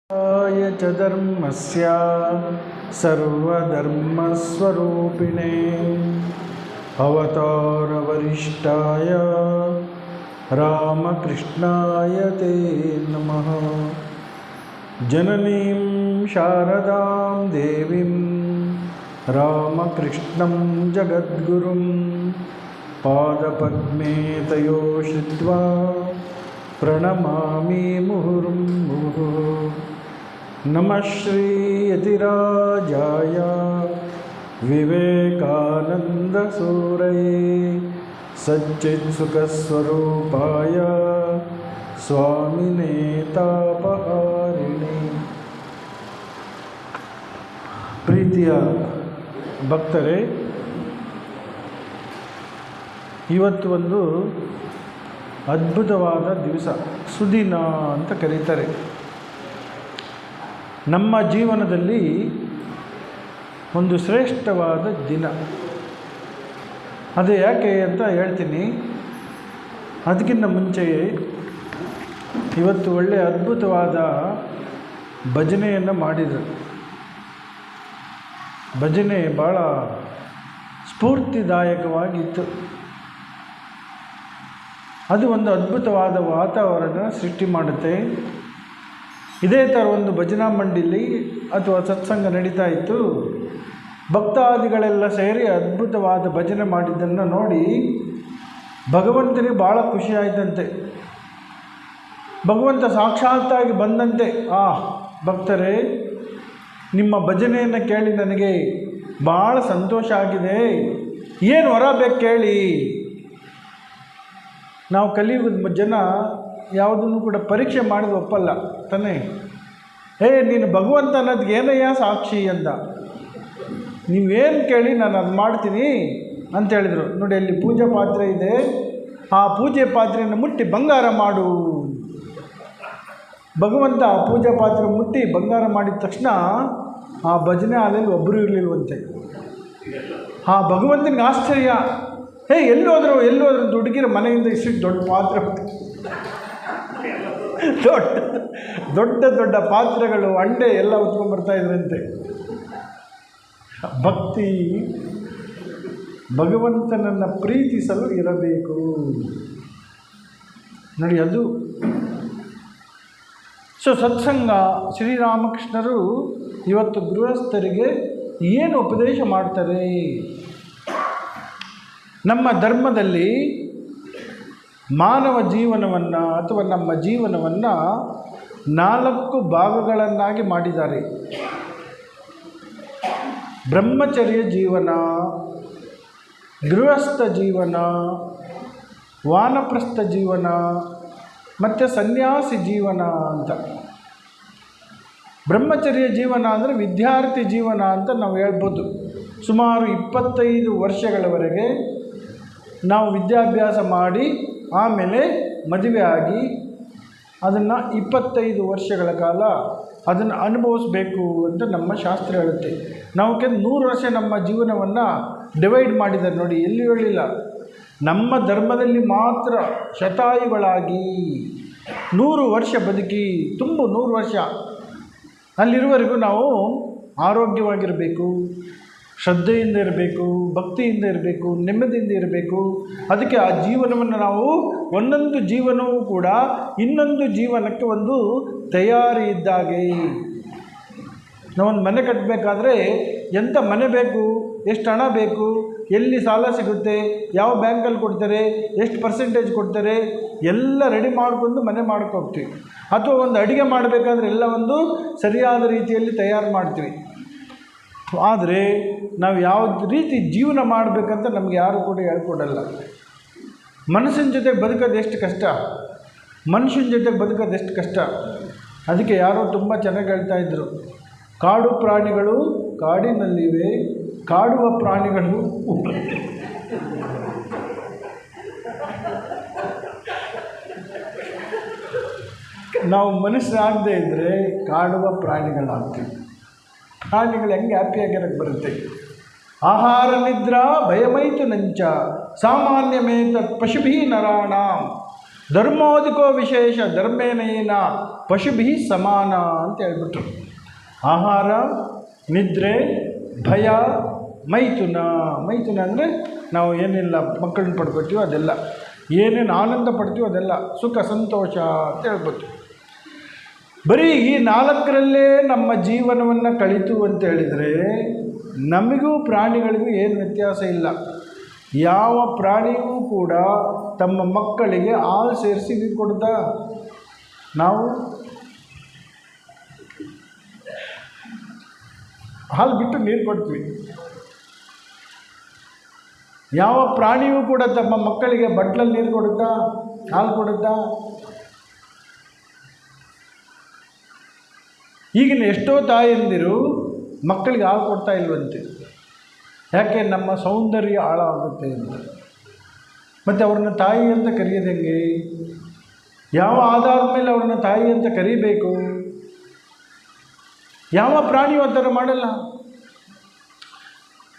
च धर्मस्य सर्वधर्मस्वरूपिणे अवतारवरिष्ठाय रामकृष्णाय ते नमः। जननीं शारदां देवीं रामकृष्णं जगद्गुरुं पादपद्मे तयो श्रित्वा प्रणमामि मुहुर्मुहुः। नमः श्रीयतिराजाय विवेकानन्दसूरये सच्चित्सुखस्वरूपाय स्वामिने तापहारिणे। ಪ್ರೀತಿಯ ಭಕ್ತರೇ, ಇವತ್ತು ಒಂದು ಅದ್ಭುತವಾದ ದಿವಸ, ಸುದಿನ ಅಂತ ಕರೀತಾರೆ. ನಮ್ಮ ಜೀವನದಲ್ಲಿ ಒಂದು ಶ್ರೇಷ್ಠವಾದ ದಿನ. ಅದು ಯಾಕೆ ಅಂತ ಹೇಳ್ತೀನಿ. ಅದಕ್ಕಿಂತ ಮುಂಚೆ ಇವತ್ತು ಒಳ್ಳೆಯ ಅದ್ಭುತವಾದ ಭಜನೆಯನ್ನು ಮಾಡಿದರು. ಭಜನೆ ಭಾಳ ಸ್ಫೂರ್ತಿದಾಯಕವಾಗಿತ್ತು. ಅದು ಒಂದು ಅದ್ಭುತವಾದ ವಾತಾವರಣ ಸೃಷ್ಟಿ ಮಾಡುತ್ತೆ. ಇದೇ ಥರ ಒಂದು ಭಜನಾ ಮಂಡಳಿ ಅಥವಾ ಸತ್ಸಂಗ ನಡೀತಾ ಇತ್ತು. ಭಕ್ತಾದಿಗಳೆಲ್ಲ ಸೇರಿ ಅದ್ಭುತವಾದ ಭಜನೆ ಮಾಡಿದ್ದನ್ನು ನೋಡಿ ಭಗವಂತನಿಗೆ ಭಾಳ ಖುಷಿಯಾಯಿತಂತೆ. ಭಗವಂತ ಸಾಕ್ಷಾತ್ತಾಗಿ ಬಂದಂತೆ, ಭಕ್ತರೇ, ನಿಮ್ಮ ಭಜನೆಯನ್ನು ಕೇಳಿ ನನಗೆ ಭಾಳ ಸಂತೋಷ ಆಗಿದೆ. ಏನು ವರ ಬೇಕು ಕೇಳಿ. ನಾವು ಕಲಿಯುಗದ ಜನ ಯಾವುದನ್ನು ಕೂಡ ಪರೀಕ್ಷೆ ಮಾಡಿದ ಒಪ್ಪಲ್ಲ ತಾನೇ. ನೀನು ಭಗವಂತ ಅನ್ನೋದಕ್ಕೆ ಏನಯ್ಯ ಸಾಕ್ಷಿ ಅಂದ. ನೀವೇನು ಕೇಳಿ ನಾನು ಅದು ಮಾಡ್ತೀನಿ ಅಂತ ಹೇಳಿದರು. ನೋಡಿ, ಅಲ್ಲಿ ಪೂಜೆ ಪಾತ್ರೆ ಇದೆ, ಆ ಪೂಜೆ ಪಾತ್ರೆಯನ್ನು ಮುಟ್ಟಿ ಬಂಗಾರ ಮಾಡು. ಭಗವಂತ ಆ ಪೂಜಾ ಪಾತ್ರೆ ಮುಟ್ಟಿ ಬಂಗಾರ ಮಾಡಿದ ತಕ್ಷಣ ಆ ಭಜನೆ ಹಾಲಲ್ಲಿ ಒಬ್ಬರು ಇರಲಿಲ್ವಂತೆ. ಆ ಭಗವಂತನಿಗೆ ಆಶ್ಚರ್ಯ. ಎಲ್ಲೋದ್ರು ಹುಡುಗಿರ ಮನೆಯಿಂದ ಇಷ್ಟು ದೊಡ್ಡ ಪಾತ್ರೆ, ದೊಡ್ಡ ದೊಡ್ಡ ಪಾತ್ರೆಗಳು, ಅಂಡೆ ಎಲ್ಲ ಹೊತ್ಕೊಂಡ್ಬರ್ತಾಯಿದ್ರಂತೆ. ಭಕ್ತಿ ಭಗವಂತನನ್ನು ಪ್ರೀತಿಸಲು ಇರಬೇಕು ನೋಡಿ. ಅದು ಸತ್ಸಂಗ. ಶ್ರೀರಾಮಕೃಷ್ಣರು ಇವತ್ತು ಗೃಹಸ್ಥರಿಗೆ ಏನು ಉಪದೇಶ ಮಾಡ್ತಾರೆ. ನಮ್ಮ ಧರ್ಮದಲ್ಲಿ ಮಾನವ ಜೀವನವನ್ನು ಅಥವಾ ನಮ್ಮ ಜೀವನವನ್ನು 4 ಭಾಗಗಳನ್ನಾಗಿ ಮಾಡಿದ್ದಾರೆ. ಬ್ರಹ್ಮಚರ್ಯ ಜೀವನ, ಗೃಹಸ್ಥ ಜೀವನ, ವಾನಪ್ರಸ್ಥ ಜೀವನ ಮತ್ತು ಸನ್ಯಾಸಿ ಜೀವನ ಅಂತ. ಬ್ರಹ್ಮಚರ್ಯ ಜೀವನ ಅಂದರೆ ವಿದ್ಯಾರ್ಥಿ ಜೀವನ ಅಂತ ನಾವು ಹೇಳ್ಬೋದು. ಸುಮಾರು 25 ವರ್ಷಗಳವರೆಗೆ ನಾವು ವಿದ್ಯಾಭ್ಯಾಸ ಮಾಡಿ ಆಮೇಲೆ ಮದುವೆ ಆಗಿ ಅದನ್ನು 25 ವರ್ಷಗಳ ಕಾಲ ಅದನ್ನು ಅನುಭವಿಸ್ಬೇಕು ಅಂತ ನಮ್ಮ ಶಾಸ್ತ್ರ ಹೇಳುತ್ತೆ. ನಾವು 100 ವರ್ಷ ನಮ್ಮ ಜೀವನವನ್ನು ಡಿವೈಡ್ ಮಾಡಿದ್ದಾರೆ ನೋಡಿ, ಎಲ್ಲಿ ಹೇಳಿಲ್ಲ. ನಮ್ಮ ಧರ್ಮದಲ್ಲಿ ಮಾತ್ರ ಶತಾಯುಗಳಾಗಿ 100 ವರ್ಷ ಬದುಕಿ 100 ವರ್ಷ ಅಲ್ಲಿರುವವರೆಗೂ ನಾವು ಆರೋಗ್ಯವಾಗಿರಬೇಕು, ಶ್ರದ್ಧೆಯಿಂದ ಇರಬೇಕು, ಭಕ್ತಿಯಿಂದ ಇರಬೇಕು, ನೆಮ್ಮದಿಯಿಂದ ಇರಬೇಕು. ಅದಕ್ಕೆ ಆ ಜೀವನವನ್ನು ನಾವು ಒಂದೊಂದು ಜೀವನವೂ ಕೂಡ ಇನ್ನೊಂದು ಜೀವನಕ್ಕೆ ಒಂದು ತಯಾರಿ ಇದ್ದಾಗೆ. ನಾವೊಂದು ಮನೆ ಕಟ್ಟಬೇಕಾದ್ರೆ ಎಂಥ ಮನೆ ಬೇಕು, ಎಷ್ಟು ಹಣ ಬೇಕು, ಎಲ್ಲಿ ಸಾಲ ಸಿಗುತ್ತೆ, ಯಾವ ಬ್ಯಾಂಕಲ್ಲಿ ಕೊಡ್ತಾರೆ, ಎಷ್ಟು ಪರ್ಸೆಂಟೇಜ್ ಕೊಡ್ತಾರೆ, ಎಲ್ಲ ರೆಡಿ ಮಾಡಿಕೊಂಡು ಮನೆ ಮಾಡ್ಕೋಗ್ತೀವಿ. ಅಥವಾ ಒಂದು ಅಡುಗೆ ಮಾಡಬೇಕಾದ್ರೆ ಎಲ್ಲ ಒಂದು ಸರಿಯಾದ ರೀತಿಯಲ್ಲಿ ತಯಾರು ಮಾಡ್ತೀವಿ. ಆದರೆ ನಾವು ಯಾವ ರೀತಿ ಜೀವನ ಮಾಡಬೇಕಂತ ನಮಗೆ ಯಾರು ಕೂಡ ಹೇಳ್ಕೊಡಲ್ಲ. ಮನುಷ್ಯನ ಜೊತೆಗೆ ಬದುಕೋದು ಎಷ್ಟು ಕಷ್ಟ, ಮನುಷ್ಯನ ಜೊತೆಗೆ ಬದುಕೋದು ಎಷ್ಟು ಕಷ್ಟ. ಅದಕ್ಕೆ ಯಾರೋ ತುಂಬ ಚೆನ್ನಾಗಿ ಹೇಳ್ತಾ ಇದ್ದರು, ಕಾಡು ಪ್ರಾಣಿಗಳು ಕಾಡಿನಲ್ಲಿವೆ, ಕಾಡುವ ಪ್ರಾಣಿಗಳು ನಾವು ಮನುಷ್ಯರಾಗದೇ ಇದ್ದರೆ ಕಾಡುವ ಪ್ರಾಣಿಗಳಾಗ್ತೀವಿ. ಪ್ರಾಣಿಗಳು ಹೆಂಗೆ ಹ್ಯಾಪಿಯಾಗಿರೋಕ್ಕೆ ಬರುತ್ತೆ. ಆಹಾರ ನಿದ್ರಾ ಭಯಮೈತು ನಂಚ ಸಾಮಾನ್ಯಮೇತ ಪಶುಭಿ ನರಾಣ. ಧರ್ಮೋಧಿಕೋ ವಿಶೇಷ ಧರ್ಮೇನೇನ ಪಶುಭಿ ಸಮಾನ ಅಂತ ಹೇಳ್ಬಿಟ್ರು. ಆಹಾರ, ನಿದ್ರೆ, ಭಯ, ಮೈಥುನ. ಮೈಥುನ ಅಂದರೆ ನಾವು ಏನೆಲ್ಲ ಮಕ್ಕಳನ್ನ ಪಡ್ಕೊತೀವೋ ಅದೆಲ್ಲ, ಏನೇನು ಆನಂದ ಪಡ್ತೀವೋ ಅದೆಲ್ಲ, ಸುಖ ಸಂತೋಷ ಅಂತ ಹೇಳ್ಬೋದು. ಬರೀ ಈ 4ರಲ್ಲೇ ನಮ್ಮ ಜೀವನವನ್ನು ಕಳೀತು ಅಂತ ಹೇಳಿದರೆ ನಮಗೂ ಪ್ರಾಣಿಗಳಿಗೂ ಏನು ವ್ಯತ್ಯಾಸ ಇಲ್ಲ. ಯಾವ ಪ್ರಾಣಿಯೂ ಕೂಡ ತಮ್ಮ ಮಕ್ಕಳಿಗೆ ಹಾಲು ಸೇರಿಸಿ ನೀರು ಕೊಡ್ತಾ? ನಾವು ಹಾಲು ಬಿಟ್ಟು ನೀರು ಕೊಡ್ತೀವಿ. ಯಾವ ಪ್ರಾಣಿಯೂ ಕೂಡ ತಮ್ಮ ಮಕ್ಕಳಿಗೆ ಬಟ್ಲಲ್ಲಿ ನೀರು ಕೊಡುತ್ತಾ, ಹಾಲು ಕೊಡುತ್ತಾ? ಈಗಿನ ಎಷ್ಟೋ ತಾಯಂದಿರು ಮಕ್ಕಳಿಗೆ ಹಾಲು ಕೊಡ್ತಾ ಇಲ್ವಂತೆ. ಯಾಕೆ? ನಮ್ಮ ಸೌಂದರ್ಯ ಹಾಳಾಗುತ್ತೆ ಅಂತ. ಮತ್ತು ಅವ್ರನ್ನ ತಾಯಿ ಅಂತ ಕರೆಯೋದಂಗೆ? ಯಾವ ಆಧಾರದ ಮೇಲೆ ಅವ್ರನ್ನ ತಾಯಿ ಅಂತ ಕರೀಬೇಕು? ಯಾವ ಪ್ರಾಣಿಯೂ ಆ ಥರ ಮಾಡಲ್ಲ.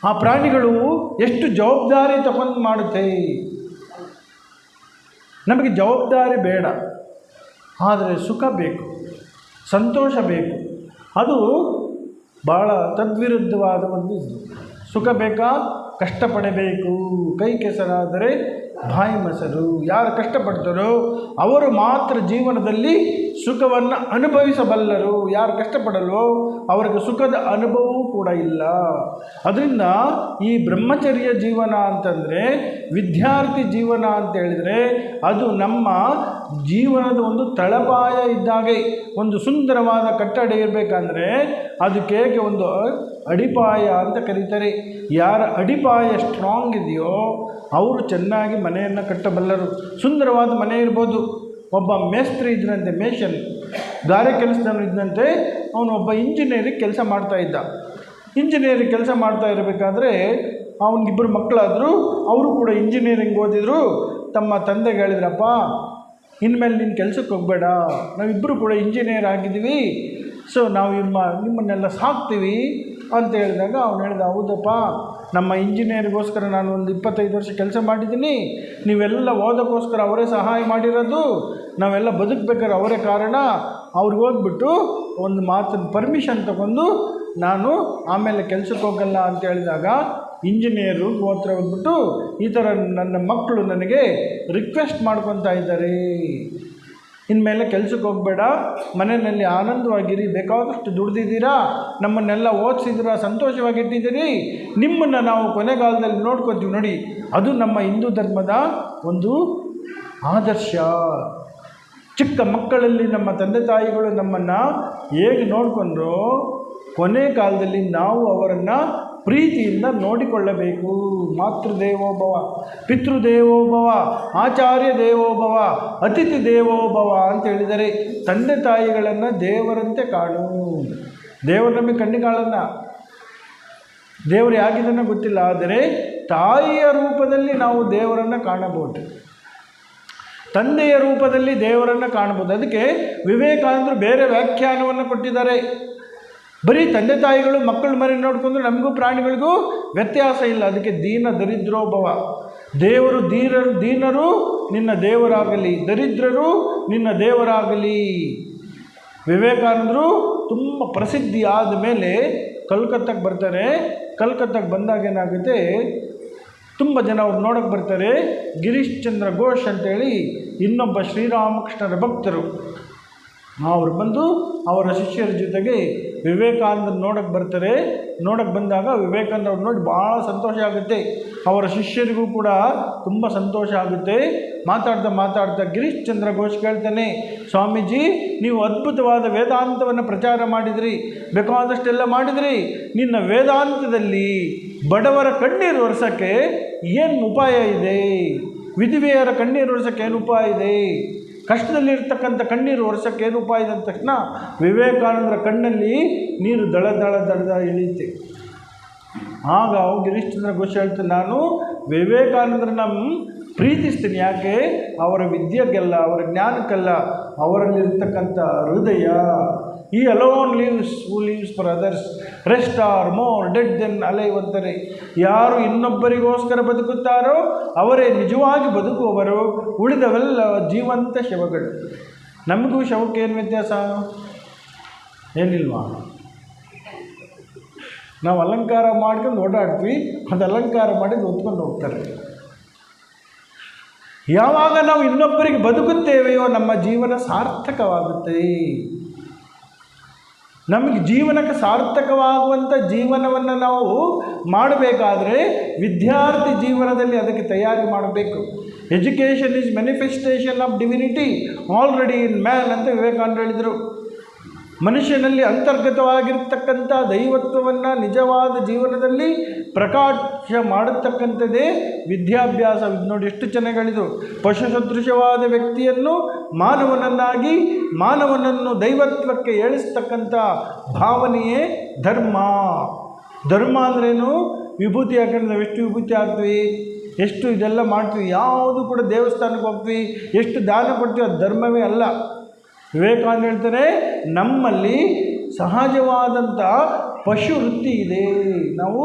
ಆ ಪ್ರಾಣಿಗಳು ಎಷ್ಟು ಜವಾಬ್ದಾರಿ ತಗೊಂಡು ಮಾಡುತ್ತೆ. ನಮಗೆ ಜವಾಬ್ದಾರಿ ಬೇಡ, ಆದರೆ ಸುಖ ಬೇಕು, ಸಂತೋಷ ಬೇಕು. ಅದು ಭಾಳ ತದ್ವಿರುದ್ಧವಾದ ಒಂದು ಇದು. ಸುಖ ಬೇಕಾ? ಕಷ್ಟಪಡಬೇಕು. ಕೈ ಕೆಸರಾದರೆ ಬಾಯಿ ಮೊಸರು. ಯಾರು ಕಷ್ಟಪಡ್ತಾರೋ ಅವರು ಮಾತ್ರ ಜೀವನದಲ್ಲಿ ಸುಖವನ್ನು ಅನುಭವಿಸಬಲ್ಲರು. ಯಾರು ಕಷ್ಟಪಡಲ್ವೋ ಅವರಿಗೆ ಸುಖದ ಅನುಭವವೂ ಕೂಡ ಇಲ್ಲ. ಅದರಿಂದ ಈ ಬ್ರಹ್ಮಚರ್ಯ ಜೀವನ ಅಂತಂದರೆ, ವಿದ್ಯಾರ್ಥಿ ಜೀವನ ಅಂತ ಹೇಳಿದರೆ ಅದು ನಮ್ಮ ಜೀವನದ ಒಂದು ತಳಪಾಯ ಇದ್ದಾಗೆ. ಒಂದು ಸುಂದರವಾದ ಕಟ್ಟಡ ಇರಬೇಕಂದ್ರೆ ಅದಕ್ಕೆ ಒಂದು ಅಡಿಪಾಯ ಅಂತ ಕರೀತಾರೆ. ಯಾರ ಅಡಿಪಾಯ ಸ್ಟ್ರಾಂಗ್ ಇದೆಯೋ ಅವರು ಚೆನ್ನಾಗಿ ಮನೆಯನ್ನು ಕಟ್ಟಬಲ್ಲರು. ಸುಂದರವಾದ ಮನೆ ಇರ್ಬೋದು. ಒಬ್ಬ ಮೇಸ್ತ್ರಿ ಇದ್ದಂತೆ, ಮೇಷನ್ ಗಾರೆ ಕೆಲಸದವನು ಇದ್ದಂತೆ, ಅವನು ಒಬ್ಬ ಇಂಜಿನಿಯರಿಂಗ್ ಕೆಲಸ ಮಾಡ್ತಾ ಇದ್ದ. ಇಂಜಿನಿಯರಿಂಗ್ ಕೆಲಸ ಮಾಡ್ತಾ ಇರಬೇಕಾದ್ರೆ ಅವನಿಗಿಬ್ಬರು ಮಕ್ಕಳಾದರು. ಅವರು ಕೂಡ ಇಂಜಿನಿಯರಿಂಗ್ ಓದಿದರು. ತಮ್ಮ ತಂದೆಗೆ ಹೇಳಿದ್ರಪ್ಪ, ಇನ್ಮೇಲೆ ನೀನು ಕೆಲಸಕ್ಕೆ ಹೋಗಬೇಡ, ನಾವಿಬ್ಬರು ಕೂಡ ಇಂಜಿನಿಯರ್ ಆಗಿದ್ದೀವಿ, ಸೊ ನಾವು ನಿಮ್ಮನ್ನೆಲ್ಲ ಸಾಕ್ತೀವಿ ಅಂತ ಹೇಳಿದಾಗ ಅವನು ಹೇಳಿದ, ಹೌದಪ್ಪ, ನಮ್ಮ ಇಂಜಿನಿಯರಿಗೋಸ್ಕರ ನಾನು ಒಂದು 25 ವರ್ಷ ಕೆಲಸ ಮಾಡಿದ್ದೀನಿ, ನೀವೆಲ್ಲ ಓದೋಕ್ಕೋಸ್ಕರ ಅವರೇ ಸಹಾಯ ಮಾಡಿರೋದು, ನಾವೆಲ್ಲ ಬದುಕಬೇಕಾದ್ರೆ ಅವರೇ ಕಾರಣ. ಅವ್ರಿಗೆ ಹೋಗ್ಬಿಟ್ಟು ಒಂದು ಮಾತನ್ನು ಪರ್ಮಿಷನ್ ತಗೊಂಡು ನಾನು ಆಮೇಲೆ ಕೆಲಸಕ್ಕೆ ಹೋಗಲ್ಲ ಅಂತ ಹೇಳಿದಾಗ ಇಂಜಿನಿಯರು ಹತ್ರ ಹೋಗ್ಬಿಟ್ಟು, ಈ ಥರ ನನ್ನ ಮಕ್ಕಳು ನನಗೆ ರಿಕ್ವೆಸ್ಟ್ ಮಾಡ್ಕೊತಾ ಇದ್ದಾರೆ, ಇನ್ಮೇಲೆ ಕೆಲಸಕ್ಕೆ ಹೋಗಬೇಡ, ಮನೆಯಲ್ಲಿ ಆನಂದವಾಗಿರಿ, ಬೇಕಾದಷ್ಟು ದುಡ್ದಿದ್ದೀರಾ, ನಮ್ಮನ್ನೆಲ್ಲ ಓದಿಸಿದ್ದೀರಾ, ಸಂತೋಷವಾಗಿಟ್ಟಿದ್ದೀರಿ, ನಿಮ್ಮನ್ನು ನಾವು ಕೊನೆಗಾಲದಲ್ಲಿ ನೋಡ್ಕೊತೀವಿ ನೋಡಿ. ಅದು ನಮ್ಮ ಹಿಂದೂ ಧರ್ಮದ ಒಂದು ಆದರ್ಶ. ಚಿಕ್ಕ ಮಕ್ಕಳಲ್ಲಿ ನಮ್ಮ ತಂದೆ ತಾಯಿಗಳು ನಮ್ಮನ್ನು ಹೇಗೆ ನೋಡಿಕೊಂಡ್ರೋ ಕೊನೆ ಕಾಲದಲ್ಲಿ ನಾವು ಅವರನ್ನು ಪ್ರೀತಿಯಿಂದ ನೋಡಿಕೊಳ್ಳಬೇಕು. ಮಾತೃದೇವೋಭವ, ಪಿತೃದೇವೋಭವ, ಆಚಾರ್ಯ ದೇವೋಭವ, ಅತಿಥಿ ದೇವೋಭವ ಅಂತ ಹೇಳಿದರೆ, ತಂದೆ ತಾಯಿಗಳನ್ನು ದೇವರಂತೆ ಕಾಣು. ದೇವರು ನಮಗೆ ಕಣ್ಣು ಕಾಣಲ್ಲ, ದೇವರು ಯಾಗಿದನ್ನು ಗೊತ್ತಿಲ್ಲ, ಆದರೆ ತಾಯಿಯ ರೂಪದಲ್ಲಿ ನಾವು ದೇವರನ್ನು ಕಾಣಬಹುದು, ತಂದೆಯ ರೂಪದಲ್ಲಿ ದೇವರನ್ನು ಕಾಣಬಹುದು. ಅದಕ್ಕೆ ವಿವೇಕಾನಂದರು ಬೇರೆ ವ್ಯಾಖ್ಯಾನವನ್ನು ಕೊಟ್ಟಿದ್ದಾರೆ. ಬರೀ ತಂದೆ ತಾಯಿಗಳು ಮಕ್ಕಳು ಮರಿ ನೋಡಿಕೊಂಡ್ರೆ ನಮಗೂ ಪ್ರಾಣಿಗಳಿಗೂ ವ್ಯತ್ಯಾಸ ಇಲ್ಲ. ಅದಕ್ಕೆ ದೀನ ದರಿದ್ರೋಭವ, ದೇವರು ದೀನರು ನಿನ್ನ ದೇವರಾಗಲಿ, ದರಿದ್ರರು ನಿನ್ನ ದೇವರಾಗಲಿ. ವಿವೇಕಾನಂದರು ತುಂಬ ಪ್ರಸಿದ್ಧಿ ಆದ ಮೇಲೆ ಕಲ್ಕತ್ತಾಗೆ ಬರ್ತಾರೆ. ಕಲ್ಕತ್ತಾಗೆ ಬಂದಾಗ ಏನಾಗುತ್ತೆ, ತುಂಬ ಜನ ಅವ್ರು ನೋಡೋಕ್ಕೆ ಬರ್ತಾರೆ. ಗಿರೀಶ್ ಚಂದ್ರ ಘೋಷ್ ಅಂತೇಳಿ ಇನ್ನೊಬ್ಬ ಶ್ರೀರಾಮಕೃಷ್ಣರ ಭಕ್ತರು, ಅವರು ಬಂದು ಅವರ ಶಿಷ್ಯರ ಜೊತೆಗೆ ವಿವೇಕಾನಂದನ ನೋಡೋಕ್ಕೆ ಬರ್ತಾರೆ. ನೋಡೋಕ್ಕೆ ಬಂದಾಗ ವಿವೇಕಾನಂದವ್ರು ನೋಡಿ ಭಾಳ ಸಂತೋಷ ಆಗುತ್ತೆ. ಅವರ ಶಿಷ್ಯರಿಗೂ ಕೂಡ ತುಂಬ ಸಂತೋಷ ಆಗುತ್ತೆ. ಮಾತಾಡ್ತಾ ಗಿರೀಶ್ ಚಂದ್ರ ಘೋಷ್ ಕೇಳ್ತಾನೆ, ಸ್ವಾಮೀಜಿ, ನೀವು ಅದ್ಭುತವಾದ ವೇದಾಂತವನ್ನು ಪ್ರಚಾರ ಮಾಡಿದ್ರಿ, ಬೇಕಾದಷ್ಟೆಲ್ಲ ಮಾಡಿದ್ರಿ, ನಿನ್ನ ವೇದಾಂತದಲ್ಲಿ ಬಡವರ ಕಣ್ಣೀರು ಒರೆಸೋಕ್ಕೆ ಏನು ಉಪಾಯ ಇದೆ? ವಿಧವೆಯರ ಕಣ್ಣೀರು ಒರೆಸೋಕ್ಕೆ ಏನು ಉಪಾಯ ಇದೆ? ಕಷ್ಟದಲ್ಲಿರ್ತಕ್ಕಂಥ ಕಣ್ಣೀರು ಒರೆಸೋಕ್ಕೆ ಏನು ಉಪಾಯ ಇದೆ ಅಂದ ತಕ್ಷಣ ವಿವೇಕಾನಂದರ ಕಣ್ಣಲ್ಲಿ ನೀರು ದಳ ದಳ ದಳ ಇಳಿಯುತ್ತೆ. ಆಗ ಗಿರೀಶ್ ಚಂದ್ರ ಘೋಷ್ ಹೇಳ್ತಾರೆ, ನಾನು ವಿವೇಕಾನಂದರನ್ನ ಪ್ರೀತಿಸ್ತೀನಿ. ಯಾಕೆ? ಅವರ ವಿದ್ಯೆಗೆಲ್ಲ, ಅವರ ಜ್ಞಾನಕ್ಕೆಲ್ಲ, ಅವರಲ್ಲಿರ್ತಕ್ಕಂಥ ಹೃದಯ, ಈ alone lives who lives for others rest are more dead than alive ಅಂತಾರೆ. ಯಾರು ಇನ್ನೊಬ್ಬರಿಗೋಸ್ಕರ ಬದುಕುತ್ತಾರೋ ಅವರೇ ನಿಜವಾಗಿ ಬದುಕುವವರು, ಉಳಿದವೆಲ್ಲ ಜೀವಂತ ಶವಗಳು. ನಮಗೂ ಶವಕ್ಕೆ ಏನು ವ್ಯತ್ಯಾಸ? ಏನಿಲ್ವಾ? ನಾವು ಅಲಂಕಾರ ಮಾಡ್ಕೊಂಡು ಓಡಾಡ್ತೀವಿ, ಅದು ಅಲಂಕಾರ ಮಾಡಿದ್ದು ಹೊತ್ಕೊಂಡು ಹೋಗ್ತಾರೆ. ಯಾವಾಗ ನಾವು ಇನ್ನೊಬ್ಬರಿಗೆ ಬದುಕುತ್ತೇವೆಯೋ ನಮ್ಮ ಜೀವನ ಸಾರ್ಥಕವಾಗುತ್ತೆ. ನಮಗೆ ಜೀವನಕ್ಕೆ ಸಾರ್ಥಕವಾಗುವಂಥ ಜೀವನವನ್ನು ನಾವು ಮಾಡಬೇಕಾದ್ರೆ ವಿದ್ಯಾರ್ಥಿ ಜೀವನದಲ್ಲಿ ಅದಕ್ಕೆ ತಯಾರಿ ಮಾಡಬೇಕು. Education is manifestation of divinity already in man ಅಂತ ವಿವೇಕಾನಂದರು ಹೇಳಿದರು. ಮನುಷ್ಯನಲ್ಲಿ ಅಂತರ್ಗತವಾಗಿರ್ತಕ್ಕಂಥ ದೈವತ್ವವನ್ನು ನಿಜವಾದ ಜೀವನದಲ್ಲಿ ಪ್ರಕಾಶ ಮಾಡತಕ್ಕಂಥದ್ದೇ ವಿದ್ಯಾಭ್ಯಾಸ. ನೋಡಿ ಎಷ್ಟು ಚೆನ್ನಾಗಿ ಹೇಳಿದರು. ಪಶು ಸದೃಶವಾದ ವ್ಯಕ್ತಿಯನ್ನು ಮಾನವನನ್ನಾಗಿ, ಮಾನವನನ್ನು ದೈವತ್ವಕ್ಕೆ ಏಳಿಸ್ತಕ್ಕಂಥ ಭಾವನೆಯೇ ಧರ್ಮ. ಧರ್ಮ ಅಂದ್ರೇನು? ವಿಭೂತಿ ಹಾಕೊಂಡು ನಾವು ಎಷ್ಟು ವಿಭೂತಿ ಹಾಕ್ತೀವಿ, ಎಷ್ಟು ಇದೆಲ್ಲ ಮಾಡ್ತೀವಿ, ಯಾವುದು ಕೂಡ ದೇವಸ್ಥಾನಕ್ಕೆ ಹೋಗ್ತೀವಿ, ಎಷ್ಟು ದಾನ ಕೊಡ್ತೀವಿ, ಅದು ಧರ್ಮವೇ ಅಲ್ಲ. ವಿವೇಕಾನಂದ ಹೇಳ್ತಾರೆ, ನಮ್ಮಲ್ಲಿ ಸಹಜವಾದಂಥ ಪಶು ವೃತ್ತಿ ಇದೆ. ನಾವು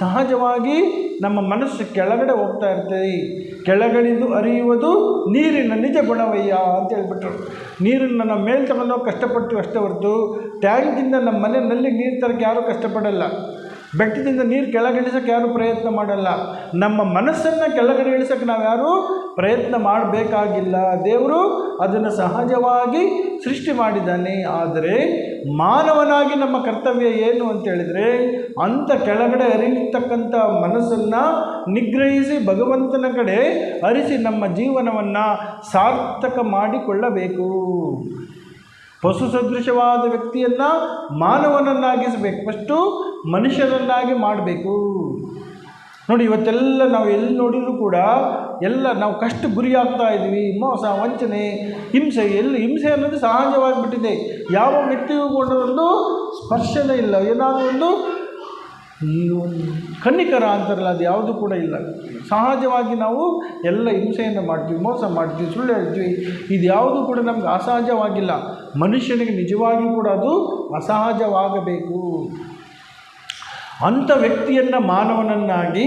ಸಹಜವಾಗಿ ನಮ್ಮ ಮನಸ್ಸು ಕೆಳಗಡೆ ಹೋಗ್ತಾ ಇರ್ತದೆ. ಕೆಳಗಡೆದು ಅರಿಯುವುದು ನೀರಿನ ನಿಜ ಗುಣವಯ್ಯ ಅಂತ ಹೇಳ್ಬಿಟ್ರು. ನೀರನ್ನು ನಮ್ಮ ಮೇಲೆ ತಗೊಂಡೋಗಿ ಕಷ್ಟಪಡ್ತೀವಿ ಅಷ್ಟೇ ಹೊರತು ಟ್ಯಾಂಕಿಂದ ನಮ್ಮ ಮನೆಯಲ್ಲಿ ನೀರು ತರಕ್ಕೆ ಯಾರೂ ಕಷ್ಟಪಡಲ್ಲ. ಬೆಟ್ಟದಿಂದ ನೀರು ಕೆಳಗಿಳಿಸೋಕ್ಕೆ ಯಾರೂ ಪ್ರಯತ್ನ ಮಾಡಲ್ಲ. ನಮ್ಮ ಮನಸ್ಸನ್ನು ಕೆಳಗಡೆ ಇಳಿಸೋಕ್ಕೆ ನಾವು ಯಾರೂ ಪ್ರಯತ್ನ ಮಾಡಬೇಕಾಗಿಲ್ಲ. ದೇವರು ಅದನ್ನು ಸಹಜವಾಗಿ ಸೃಷ್ಟಿ ಮಾಡಿದ್ದಾನೆ. ಆದರೆ ಮಾನವನಾಗಿ ನಮ್ಮ ಕರ್ತವ್ಯ ಏನು ಅಂತೇಳಿದರೆ, ಅಂಥ ಕೆಳಗಡೆ ಹರಿಯತಕ್ಕಂಥ ಮನಸ್ಸನ್ನು ನಿಗ್ರಹಿಸಿ ಭಗವಂತನ ಕಡೆ ಹರಿಸಿ ನಮ್ಮ ಜೀವನವನ್ನು ಸಾರ್ಥಕ ಮಾಡಿಕೊಳ್ಳಬೇಕು. ಪಶು ಸದೃಶವಾದ ವ್ಯಕ್ತಿಯನ್ನು ಮಾನವನನ್ನಾಗಿಸಬೇಕು, ಫಸ್ಟು ಮನುಷ್ಯನನ್ನಾಗಿ ಮಾಡಬೇಕು. ನೋಡಿ, ಇವತ್ತೆಲ್ಲ ನಾವು ಎಲ್ಲಿ ನೋಡಿದರೂ ಕೂಡ ಎಲ್ಲ ನಾವು ಕಷ್ಟ ಗುರಿ ಆಗ್ತಾ ಇದ್ದೀವಿ. ಮೋಸ, ವಂಚನೆ, ಹಿಂಸೆ, ಹಿಂಸೆ ಅನ್ನೋದು ಸಹಜವಾಗಿಬಿಟ್ಟಿದೆ. ಯಾವ ವ್ಯಕ್ತಿಗೂ ಕೂಡ ಒಂದು ಸ್ಪರ್ಶನೇ ಇಲ್ಲ. ಏನಾದರೂ ಒಂದು ಕನ್ನಿಕರ ಅಂತಾರಲ್ಲ, ಅದು ಯಾವುದೂ ಕೂಡ ಇಲ್ಲ. ಸಹಜವಾಗಿ ನಾವು ಎಲ್ಲ ಹಿಂಸೆಯನ್ನು ಮಾಡ್ತೀವಿ, ಮೋಸ ಮಾಡ್ತೀವಿ, ಸುಳ್ಳು ಹೇಳ್ತೀವಿ. ಇದು ಯಾವುದೂ ಕೂಡ ನಮ್ಗೆ ಅಸಹಜವಾಗಿಲ್ಲ. ಮನುಷ್ಯನಿಗೆ ನಿಜವಾಗಿ ಕೂಡ ಅದು ಅಸಹಜವಾಗಬೇಕು. ಅಂಥ ವ್ಯಕ್ತಿಯನ್ನು ಮಾನವನನ್ನಾಗಿ,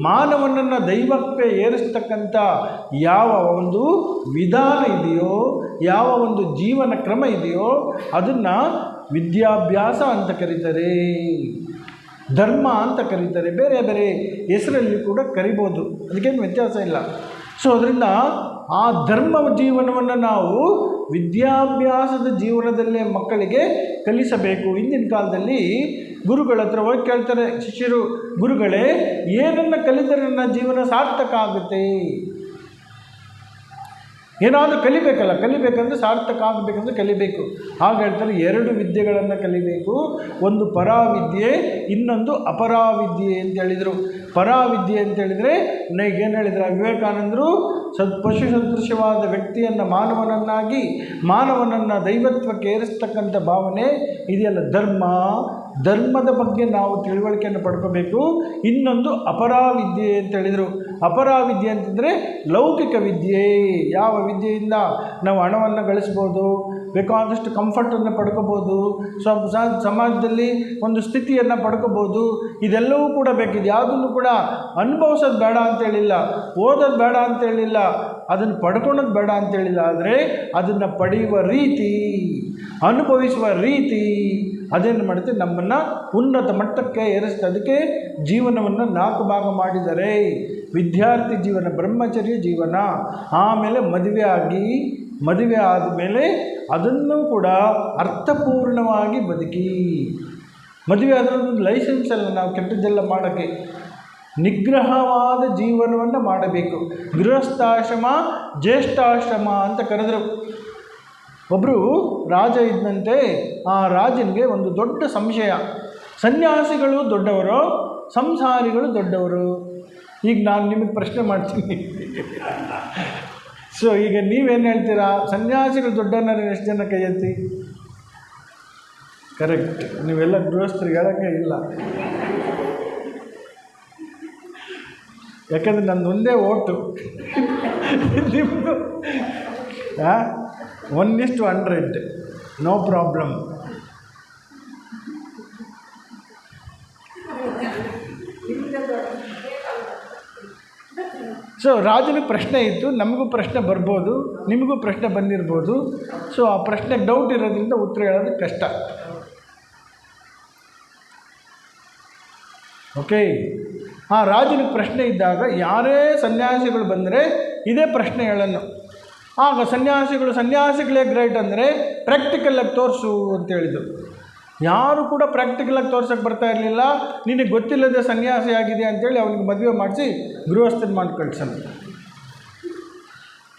ಮಾನವನನ್ನು ದೈವಕ್ಕೆ ಏರಿಸ್ತಕ್ಕಂಥ ಯಾವ ಒಂದು ವಿಧಾನ ಇದೆಯೋ, ಯಾವ ಒಂದು ಜೀವನ ಕ್ರಮ ಇದೆಯೋ ಅದನ್ನು ವಿದ್ಯಾಭ್ಯಾಸ ಅಂತ ಕರೀತಾರೆ, ಧರ್ಮ ಅಂತ ಕರೀತಾರೆ. ಬೇರೆ ಬೇರೆ ಹೆಸರಲ್ಲಿ ಕೂಡ ಕರಿಬೋದು, ಅದಕ್ಕೇನು ವ್ಯತ್ಯಾಸ ಇಲ್ಲ. ಸೊ ಅದರಿಂದ ಆ ಧರ್ಮ ಜೀವನವನ್ನು ನಾವು ವಿದ್ಯಾಭ್ಯಾಸದ ಜೀವನದಲ್ಲೇ ಮಕ್ಕಳಿಗೆ ಕಲಿಸಬೇಕು. ಹಿಂದಿನ ಕಾಲದಲ್ಲಿ ಗುರುಗಳ ಹತ್ರ ಹೋಗಿ ಕೇಳ್ತಾರೆ ಶಿಷ್ಯರು, ಗುರುಗಳೇ ಏನನ್ನು ಕಲಿತರೆ ನನ್ನ ಜೀವನ ಸಾರ್ಥಕ ಆಗುತ್ತೆ? ಏನಾದರೂ ಕಲಿಬೇಕಲ್ಲ, ಕಲಿಬೇಕಂದ್ರೆ ಸಾರ್ಥಕ ಆಗಬೇಕಂದ್ರೆ ಕಲಿಬೇಕು. ಹಾಗೆ ಹೇಳ್ತಾರೆ, 2 ವಿದ್ಯೆಗಳನ್ನು ಕಲಿಬೇಕು. ಒಂದು ಪರಾವಿದ್ಯೆ, ಇನ್ನೊಂದು ಅಪರಾವಿದ್ಯೆ ಅಂತ ಹೇಳಿದರು. ಪರಾವಿದ್ಯೆ ಅಂತೇಳಿದರೆ ಏನು ಹೇಳಿದ್ರು ವಿವೇಕಾನಂದರು? ಪಶು ಸದೃಶವಾದ ವ್ಯಕ್ತಿಯನ್ನು ಮಾನವನನ್ನಾಗಿ, ಮಾನವನನ್ನು ದೈವತ್ವಕ್ಕೆ ಏರಿಸ್ತಕ್ಕಂಥ ಭಾವನೆ ಇದೆಯಲ್ಲ ಧರ್ಮ, ಧರ್ಮದ ಬಗ್ಗೆ ನಾವು ತಿಳುವಳಿಕೆಯನ್ನು ಪಡ್ಕೋಬೇಕು. ಇನ್ನೊಂದು ಅಪರಾವಿದ್ಯೆ ಅಂತ ಹೇಳಿದರು. ಅಪರಾವಿದ್ಯೆ ಅಂತಂದರೆ ಲೌಕಿಕ ವಿದ್ಯೆ. ಯಾವ ವಿದ್ಯೆಯಿಂದ ನಾವು ಹಣವನ್ನು ಗಳಿಸ್ಬೋದು, ಬೇಕಾದಷ್ಟು ಕಂಫರ್ಟನ್ನು ಪಡ್ಕೋಬೋದು, ಸಮಾಜದಲ್ಲಿ ಒಂದು ಸ್ಥಿತಿಯನ್ನು ಪಡ್ಕೋಬೋದು. ಇದೆಲ್ಲವೂ ಕೂಡ ಬೇಕಿದೆ. ಯಾವುದನ್ನು ಕೂಡ ಅನುಭವಿಸೋದು ಬೇಡ ಅಂತೇಳಿಲ್ಲ, ಓದೋದು ಬೇಡ ಅಂತೇಳಿಲ್ಲ, ಅದನ್ನು ಪಡ್ಕೊಳೋದು ಬೇಡ ಅಂತೇಳಿಲ್ಲ. ಆದರೆ ಅದನ್ನು ಪಡೆಯುವ ರೀತಿ, ಅನುಭವಿಸುವ ರೀತಿ ಅದೇನು ಮಾಡುತ್ತೆ, ನಮ್ಮನ್ನು ಉನ್ನತ ಮಟ್ಟಕ್ಕೆ ಏರಿಸ್ತದೆ. ಅದಕ್ಕೆ ಜೀವನವನ್ನು 4 ಭಾಗ ಮಾಡಿದ್ದಾರೆ. ವಿದ್ಯಾರ್ಥಿ ಜೀವನ, ಬ್ರಹ್ಮಚರ್ಯ ಜೀವನ, ಆಮೇಲೆ ಮದುವೆ ಆದಮೇಲೆ ಅದನ್ನು ಕೂಡ ಅರ್ಥಪೂರ್ಣವಾಗಿ ಬದುಕಿ. ಮದುವೆ ಅದರಲ್ಲೊಂದು ಲೈಸೆನ್ಸ್ ಅಲ್ಲ, ನಾವು ಕೆಟ್ಟದ್ದೆಲ್ಲ ಮಾಡೋಕ್ಕೆ. ನಿಗ್ರಹವಾದ ಜೀವನವನ್ನು ಮಾಡಬೇಕು. ಗೃಹಸ್ಥಾಶ್ರಮ, ಜ್ಯೇಷ್ಠಾಶ್ರಮ ಅಂತ ಕರೆದರು. ಒಬ್ಬರು ರಾಜ ಇದ್ದಂತೆ, ಆ ರಾಜನಿಗೆ ಒಂದು ದೊಡ್ಡ ಸಂಶಯ, ಸನ್ಯಾಸಿಗಳು ದೊಡ್ಡವರು, ಸಂಸಾರಿಗಳು ದೊಡ್ಡವರು. ಈಗ ನಾನು ನಿಮಗೆ ಪ್ರಶ್ನೆ ಮಾಡ್ತೀನಿ. ಸೊ ಈಗ ನೀವೇನು ಹೇಳ್ತೀರಾ? ಸನ್ಯಾಸಿಗಳು ದೊಡ್ಡವನ್ನ ಎಷ್ಟು ಜನ ಕೈ ಎತ್ತಿ? ಕರೆಕ್ಟ್, ನೀವೆಲ್ಲ ಗೃಹಸ್ಥರಿಗೆ ಹೇಳೋಕ್ಕೆ ಇಲ್ಲ. ಯಾಕಂದರೆ ನಂದು ಒಂದೇ ಓಟು, ನಿಮ್ಮದು 1:100, ನೋ ಪ್ರಾಬ್ಲಮ್. ಸೊ ರಾಜನಿಗೆ ಪ್ರಶ್ನೆ ಇತ್ತು, ನಮಗೂ ಪ್ರಶ್ನೆ ಬರ್ಬೋದು, ನಿಮಗೂ ಪ್ರಶ್ನೆ ಬಂದಿರ್ಬೋದು. ಸೊ ಆ ಪ್ರಶ್ನೆಗೆ ಡೌಟ್ ಇರೋದ್ರಿಂದ ಉತ್ತರ ಹೇಳೋದು ಕಷ್ಟ. ಓಕೆ, ಆ ರಾಜನಿಗೆ ಪ್ರಶ್ನೆ ಇದ್ದಾಗ ಯಾರೇ ಸನ್ಯಾಸಿಗಳು ಬಂದರೆ ಇದೇ ಪ್ರಶ್ನೆ ಹೇಳೋನು. ಆಗ ಸನ್ಯಾಸಿಗಳೇ ಗ್ರೇಟ್ ಅಂದರೆ ಪ್ರಾಕ್ಟಿಕಲಾಗಿ ತೋರಿಸು ಅಂತ ಹೇಳಿದರು. ಯಾರು ಕೂಡ ಪ್ರಾಕ್ಟಿಕಲಾಗಿ ತೋರ್ಸೋಕ್ಕೆ ಬರ್ತಾ ಇರಲಿಲ್ಲ. ನಿನಗೆ ಗೊತ್ತಿಲ್ಲದೆ ಸನ್ಯಾಸಿ ಆಗಿದೆ ಅಂತೇಳಿ ಅವನಿಗೆ ಮದುವೆ ಮಾಡಿಸಿ ಗೃಹಸ್ಥನ ಮಾಡಿ ಕಳ್ಸೋಣ.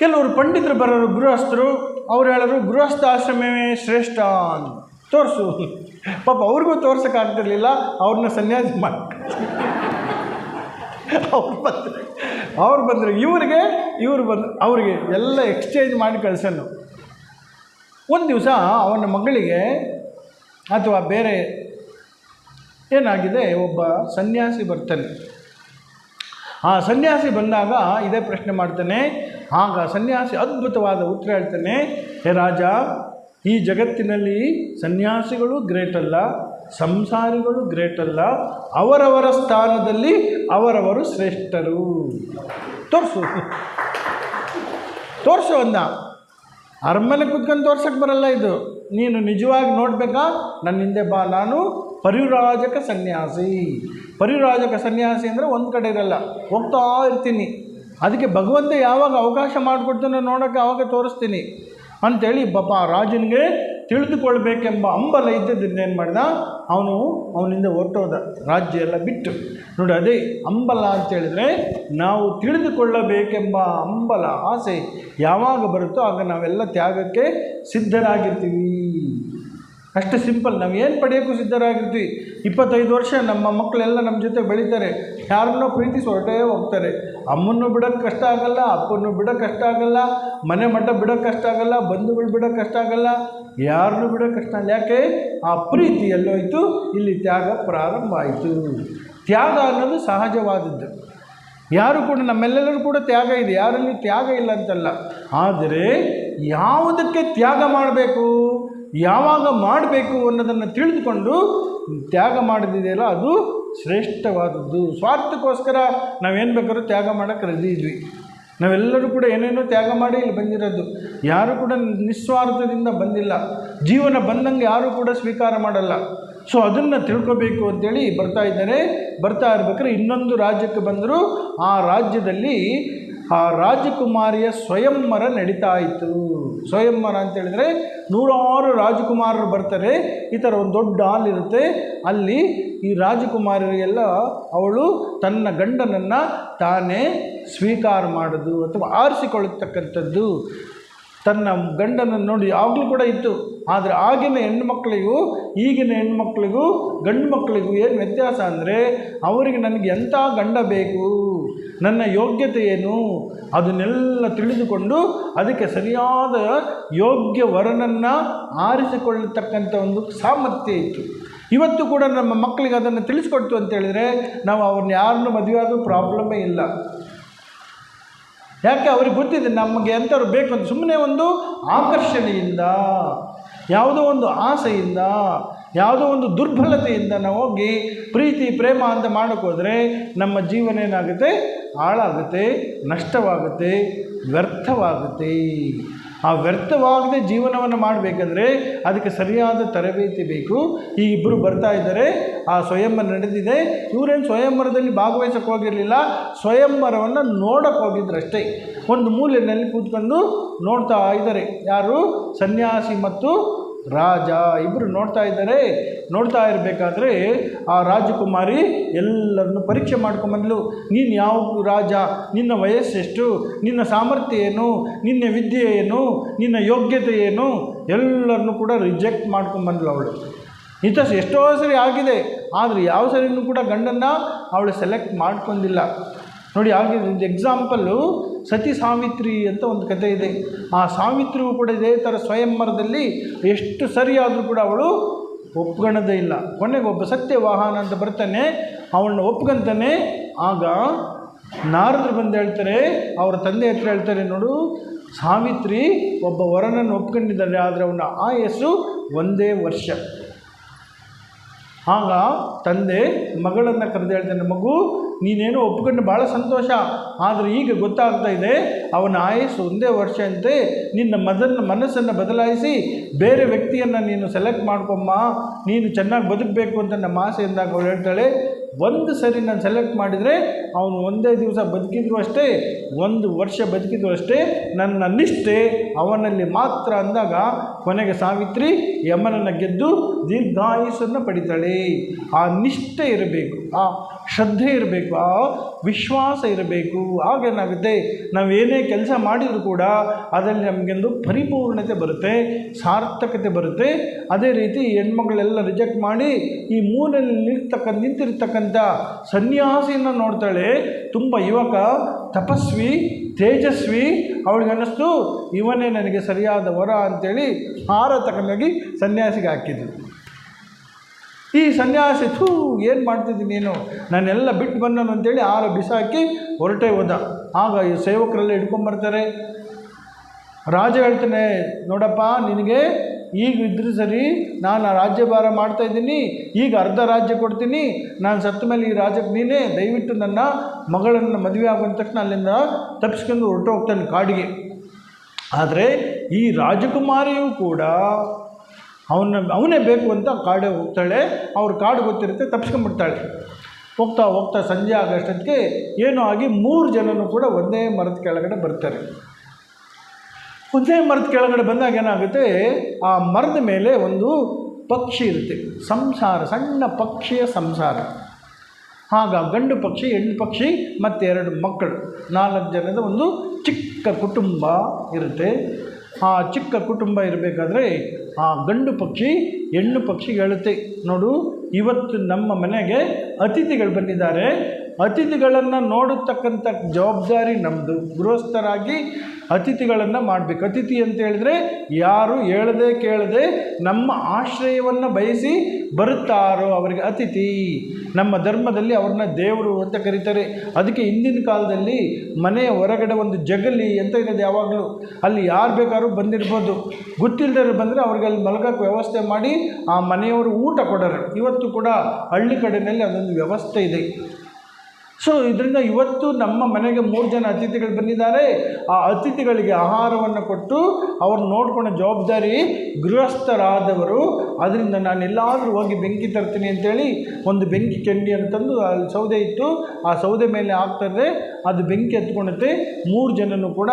ಕೆಲವರು ಪಂಡಿತರು ಬರೋರು ಗೃಹಸ್ಥರು, ಅವ್ರು ಹೇಳೋರು ಗೃಹಸ್ಥ ಆಶ್ರಮವೇ ಶ್ರೇಷ್ಠ ಅಂತ ತೋರಿಸು. ಪಾಪ ಅವ್ರಿಗೂ ತೋರ್ಸೋಕ್ಕಾಗ್ತಿರ್ಲಿಲ್ಲ, ಅವ್ರನ್ನ ಸನ್ಯಾಸಿ ಮಾಡಿ ಅವ್ರು ಬಂದರು ಇವರು ಬಂದರು ಅವ್ರಿಗೆ ಎಲ್ಲ ಎಕ್ಸ್ಚೇಂಜ್ ಮಾಡಿ ಕಳ್ಸೋನು. ಒಂದು ದಿವಸ ಅವನ ಮಗಳಿಗೆ ಅಥವಾ ಬೇರೆ ಏನಾಗಿದೆ, ಒಬ್ಬ ಸನ್ಯಾಸಿ ಬರ್ತಾನೆ. ಆ ಸನ್ಯಾಸಿ ಬಂದಾಗ ಇದೇ ಪ್ರಶ್ನೆ ಮಾಡ್ತಾನೆ. ಆಗ ಸನ್ಯಾಸಿ ಅದ್ಭುತವಾದ ಉತ್ತರ ಹೇಳ್ತಾನೆ, ಹೇ ರಾಜ, ಈ ಜಗತ್ತಿನಲ್ಲಿ ಸನ್ಯಾಸಿಗಳು ಗ್ರೇಟ್ ಅಲ್ಲ, ಸಂಸಾರಿಗಳು ಗ್ರೇಟ್ ಅಲ್ಲ, ಅವರವರ ಸ್ಥಾನದಲ್ಲಿ ಅವರವರು ಶ್ರೇಷ್ಠರು. ತೋರಿಸು ಅಂದ. ಅರಮನೆ ಕೂತ್ಕೊಂಡು ತೋರ್ಸಕ್ಕೆ ಬರಲ್ಲ ಇದು, ನೀನು ನಿಜವಾಗಿ ನೋಡಬೇಕಾ, ನನ್ನ ಹಿಂದೆ ಬಾ, ನಾನು ಪರಿವ್ರಾಜಕ ಸನ್ಯಾಸಿ. ಪರಿವ್ರಾಜಕ ಸನ್ಯಾಸಿ ಅಂದರೆ ಒಂದು ಕಡೆ ಇರಲ್ಲ, ಹೋಗ್ತಾ ಇರ್ತೀನಿ. ಅದಕ್ಕೆ ಭಗವಂತ ಯಾವಾಗ ಅವಕಾಶ ಮಾಡಿಕೊಡ್ತಾನೋ ನೋಡೋಕ್ಕೆ ಆವಾಗ ತೋರಿಸ್ತೀನಿ ಅಂಥೇಳಿ ಪಾಪ ರಾಜನಿಗೆ ತಿಳಿದುಕೊಳ್ಬೇಕೆಂಬ ಹಂಬಲ ಇದ್ದದ್ರಿಂದ ಏನು ಮಾಡಿದ, ಅವನಿಂದ ಹೊರಟೋದ, ರಾಜ್ಯ ಎಲ್ಲ ಬಿಟ್ಟು. ನೋಡಿ, ಅದೇ ಹಂಬಲ ಅಂತೇಳಿದರೆ ನಾವು ತಿಳಿದುಕೊಳ್ಳಬೇಕೆಂಬ ಹಂಬಲ, ಆಸೆ ಯಾವಾಗ ಬರುತ್ತೋ ಆಗ ನಾವೆಲ್ಲ ತ್ಯಾಗಕ್ಕೆ ಸಿದ್ಧರಾಗಿರ್ತೀವಿ. ಅಷ್ಟು ಸಿಂಪಲ್. ನಾವು ಏನು ಪಡೆಯೋಕ್ಕೂ ಸಿದ್ಧರಾಗಿರ್ತೀವಿ. 25 ವರ್ಷ ನಮ್ಮ ಮಕ್ಕಳೆಲ್ಲ ನಮ್ಮ ಜೊತೆ ಬೆಳೀತಾರೆ, ಯಾರನ್ನೋ ಪ್ರೀತಿಸಿ ಹೊರಟೇ ಹೋಗ್ತಾರೆ. ಅಮ್ಮನ್ನು ಬಿಡೋಕ್ಕೆ ಕಷ್ಟ ಆಗಲ್ಲ, ಅಪ್ಪನ್ನು ಬಿಡೋಕ್ಕೆ ಕಷ್ಟ ಆಗಲ್ಲ, ಮನೆ ಮಠ ಬಿಡೋಕ್ಕೆ ಕಷ್ಟ ಆಗಲ್ಲ, ಬಂಧುಗಳು ಬಿಡೋಕ್ಕೆ ಕಷ್ಟ ಆಗಲ್ಲ, ಯಾರನ್ನೂ ಬಿಡೋಕ್ಕೆ ಕಷ್ಟ ಆಗಲ್ಲ. ಯಾಕೆ? ಆ ಪ್ರೀತಿ ಎಲ್ಲೋಯ್ತು, ಇಲ್ಲಿ ತ್ಯಾಗ ಪ್ರಾರಂಭ ಆಯಿತು. ತ್ಯಾಗ ಅನ್ನೋದು ಸಹಜವಾದದ್ದು. ಯಾರು ಕೂಡ, ನಮ್ಮೆಲ್ಲರೂ ಕೂಡ ತ್ಯಾಗ ಇದೆ, ಯಾರಲ್ಲಿ ತ್ಯಾಗ ಇಲ್ಲ ಅಂತಲ್ಲ. ಆದರೆ ಯಾವುದಕ್ಕೆ ತ್ಯಾಗ ಮಾಡಬೇಕು, ಯಾವಾಗ ಮಾಡಬೇಕು ಅನ್ನೋದನ್ನು ತಿಳಿದುಕೊಂಡು ತ್ಯಾಗ ಮಾಡೋದಿದೆಯಲ್ಲ, ಅದು ಶ್ರೇಷ್ಠವಾದದ್ದು. ಸ್ವಾರ್ಥಕ್ಕೋಸ್ಕರ ನಾವೇನು ಬೇಕಾದ್ರೂ ತ್ಯಾಗ ಮಾಡೋಕ್ಕೆ ರೆಡಿ ಇದ್ವಿ. ನಾವೆಲ್ಲರೂ ಕೂಡ ಏನೇನೋ ತ್ಯಾಗ ಮಾಡಿ ಇಲ್ಲಿ ಬಂದಿರೋದು. ಯಾರು ಕೂಡ ನಿಸ್ವಾರ್ಥದಿಂದ ಬಂದಿಲ್ಲ. ಜೀವನ ಬಂದಂಗೆ ಯಾರೂ ಕೂಡ ಸ್ವೀಕಾರ ಮಾಡಲ್ಲ. ಸೊ ಅದನ್ನು ತಿಳ್ಕೊಬೇಕು ಅಂತೇಳಿ ಬರ್ತಾ ಇರ್ಬೇಕಾದ್ರೆ ಇನ್ನೊಂದು ರಾಜ್ಯಕ್ಕೆ ಬಂದರು. ಆ ರಾಜ್ಯದಲ್ಲಿ ಆ ರಾಜಕುಮಾರಿಯ ಸ್ವಯಂವರ ನಡೀತಾ ಇತ್ತು. ಸ್ವಯಂವರ ಅಂತೇಳಿದರೆ 106 ರಾಜಕುಮಾರರು ಬರ್ತಾರೆ. ಈ ಥರ ಒಂದು ದೊಡ್ಡ ಹಾಲ್ ಇರುತ್ತೆ. ಅಲ್ಲಿ ಈ ರಾಜಕುಮಾರರಿಗೆಲ್ಲ ಅವಳು ತನ್ನ ಗಂಡನನ್ನು ತಾನೇ ಸ್ವೀಕಾರ ಮಾಡೋದು ಅಥವಾ ಆರಿಸಿಕೊಳ್ಳತಕ್ಕಂಥದ್ದು. ತನ್ನ ಗಂಡನನ್ನು ನೋಡಿ ಆಗಲೂ ಕೂಡ ಇತ್ತು. ಆದರೆ ಆಗಿನ ಹೆಣ್ಣುಮಕ್ಕಳಿಗೂ ಈಗಿನ ಹೆಣ್ಣುಮಕ್ಕಳಿಗೂ ಗಂಡು ಮಕ್ಕಳಿಗೂ ಏನು ವ್ಯತ್ಯಾಸ ಅಂದರೆ, ಅವರಿಗೆ ನನಗೆ ಎಂಥ ಗಂಡ ಬೇಕು, ನನ್ನ ಯೋಗ್ಯತೆ ಏನು, ಅದನ್ನೆಲ್ಲ ತಿಳಿದುಕೊಂಡು ಅದಕ್ಕೆ ಸರಿಯಾದ ಯೋಗ್ಯ ವರನನ್ನು ಆರಿಸಿಕೊಳ್ಳತಕ್ಕಂಥ ಒಂದು ಸಾಮರ್ಥ್ಯ ಇತ್ತು. ಇವತ್ತು ಕೂಡ ನಮ್ಮ ಮಕ್ಕಳಿಗೆ ಅದನ್ನು ತಿಳಿಸ್ಕೊಡ್ತು ಅಂತೇಳಿದರೆ ನಾವು ಅವ್ರನ್ನ ಯಾರನ್ನೂ ಮದುವೆ ಆದರೂ ಪ್ರಾಬ್ಲಮ್ಮೇ ಇಲ್ಲ. ಯಾಕೆ? ಅವ್ರಿಗೆ ಗೊತ್ತಿದೆ ನಮಗೆ ಎಂಥವ್ರು ಬೇಕು ಅಂತ. ಸುಮ್ಮನೆ ಒಂದು ಆಕರ್ಷಣೆಯಿಂದ, ಯಾವುದೋ ಒಂದು ಆಸೆಯಿಂದ, ಯಾವುದೋ ಒಂದು ದುರ್ಬಲತೆಯಿಂದ ನಾವು ಹೋಗಿ ಪ್ರೀತಿ ಪ್ರೇಮ ಅಂತ ಮಾಡೋಕ್ಕೋದ್ರೆ ನಮ್ಮ ಜೀವನ ಏನಾಗುತ್ತೆ, ಹಾಳಾಗುತ್ತೆ, ನಷ್ಟವಾಗುತ್ತೆ, ವ್ಯರ್ಥವಾಗುತ್ತೆ. ಆ ವ್ಯರ್ಥವಾಗದೆ ಜೀವನವನ್ನು ಮಾಡಬೇಕಂದ್ರೆ ಅದಕ್ಕೆ ಸರಿಯಾದ ತರಬೇತಿ ಬೇಕು. ಈ ಇಬ್ಬರು ಬರ್ತಾ ಇದ್ದಾರೆ, ಆ ಸ್ವಯಂವರ ನಡೆದಿದೆ. ಇವರೇನು ಸ್ವಯಂವರದಲ್ಲಿ ಭಾಗವಹಿಸೋಕ್ಕೆ ಹೋಗಿರಲಿಲ್ಲ, ಸ್ವಯಂವರವನ್ನು ನೋಡೋಕ್ಕೆ ಹೋಗಿದ್ರಷ್ಟೇ. ಒಂದು ಮೂಲೆಯಲ್ಲಿ ಕೂತ್ಕೊಂಡು ನೋಡ್ತಾ ಇದ್ದಾರೆ. ಯಾರು? ಸನ್ಯಾಸಿ ಮತ್ತು ರಾಜ ಇಬ್ಬರು ನೋಡ್ತಾ ಇರಬೇಕಾದ್ರೆ ಆ ರಾಜಕುಮಾರಿ ಎಲ್ಲರನ್ನು ಪರೀಕ್ಷೆ ಮಾಡ್ಕೊಂಬಂದ್ಲು. ನೀನು ಯಾವ ರಾಜ, ನಿನ್ನ ವಯಸ್ಸೆಷ್ಟು, ನಿನ್ನ ಸಾಮರ್ಥ್ಯ ಏನು, ನಿನ್ನ ವಿದ್ಯೆ ಏನು, ನಿನ್ನ ಯೋಗ್ಯತೆ ಏನು, ಎಲ್ಲರನ್ನೂ ಕೂಡ ರಿಜೆಕ್ಟ್ ಮಾಡ್ಕೊಂಬಂದ್ಲು ಅವಳು. ಎಷ್ಟೋ ಸರಿ ಆಗಿದೆ, ಆದರೆ ಯಾವ ಸರಿನೂ ಕೂಡ ಗಂಡನ್ನು ಅವಳು ಸೆಲೆಕ್ಟ್ ಮಾಡ್ಕೊಂಡಿಲ್ಲ. ನೋಡಿ, ಆಗಿದೆ ಒಂದು ಎಕ್ಸಾಂಪಲ್ಲು ಸತಿ ಸಾವಿತ್ರಿ ಅಂತ ಒಂದು ಕಥೆ ಇದೆ. ಆ ಸಾವಿತ್ರಿಗೂ ಕೂಡ ಇದೇ ಥರ ಸ್ವಯಂವರದಲ್ಲಿ ಎಷ್ಟು ಸರಿಯಾದರೂ ಕೂಡ ಅವಳು ಒಪ್ಕೊಳ್ಳೋದೇ ಇಲ್ಲ. ಕೊನೆಗೆ ಒಬ್ಬ ಸತ್ಯವಾಹನ ಅಂತ ಬರ್ತಾನೆ, ಅವಳನ್ನ ಒಪ್ಕೊಂತಾನೆ. ಆಗ ನಾರದರು ಬಂದು ಹೇಳ್ತಾರೆ, ಅವರ ತಂದೆ ಹತ್ರ ಹೇಳ್ತಾರೆ, ನೋಡು ಸಾವಿತ್ರಿ ಒಬ್ಬ ವರನನ್ನು ಒಪ್ಕೊಂಡಿದ್ದಾರೆ, ಆದರೆ ಅವನ ಆಯಸ್ಸು 1 ವರ್ಷ. ಆಗ ತಂದೆ ಮಗಳನ್ನು ಕರೆದು ಹೇಳ್ತಾನೆ, ಮಗು ನೀನೇನು ಒಪ್ಕೊಂಡು ಭಾಳ ಸಂತೋಷ, ಆದರೆ ಈಗ ಗೊತ್ತಾಗ್ತಾ ಇದೆ ಅವನ ಆಯಸ್ಸು ಒಂದೇ ವರ್ಷ ಅಂತೆ, ನಿನ್ನ ಮನಸ್ಸನ್ನು ಬದಲಾಯಿಸಿ ಬೇರೆ ವ್ಯಕ್ತಿಯನ್ನು ನೀನು ಸೆಲೆಕ್ಟ್ ಮಾಡ್ಕೊಮ್ಮ, ನೀನು ಚೆನ್ನಾಗಿ ಬದುಕಬೇಕು ಅಂತ ನಮ್ಮ ಆಸೆ ಎಂದಾಗ ಅವಳು ಹೇಳ್ತಾಳೆ, ಒಂದು ಸರಿ ನಾನು ಸೆಲೆಕ್ಟ್ ಮಾಡಿದರೆ ಅವನು ಒಂದೇ ದಿವಸ ಬದುಕಿದ್ರು ಅಷ್ಟೇ, ಒಂದು ವರ್ಷ ಬದುಕಿದ್ರು ಅಷ್ಟೇ, ನನ್ನ ನಿಷ್ಠೆ ಅವನಲ್ಲಿ ಮಾತ್ರ ಅಂದಾಗ ಕೊನೆಗೆ ಸಾವಿತ್ರಿ ಯಮನನ್ನು ಗೆದ್ದು ದೀರ್ಘಾಯುಸ್ಸನ್ನು ಪಡಿತಾಳೆ. ಆ ನಿಷ್ಠೆ ಇರಬೇಕು, ಆ ಶ್ರದ್ಧೆ ಇರಬೇಕು, ಆ ವಿಶ್ವಾಸ ಇರಬೇಕು. ಆಗೇನಾಗುತ್ತೆ, ನಾವೇನೇ ಕೆಲಸ ಮಾಡಿದರೂ ಕೂಡ ಅದರಲ್ಲಿ ನಮಗೆಂದು ಪರಿಪೂರ್ಣತೆ ಬರುತ್ತೆ, ಸಾರ್ಥಕತೆ ಬರುತ್ತೆ. ಅದೇ ರೀತಿ ಹೆಣ್ಮಗಳೆಲ್ಲ ರಿಜೆಕ್ಟ್ ಮಾಡಿ ಈ ಮೂಲೆಯಲ್ಲಿ ನಿಂತಿರ್ತಕ್ಕಂಥ ಸನ್ಯಾಸಿಯನ್ನು ನೋಡ್ತಾಳೆ. ತುಂಬ ಯುವಕ, ತಪಸ್ವಿ, ತೇಜಸ್ವಿ. ಅವಳಿಗೆ ಅನ್ನಿಸ್ತು ಇವನೇ ನನಗೆ ಸರಿಯಾದ ವರ ಅಂಥೇಳಿ ಹಾರ ತಗೊಂಡೋಗಿ ಸನ್ಯಾಸಿಗೆ ಹಾಕಿದ್ರು. ಈ ಸನ್ಯಾಸಿ ಏನು ಮಾಡ್ತಿದ್ದೀನಿ ನೀನು, ನಾನೆಲ್ಲ ಬಿಟ್ಟು ಬಂದನು ಅಂತೇಳಿ ಹಾರ ಬಿಸಾಕಿ ಹೊರಟೇ ಹೋದ. ಆಗ ಈ ಸೇವಕರೆಲ್ಲ ಹಿಡ್ಕೊಂಬರ್ತಾರೆ. ರಾಜ ಹೇಳ್ತಾನೆ, ನೋಡಪ್ಪ ನಿನಗೆ ಈಗ ಇದ್ರೆ ಸರಿ, ನಾನು ಆ ರಾಜ್ಯಭಾರ ಮಾಡ್ತಾಯಿದ್ದೀನಿ, ಈಗ ಅರ್ಧ ರಾಜ್ಯ ಕೊಡ್ತೀನಿ, ನಾನು ಸತ್ತ ಮೇಲೆ ಈ ರಾಜ್ಯಕ್ಕೆ ನೀನೇ ದಯವಿಟ್ಟು ನನ್ನ ಮಗಳನ್ನು ಮದುವೆ ಆಗುವಂಥ ತಕ್ಷಣ ಅಲ್ಲಿಂದ ತಪ್ಪಿಸ್ಕೊಂಡು ಹೊರಟು ಹೋಗ್ತಾನೆ ಕಾಡಿಗೆ. ಆದರೆ ಈ ರಾಜಕುಮಾರಿಯೂ ಕೂಡ ಅವನೇ ಬೇಕು ಅಂತ ಕಾಡೆ ಹೋಗ್ತಾಳೆ. ಅವ್ರ ಕಾಡು ಗೊತ್ತಿರುತ್ತೆ, ತಪ್ಪಿಸ್ಕೊಂಡ್ಬಿಡ್ತಾಳೆ. ಹೋಗ್ತಾ ಹೋಗ್ತಾ ಸಂಜೆ ಆಗೋಷ್ಟೊತ್ತಿಗೆ ಏನೋ ಆಗಿ 3 ಜನನೂ ಕೂಡ ಒಂದೇ ಮರದ ಕೆಳಗಡೆ ಬರ್ತಾರೆ. ಒಂದೇ ಮರದ ಕೆಳಗಡೆ ಬಂದಾಗ ಏನಾಗುತ್ತೆ, ಆ ಮರದ ಮೇಲೆ ಒಂದು ಪಕ್ಷಿ ಇರುತ್ತೆ, ಸಂಸಾರ, ಸಣ್ಣ ಪಕ್ಷಿಯ ಸಂಸಾರ. ಆಗ ಗಂಡು ಪಕ್ಷಿ, ಹೆಣ್ಣು ಪಕ್ಷಿ ಮತ್ತು 2 ಮಕ್ಕಳು, 4 ಜನದ ಒಂದು ಚಿಕ್ಕ ಕುಟುಂಬ ಇರುತ್ತೆ. ಆ ಚಿಕ್ಕ ಕುಟುಂಬ ಇರಬೇಕಾದ್ರೆ ಆ ಗಂಡು ಪಕ್ಷಿ ಹೆಣ್ಣು ಪಕ್ಷಿಗೆ ಹೇಳುತ್ತೆ, ನೋಡು ಇವತ್ತು ನಮ್ಮ ಮನೆಗೆ ಅತಿಥಿಗಳು ಬಂದಿದ್ದಾರೆ, ಅತಿಥಿಗಳನ್ನು ನೋಡತಕ್ಕಂಥ ಜವಾಬ್ದಾರಿ ನಮ್ಮದು. ಗೃಹಸ್ಥರಾಗಿ ಅತಿಥಿಗಳನ್ನು ಮಾಡಬೇಕು. ಅತಿಥಿ ಅಂತ ಹೇಳಿದ್ರೆ ಯಾರು ಹೇಳದೆ ಕೇಳದೆ ನಮ್ಮ ಆಶ್ರಯವನ್ನು ಬಯಸಿ ಬರುತ್ತಾರೋ ಅವರಿಗೆ ಅತಿಥಿ. ನಮ್ಮ ಧರ್ಮದಲ್ಲಿ ಅವ್ರನ್ನ ದೇವರು ಅಂತ ಕರೀತಾರೆ. ಅದಕ್ಕೆ ಹಿಂದಿನ ಕಾಲದಲ್ಲಿ ಮನೆಯ ಹೊರಗಡೆ ಒಂದು ಜಗಲಿ ಅಂತ ಇರೋದು ಯಾವಾಗಲೂ, ಅಲ್ಲಿ ಯಾರು ಬೇಕಾದ್ರೂ ಬಂದಿರ್ಬೋದು. ಗೊತ್ತಿಲ್ಲದವ್ರು ಬಂದರೆ ಅವ್ರಿಗೆ ಅಲ್ಲಿ ಮಲಗೋಕ್ಕೆ ವ್ಯವಸ್ಥೆ ಮಾಡಿ ಆ ಮನೆಯವರು ಊಟ ಕೊಡೋರು. ಇವತ್ತು ಕೂಡ ಹಳ್ಳಿ ಕಡೆಯಲ್ಲಿ ಅದೊಂದು ವ್ಯವಸ್ಥೆ ಇದೆ. ಸೊ ಇದರಿಂದ ಇವತ್ತು ನಮ್ಮ ಮನೆಗೆ 3 ಜನ ಅತಿಥಿಗಳು ಬಂದಿದ್ದಾರೆ. ಆ ಅತಿಥಿಗಳಿಗೆ ಆಹಾರವನ್ನು ಕೊಟ್ಟು ಅವ್ರನ್ನ ನೋಡ್ಕೊಳ್ಳೋ ಜವಾಬ್ದಾರಿ ಗೃಹಸ್ಥರಾದವರು. ಅದರಿಂದ ನಾನು ಎಲ್ಲಾದರೂ ಹೋಗಿ ಬೆಂಕಿ ತರ್ತೀನಿ ಅಂತೇಳಿ ಒಂದು ಬೆಂಕಿ ಕೆಂಡಿಯನ್ನು ತಂದು, ಅಲ್ಲಿ ಸೌದೆ ಇತ್ತು, ಆ ಸೌದೆ ಮೇಲೆ ಹಾಕ್ತಾರೆ, ಅದು ಬೆಂಕಿ ಎತ್ಕೊಳುತ್ತೆ. 3 ಜನನೂ ಕೂಡ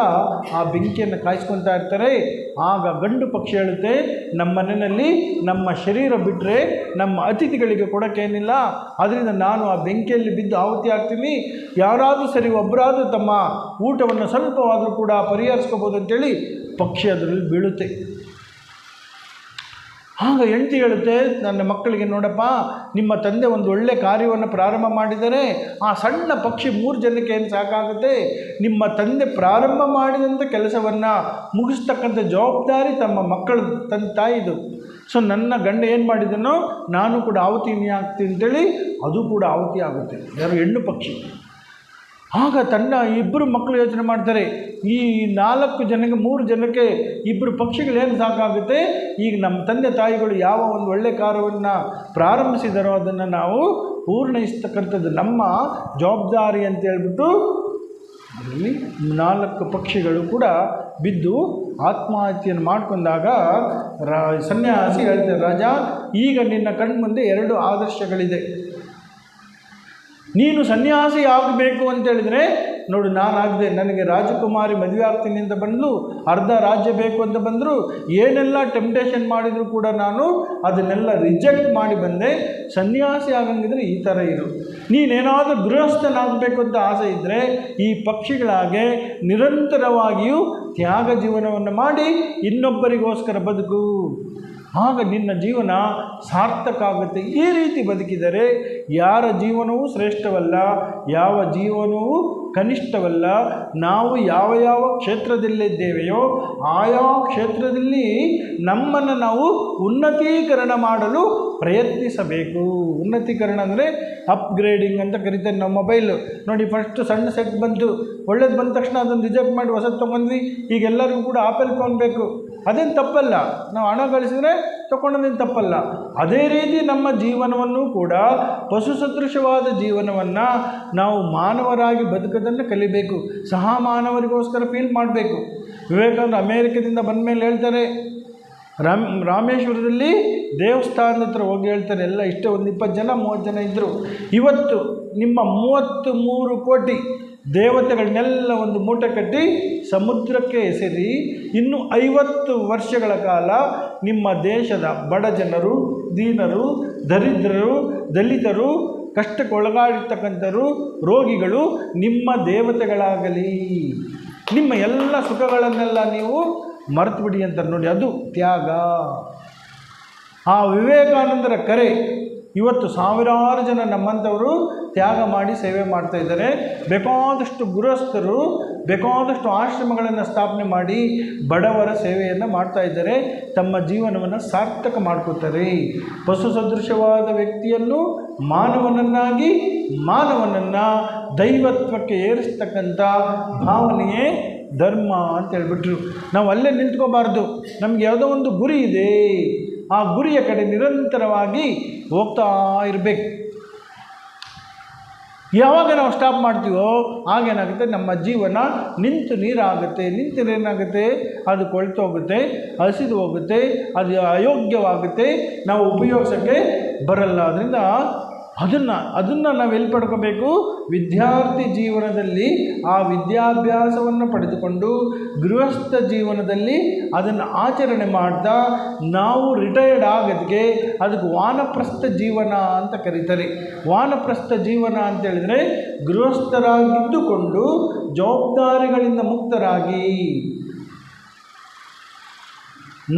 ಆ ಬೆಂಕಿಯನ್ನು ಕಾಯಿಸ್ಕೊತಾ ಇರ್ತಾರೆ. ಆಗ ಗಂಡು ಪಕ್ಷಿ ಹೇಳುತ್ತೆ, ನಮ್ಮ ಮನೆಯಲ್ಲಿ ನಮ್ಮ ಶರೀರ ಬಿಟ್ಟರೆ ನಮ್ಮ ಅತಿಥಿಗಳಿಗೆ ಕೊಡೋಕ್ಕೇನಿಲ್ಲ, ಅದರಿಂದ ನಾನು ಆ ಬೆಂಕಿಯಲ್ಲಿ ಬಿದ್ದು ಆಹುತಿ ಆಗ್ತೀನಿ. ಯಾರಾದರೂ ಸರಿ ಒಬ್ಬರಾದರೂ ತಮ್ಮ ಊಟವನ್ನು ಸ್ವಲ್ಪವಾದರೂ ಕೂಡ ಪರಿಹರಿಸ್ಕೋಬೋದು ಅಂತೇಳಿ ಪಕ್ಷಿ ಅದರಲ್ಲಿ ಬೀಳುತ್ತೆ. ಆಗ ಹೆಂಡತಿ ಹೇಳುತ್ತೆ ನನ್ನ ಮಕ್ಕಳಿಗೆ, ನೋಡಪ್ಪ ನಿಮ್ಮ ತಂದೆ ಒಂದು ಒಳ್ಳೆ ಕಾರ್ಯವನ್ನು ಪ್ರಾರಂಭ ಮಾಡಿದರೆ, ಆ ಸಣ್ಣ ಪಕ್ಷಿ 3 ಜನಕ್ಕೆ ಏನು ಸಾಕಾಗುತ್ತೆ, ನಿಮ್ಮ ತಂದೆ ಪ್ರಾರಂಭ ಮಾಡಿದಂಥ ಕೆಲಸವನ್ನು ಮುಗಿಸ್ತಕ್ಕಂಥ ಜವಾಬ್ದಾರಿ ತಮ್ಮ ಮಕ್ಕಳು, ತನ್ನ ತಾಯಿದು. ಸೊ ನನ್ನ ಗಂಡ ಏನು ಮಾಡಿದನೋ ನಾನು ಕೂಡ ಆಹುತಿನೇ ಆಗ್ತೀನಿ ಅಂತೇಳಿ ಅದು ಕೂಡ ಆಹುತಿ ಆಗುತ್ತೆ. ಯಾರು, ಹೆಣ್ಣು ಪಕ್ಷಿ. ಆಗ ತನ್ನ 2 ಮಕ್ಕಳು ಯೋಚನೆ ಮಾಡ್ತಾರೆ, ಈ 4 ಜನಕ್ಕೆ 3 ಜನಕ್ಕೆ 2 ಪಕ್ಷಿಗಳೇನು ಸಾಕಾಗುತ್ತೆ, ಈಗ ನಮ್ಮ ತಂದೆ ತಾಯಿಗಳು ಯಾವ ಒಂದು ಒಳ್ಳೆಯ ಕಾರ್ಯವನ್ನು ಪ್ರಾರಂಭಿಸಿದಾರೋ ಅದನ್ನು ನಾವು ಪೂರ್ಣಯಿಸ್ತಕ್ಕಂಥದ್ದು ನಮ್ಮ ಜವಾಬ್ದಾರಿ ಅಂತ ಹೇಳ್ಬಿಟ್ಟು ಅದರಲ್ಲಿ 4 ಪಕ್ಷಿಗಳು ಕೂಡ ಬಿದ್ದು ಆತ್ಮಹತ್ಯೆಯನ್ನು ಮಾಡ್ಕೊಂಡಾಗ ಸನ್ಯಾಸಿ ಹೇಳ್ತಾರೆ, ರಾಜ ಈಗ ನಿನ್ನ ಕಣ್ಮುಂದೆ 2 ಆದರ್ಶಗಳಿದೆ. ನೀನು ಸನ್ಯಾಸಿ ಆಗಬೇಕು ಅಂತೇಳಿದರೆ ನೋಡು, ನಾನಾಗದೆ ನನಗೆ ರಾಜಕುಮಾರಿ ಮದುವೆ ಆಗ್ತೀನಿ ಅಂತ ಬಂದು ಅರ್ಧ ರಾಜ್ಯ ಬೇಕು ಅಂತ ಬಂದರು, ಏನೆಲ್ಲ ಟೆಂಪ್ಟೇಷನ್ ಮಾಡಿದರೂ ಕೂಡ ನಾನು ಅದನ್ನೆಲ್ಲ ರಿಜೆಕ್ಟ್ ಮಾಡಿ ಬಂದೆ. ಸನ್ಯಾಸಿ ಆಗಂಗಿದ್ರೆ ಈ ಥರ ಇರು. ನೀನೇನಾದರೂ ಗೃಹಸ್ಥನಾಗಬೇಕು ಅಂತ ಆಸೆ ಇದ್ದರೆ ಈ ಪಕ್ಷಿಗಳಾಗೆ ನಿರಂತರವಾಗಿಯೂ ತ್ಯಾಗ ಜೀವನವನ್ನು ಮಾಡಿ ಇನ್ನೊಬ್ಬರಿಗೋಸ್ಕರ ಬದುಕು. ಆಗ ನಿನ್ನ ಜೀವನ ಸಾರ್ಥಕ ಆಗುತ್ತೆ. ಈ ರೀತಿ ಬದುಕಿದರೆ ಯಾರ ಜೀವನವೂ ಶ್ರೇಷ್ಠವಲ್ಲ, ಯಾವ ಜೀವನವೂ ಕನಿಷ್ಠವಲ್ಲ. ನಾವು ಯಾವ ಯಾವ ಕ್ಷೇತ್ರದಲ್ಲಿದ್ದೇವೆಯೋ ಆಯಾ ಕ್ಷೇತ್ರದಲ್ಲಿ ನಮ್ಮನ್ನು ನಾವು ಉನ್ನತೀಕರಣ ಮಾಡಲು ಪ್ರಯತ್ನಿಸಬೇಕು. ಉನ್ನತೀಕರಣ ಅಂದರೆ ಅಪ್ಗ್ರೇಡಿಂಗ್ ಅಂತ ಕರಿತಾರೆ. ನಮ್ಮ ಮೊಬೈಲು ನೋಡಿ, ಫಸ್ಟು ಸಣ್ಣ ಸೆಟ್ ಬಂತು, ಒಳ್ಳೇದು ಬಂದ ತಕ್ಷಣ ಅದನ್ನು ರಿಜೆಕ್ಟ್ ಮಾಡಿ ಹೊಸದು ತೊಗೊಂಡ್ವಿ. ಈಗ ಎಲ್ಲರಿಗೂ ಕೂಡ ಆಪಲ್ ಫೋನ್ ಬೇಕು. ಅದೇನು ತಪ್ಪಲ್ಲ. ನಾವು ಹಣ ಗಳಿಸಿದ್ರೆ ತಗೊಂಡದೇನು ತಪ್ಪಲ್ಲ. ಅದೇ ರೀತಿ ನಮ್ಮ ಜೀವನವನ್ನು ಕೂಡ ಪಶು ಸದೃಶವಾದ ಜೀವನವನ್ನು ನಾವು ಮಾನವರಾಗಿ ಬದುಕೋದನ್ನು ಕಲಿಬೇಕು. ಸಹ ಮಾನವರಿಗೋಸ್ಕರ ಫೀಲ್ ಮಾಡಬೇಕು. ವಿವೇಕಾನಂದ ಅಮೇರಿಕದಿಂದ ಬಂದ ಮೇಲೆ ಹೇಳ್ತಾರೆ, ರಾಮೇಶ್ವರದಲ್ಲಿ ದೇವಸ್ಥಾನದ ಹತ್ರ ಹೋಗಿ ಹೇಳ್ತಾರೆ, ಎಲ್ಲ ಇಷ್ಟೇ ಒಂದು 20 ಜನ 30 ಜನ ಇದ್ದರು. ಇವತ್ತು ನಿಮ್ಮ 33 ಕೋಟಿ ದೇವತೆಗಳನ್ನೆಲ್ಲ ಒಂದು ಮೂಟೆ ಕಟ್ಟಿ ಸಮುದ್ರಕ್ಕೆ ಎಸೆರಿ, ಇನ್ನು 50 ವರ್ಷಗಳ ಕಾಲ ನಿಮ್ಮ ದೇಶದ ಬಡ ಜನರು, ದೀನರು, ದರಿದ್ರರು, ದಲಿತರು, ಕಷ್ಟಕ್ಕೊಳಗಾಡಿರ್ತಕ್ಕಂಥರು, ರೋಗಿಗಳು ನಿಮ್ಮ ದೇವತೆಗಳಾಗಲಿ. ನಿಮ್ಮ ಎಲ್ಲ ಸುಖಗಳನ್ನೆಲ್ಲ ನೀವು ಮರೆತು ಬಿಡಿ ಅಂತಾರೆ ನೋಡಿ. ಅದು ತ್ಯಾಗ. ಆ ವಿವೇಕಾನಂದರ ಕರೆ ಇವತ್ತು ಸಾವಿರಾರು ಜನ ನಮ್ಮಂಥವರು ತ್ಯಾಗ ಮಾಡಿ ಸೇವೆ ಮಾಡ್ತಾ ಇದ್ದಾರೆ. ಬೇಕಾದಷ್ಟು ಗೃಹಸ್ಥರು ಬೇಕಾದಷ್ಟು ಆಶ್ರಮಗಳನ್ನು ಸ್ಥಾಪನೆ ಮಾಡಿ ಬಡವರ ಸೇವೆಯನ್ನು ಮಾಡ್ತಾ ಇದ್ದಾರೆ. ತಮ್ಮ ಜೀವನವನ್ನು ಸಾರ್ಥಕ ಮಾಡ್ಕೋತಾರೆ. ಪಶು ಸದೃಶವಾದ ವ್ಯಕ್ತಿಯನ್ನು ಮಾನವನನ್ನಾಗಿ, ಮಾನವನನ್ನು ದೈವತ್ವಕ್ಕೆ ಏರಿಸ್ತಕ್ಕಂಥ ಭಾವನೆಯೇ ಧರ್ಮ ಅಂತ ಹೇಳ್ಬಿಟ್ರು. ನಾವು ಅಲ್ಲೇ ನಿಂತ್ಕೋಬಾರ್ದು. ನಮಗೆ ಯಾವುದೋ ಒಂದು ಗುರಿ ಇದೆ, ಆ ಗುರಿಯ ಕಡೆ ನಿರಂತರವಾಗಿ ಹೋಗ್ತಾ ಇರಬೇಕು. ಯಾವಾಗ ನಾವು ಸ್ಟಾಪ್ ಮಾಡ್ತೀವೋ ಆಗೇನಾಗುತ್ತೆ, ನಮ್ಮ ಜೀವನ ನಿಂತು ನೀರಾಗುತ್ತೆ. ನಿಂತು ಏನಾಗುತ್ತೆ, ಅದು ಕೊಳ್ತೋಗುತ್ತೆ, ಹಸಿದು ಹೋಗುತ್ತೆ, ಅದು ಅಯೋಗ್ಯವಾಗುತ್ತೆ, ನಾವು ಉಪಯೋಗಿಸೋಕ್ಕೆ ಬರಲ್ಲ. ಅದರಿಂದ ಅದನ್ನು ನಾವು ಎಲ್ಲಿ ಪಡ್ಕೋಬೇಕು? ವಿದ್ಯಾರ್ಥಿ ಜೀವನದಲ್ಲಿ ಆ ವಿದ್ಯಾಭ್ಯಾಸವನ್ನು ಪಡೆದುಕೊಂಡು ಗೃಹಸ್ಥ ಜೀವನದಲ್ಲಿ ಅದನ್ನು ಆಚರಣೆ ಮಾಡ್ತಾ ನಾವು ರಿಟೈರ್ಡ್ ಆಗೋದಕ್ಕೆ ಅದಕ್ಕೆ ವಾನಪ್ರಸ್ಥ ಜೀವನ ಅಂತ ಕರೀತಾರೆ. ವಾನಪ್ರಸ್ಥ ಜೀವನ ಅಂತ ಹೇಳಿದರೆ ಗೃಹಸ್ಥರಾಗಿದ್ದುಕೊಂಡು ಜವಾಬ್ದಾರಿಗಳಿಂದ ಮುಕ್ತರಾಗಿ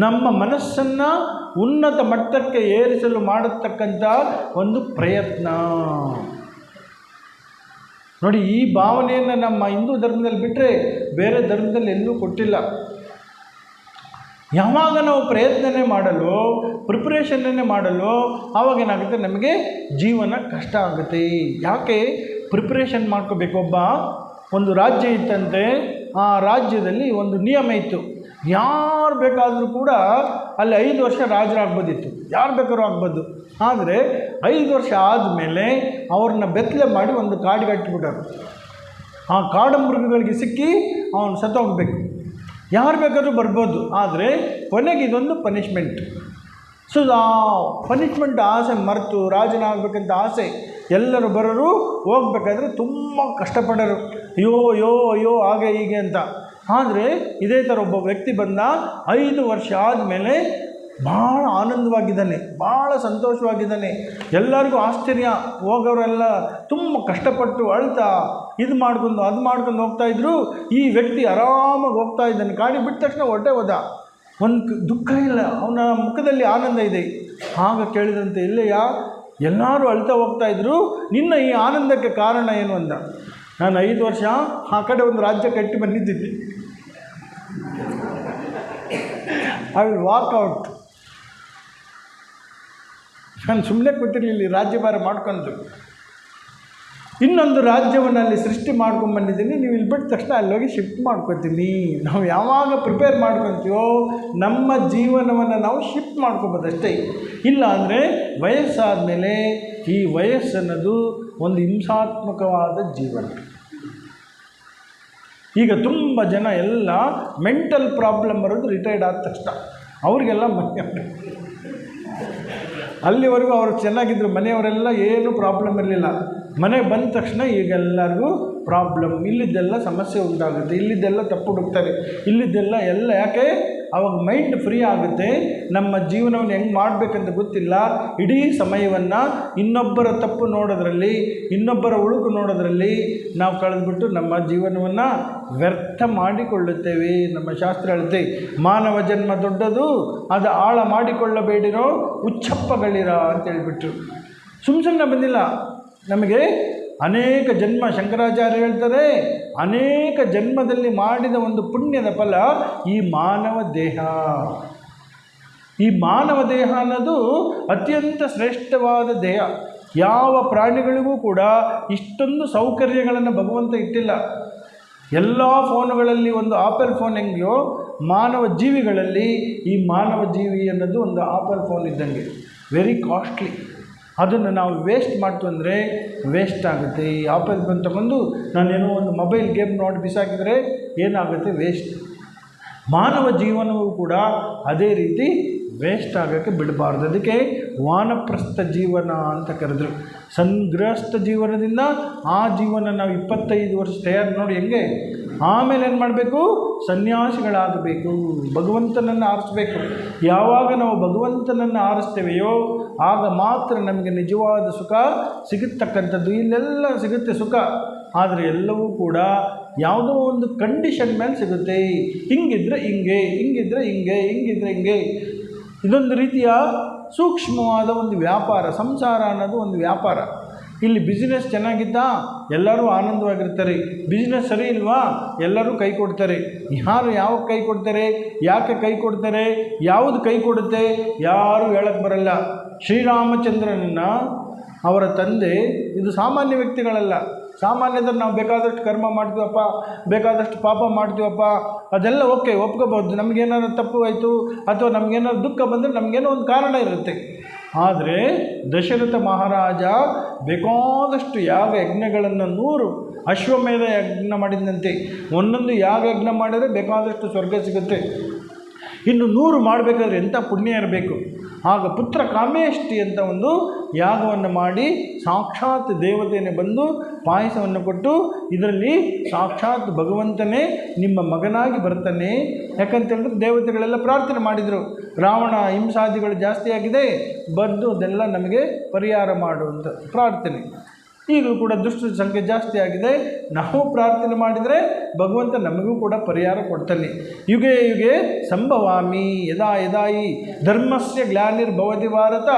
ನಮ್ಮ ಮನಸ್ಸನ್ನು ಉನ್ನತ ಮಟ್ಟಕ್ಕೆ ಏರಿಸಲು ಮಾಡತಕ್ಕಂಥ ಒಂದು ಪ್ರಯತ್ನ ನೋಡಿ. ಈ ಭಾವನೆಯನ್ನು ನಮ್ಮ ಹಿಂದೂ ಧರ್ಮದಲ್ಲಿ ಬಿಟ್ಟರೆ ಬೇರೆ ಧರ್ಮದಲ್ಲಿ ಎಲ್ಲೂ ಕೊಟ್ಟಿಲ್ಲ. ಯಾವಾಗ ನಾವು ಪ್ರಯತ್ನನೇ ಮಾಡಲು, ಪ್ರಿಪ್ರೇಷನ್ನೇ ಮಾಡಲು, ಆವಾಗೇನಾಗುತ್ತೆ, ನಮಗೆ ಜೀವನ ಕಷ್ಟ ಆಗುತ್ತೆ. ಯಾಕೆ ಪ್ರಿಪ್ರೇಷನ್ ಮಾಡ್ಕೋಬೇಕು? ಒಂದು ರಾಜ್ಯ ಇತ್ತಂತೆ. ಆ ರಾಜ್ಯದಲ್ಲಿ ಒಂದು ನಿಯಮ ಇತ್ತು, ಯಾರು ಬೇಕಾದರೂ ಕೂಡ ಅಲ್ಲಿ 5 ವರ್ಷ ರಾಜರಾಗ್ಬೋದಿತ್ತು, ಯಾರು ಬೇಕಾದ್ರೂ ಆಗ್ಬೋದು. ಆದರೆ 5 ವರ್ಷ ಆದಮೇಲೆ ಅವ್ರನ್ನ ಬೆತ್ತಲೆ ಮಾಡಿ ಒಂದು ಕಾಡಿಗೆ ಕಟ್ಟಿಬಿಟ್ಟರು. ಆ ಕಾಡು ಮೃಗಗಳಿಗೆ ಸಿಕ್ಕಿ ಅವನು ಸತ್ತೋಗ್ಬೇಕು. ಯಾರು ಬೇಕಾದ್ರೂ ಬರ್ಬೋದು, ಆದರೆ ಕೊನೆಗೆ ಇದೊಂದು ಪನಿಷ್ಮೆಂಟ್. ಸೊ ಆ ಪನಿಷ್ಮೆಂಟ್ ಆಸೆ ಮರೆತು ರಾಜನಾಗಬೇಕಂತ ಆಸೆ ಎಲ್ಲರೂ ಬರೋರು, ಹೋಗ್ಬೇಕಾದ್ರೆ ತುಂಬ ಕಷ್ಟಪಡೋರು, ಅಯ್ಯೋ ಅಯ್ಯೋ ಅಯ್ಯೋ ಹಾಗೆ ಹೀಗೆ ಅಂತ. ಆದರೆ ಇದೇ ಥರ ಒಬ್ಬ ವ್ಯಕ್ತಿ ಬಂದ, 5 ವರ್ಷ ಆದಮೇಲೆ ಭಾಳ ಆನಂದವಾಗಿದ್ದಾನೆ, ಭಾಳ ಸಂತೋಷವಾಗಿದ್ದಾನೆ. ಎಲ್ಲರಿಗೂ ಆಶ್ಚರ್ಯ. ಹೋಗೋರೆಲ್ಲ ತುಂಬ ಕಷ್ಟಪಟ್ಟು ಅಳ್ತಾ ಇದು ಮಾಡ್ಕೊಂಡು ಅದು ಮಾಡ್ಕೊಂಡು ಹೋಗ್ತಾಯಿದ್ರು. ಈ ವ್ಯಕ್ತಿ ಆರಾಮಾಗಿ ಹೋಗ್ತಾ ಇದ್ದಾನೆ. ಗಾಡಿ ಬಿಟ್ಟ ತಕ್ಷಣ ಹೊರಟೆ ಹೋದ. ಒಂದು ದುಃಖ ಇಲ್ಲ, ಅವನ ಮುಖದಲ್ಲಿ ಆನಂದ ಇದೆ. ಆಗ ಕೇಳಿದಂತೆ, ಇಲ್ಲಯ್ಯ, ಎಲ್ಲರೂ ಅಳ್ತಾ ಹೋಗ್ತಾಯಿದ್ರು, ನಿನ್ನ ಈ ಆನಂದಕ್ಕೆ ಕಾರಣ ಏನು ಅಂದ. ನಾನು 5 ವರ್ಷ ಆ ಕಡೆ ಒಂದು ರಾಜ್ಯ ಕಟ್ಟಿ ಬಂದಿದ್ದೀನಿ. I will walk out. ನಾನು ಸುಮ್ಮನೆ ಕೂತಿರಲಿಲ್ಲ, ರಾಜ್ಯಭಾರ ಮಾಡ್ಕೊಂಡು ಇನ್ನೊಂದು ರಾಜ್ಯವನ್ನು ಅಲ್ಲಿ ಸೃಷ್ಟಿ ಮಾಡ್ಕೊಂಡು ಬಂದಿದ್ದೀನಿ. ನೀವು ಇಲ್ಲಿ ಬಿಟ್ಟ ತಕ್ಷಣ ಅಲ್ಲಿ ಹೋಗಿ ಶಿಫ್ಟ್ ಮಾಡ್ಕೊತೀನಿ. ನಾವು ಯಾವಾಗ ಪ್ರಿಪೇರ್ ಮಾಡ್ಕೊತೀವೋ ನಮ್ಮ ಜೀವನವನ್ನು ನಾವು ಶಿಫ್ಟ್ ಮಾಡ್ಕೊಬೋದಷ್ಟೇ. ಇಲ್ಲ ಅಂದರೆ ವಯಸ್ಸಾದ ಮೇಲೆ ಈ ವಯಸ್ಸನ್ನೋದು ಒಂದು ಹಿಂಸಾತ್ಮಕವಾದ ಜೀವನ. ಈಗ ತುಂಬ ಜನ ಎಲ್ಲ ಮೆಂಟಲ್ ಪ್ರಾಬ್ಲಮ್ ಬರೋದು ರಿಟೈರ್ಡ್ ಆದ ತಕ್ಷಣ. ಅವ್ರಿಗೆಲ್ಲ ಅಲ್ಲಿವರೆಗೂ ಅವರು ಚೆನ್ನಾಗಿದ್ದರು, ಮನೆಯವರೆಲ್ಲ ಏನೂ ಪ್ರಾಬ್ಲಮ್ ಇರಲಿಲ್ಲ. ಮನೆಗೆ ಬಂದ ತಕ್ಷಣ ಈಗೆಲ್ಲರಿಗೂ ಪ್ರಾಬ್ಲಮ್, ಇಲ್ಲಿದ್ದೆಲ್ಲ ಸಮಸ್ಯೆ ಉಂಟಾಗುತ್ತೆ, ಇಲ್ಲಿದ್ದೆಲ್ಲ ತಪ್ಪು ಹುಡುಕ್ತಾರೆ, ಇಲ್ಲಿದ್ದೆಲ್ಲ ಯಾಕೆ ಅವಾಗ ಮೈಂಡ್ ಫ್ರೀ ಆಗುತ್ತೆ. ನಮ್ಮ ಜೀವನವನ್ನು ಹೆಂಗೆ ಮಾಡಬೇಕಂತ ಗೊತ್ತಿಲ್ಲ. ಇಡೀ ಸಮಯವನ್ನು ಇನ್ನೊಬ್ಬರ ತಪ್ಪು ನೋಡೋದ್ರಲ್ಲಿ, ಇನ್ನೊಬ್ಬರ ಉಳುಕು ನೋಡೋದ್ರಲ್ಲಿ ನಾವು ಕಳೆದುಬಿಟ್ಟು ನಮ್ಮ ಜೀವನವನ್ನು ವ್ಯರ್ಥ ಮಾಡಿಕೊಳ್ಳುತ್ತೇವೆ. ನಮ್ಮ ಶಾಸ್ತ್ರ ಹೇಳುತ್ತೆ, ಮಾನವ ಜನ್ಮ ದೊಡ್ಡದು, ಅದು ಆಳ ಮಾಡಿಕೊಳ್ಳಬೇಡಿರೋ ಉಚ್ಚಪ್ಪಗಳಿರ ಅಂತ ಹೇಳಿಬಿಟ್ರು. ಸುಮ್ಮನೆ ಬಂದಿಲ್ಲ ನಮಗೆ ಅನೇಕ ಜನ್ಮ. ಶಂಕರಾಚಾರ್ಯ ಹೇಳ್ತಾರೆ, ಅನೇಕ ಜನ್ಮದಲ್ಲಿ ಮಾಡಿದ ಒಂದು ಪುಣ್ಯದ ಫಲ ಈ ಮಾನವ ದೇಹ. ಈ ಮಾನವ ದೇಹ ಅನ್ನೋದು ಅತ್ಯಂತ ಶ್ರೇಷ್ಠವಾದ ದೇಹ. ಯಾವ ಪ್ರಾಣಿಗಳಿಗೂ ಕೂಡ ಇಷ್ಟೊಂದು ಸೌಕರ್ಯಗಳನ್ನು ಭಗವಂತ ಇಟ್ಟಿಲ್ಲ. ಎಲ್ಲ ಫೋನುಗಳಲ್ಲಿ ಒಂದು ಆಪಲ್ ಫೋನ್ ಹೆಂಗೆಯೋ ಮಾನವ ಜೀವಿಗಳಲ್ಲಿ ಈ ಮಾನವ ಜೀವಿ ಅನ್ನೋದು ಒಂದು ಆಪಲ್ ಫೋನ್ ಇದ್ದಂಗೆ, ವೆರಿ ಕಾಸ್ಟ್ಲಿ. ಅದನ್ನು ನಾವು ವೇಸ್ಟ್ ಮಾಡ್ತು ಅಂದರೆ ವೇಸ್ಟ್ ಆಗುತ್ತೆ. ಈ ಆಪಲ್ ಫೋನ್ ತಗೊಂಡು ನಾನೇನೋ ಒಂದು ಮೊಬೈಲ್ ಗೇಮ್ ನೋಡಿ ಬಿಸಾಕಿದರೆ ಏನಾಗುತ್ತೆ? ವೇಸ್ಟ್. ಮಾನವ ಜೀವನವೂ ಕೂಡ ಅದೇ ರೀತಿ ವೇಸ್ಟ್ ಆಗೋಕ್ಕೆ ಬಿಡಬಾರ್ದು. ಅದಕ್ಕೆ ವಾನಪ್ರಸ್ಥ ಜೀವನ ಅಂತ ಕರೆದ್ರು. ಗೃಹಸ್ಥ ಜೀವನದಿಂದ ಆ ಜೀವನ ನಾವು 25 ವರ್ಷ ತಯಾರು ನೋಡಿ ಹೆಂಗೆ. ಆಮೇಲೆ ಏನು ಮಾಡಬೇಕು? ಸನ್ಯಾಸಿಗಳಾಗಬೇಕು, ಭಗವಂತನನ್ನು ಆರಿಸ್ಬೇಕು. ಯಾವಾಗ ನಾವು ಭಗವಂತನನ್ನು ಆರಿಸ್ತೇವೆಯೋ ಆಗ ಮಾತ್ರ ನಮಗೆ ನಿಜವಾದ ಸುಖ ಸಿಗತಕ್ಕಂಥದ್ದು. ಇಲ್ಲೆಲ್ಲ ಸಿಗುತ್ತೆ ಸುಖ, ಆದರೆ ಎಲ್ಲವೂ ಕೂಡ ಯಾವುದೋ ಒಂದು ಕಂಡೀಷನ್ ಮೇಲೆ ಸಿಗುತ್ತೆ. ಹಿಂಗಿದ್ರೆ ಹಿಂಗೆ, ಹಿಂಗಿದ್ರೆ ಹಿಂಗೆ, ಹಿಂಗಿದ್ರೆ ಹಿಂಗೆ. ಇದೊಂದು ರೀತಿಯ ಸೂಕ್ಷ್ಮವಾದ ಒಂದು ವ್ಯಾಪಾರ. ಸಂಸಾರ ಅನ್ನೋದು ಒಂದು ವ್ಯಾಪಾರ. ಇಲ್ಲಿ ಬಿಸ್ನೆಸ್ ಚೆನ್ನಾಗಿದ್ದ ಎಲ್ಲರೂ ಆನಂದವಾಗಿರ್ತಾರೆ, ಬಿಸ್ನೆಸ್ ಸರಿ ಇಲ್ವಾ ಎಲ್ಲರೂ ಕೈ ಕೊಡ್ತಾರೆ. ಯಾರು ಯಾವಾಗ ಕೈ ಕೊಡ್ತಾರೆ, ಯಾಕೆ ಕೈ ಕೊಡ್ತಾರೆ, ಯಾವುದು ಕೈ ಕೊಡುತ್ತೆ ಯಾರೂ ಹೇಳಕ್ಕೆ ಬರಲ್ಲ. ಶ್ರೀರಾಮಚಂದ್ರನನ್ನು ಅವರ ತಂದೆ, ಇದು ಸಾಮಾನ್ಯ ವ್ಯಕ್ತಿಗಳಲ್ಲ. ಸಾಮಾನ್ಯದಲ್ಲಿ ನಾವು ಬೇಕಾದಷ್ಟು ಕರ್ಮ ಮಾಡ್ತೀವಪ್ಪ, ಬೇಕಾದಷ್ಟು ಪಾಪ ಮಾಡ್ತೀವಪ್ಪ, ಅದೆಲ್ಲ ಓಕೆ, ಒಪ್ಕೋಬೋದು. ನಮಗೇನಾದ್ರು ತಪ್ಪು ಆಯಿತು ಅಥವಾ ನಮಗೇನಾದ್ರು ದುಃಖ ಬಂದರೆ ನಮಗೇನೋ ಒಂದು ಕಾರಣ ಇರುತ್ತೆ. ಆದರೆ ದಶರಥ ಮಹಾರಾಜ ಬೇಕಾದಷ್ಟು ಯಾಗ ಯಜ್ಞಗಳನ್ನು 100 ಅಶ್ವಮೇಧ ಯಜ್ಞ ಮಾಡಿದಂತೆ. ಒಂದೊಂದು ಯಾಗ ಯಜ್ಞ ಮಾಡಿದರೆ ಬೇಕಾದಷ್ಟು ಸ್ವರ್ಗ ಸಿಗುತ್ತೆ. ಇನ್ನು 100 ಮಾಡಬೇಕಾದ್ರೆ ಎಂಥ ಪುಣ್ಯ ಇರಬೇಕು. ಆಗ ಪುತ್ರ ಕಾಮೇಷ್ಟಿ ಅಂತ ಒಂದು ಯಾಗವನ್ನು ಮಾಡಿ ಸಾಕ್ಷಾತ್ ದೇವತೆಯೇ ಬಂದು ಪಾಯಸವನ್ನು ಕೊಟ್ಟು, ಇದರಲ್ಲಿ ಸಾಕ್ಷಾತ್ ಭಗವಂತನೇ ನಿಮ್ಮ ಮಗನಾಗಿ ಬರ್ತಾನೆ. ಯಾಕಂತೇಳಿದ್ರೆ ದೇವತೆಗಳೆಲ್ಲ ಪ್ರಾರ್ಥನೆ ಮಾಡಿದರು, ರಾವಣ ಹಿಂಸಾದಿಗಳು ಜಾಸ್ತಿ ಆಗಿದೆ, ಬಂದು ಅದೆಲ್ಲ ನಮಗೆ ಪರಿಹಾರ ಮಾಡುವಂಥ ಪ್ರಾರ್ಥನೆ. ಈಗಲೂ ಕೂಡ ದುಷ್ಟರ ಸಂಖ್ಯೆ ಜಾಸ್ತಿ ಆಗಿದೆ, ನಾವು ಪ್ರಾರ್ಥನೆ ಮಾಡಿದರೆ ಭಗವಂತ ನಮಗೂ ಕೂಡ ಪರಿಹಾರ ಕೊಡ್ತಾನೆ. ಯುಗೆ ಯುಗೆ ಸಂಭವಾಮಿ ಯದಾ ಯದಾಯಿ ಧರ್ಮಸ್ಯ ಗ್ಲಾನಿರ್ಭವತಿ ಭಾರತ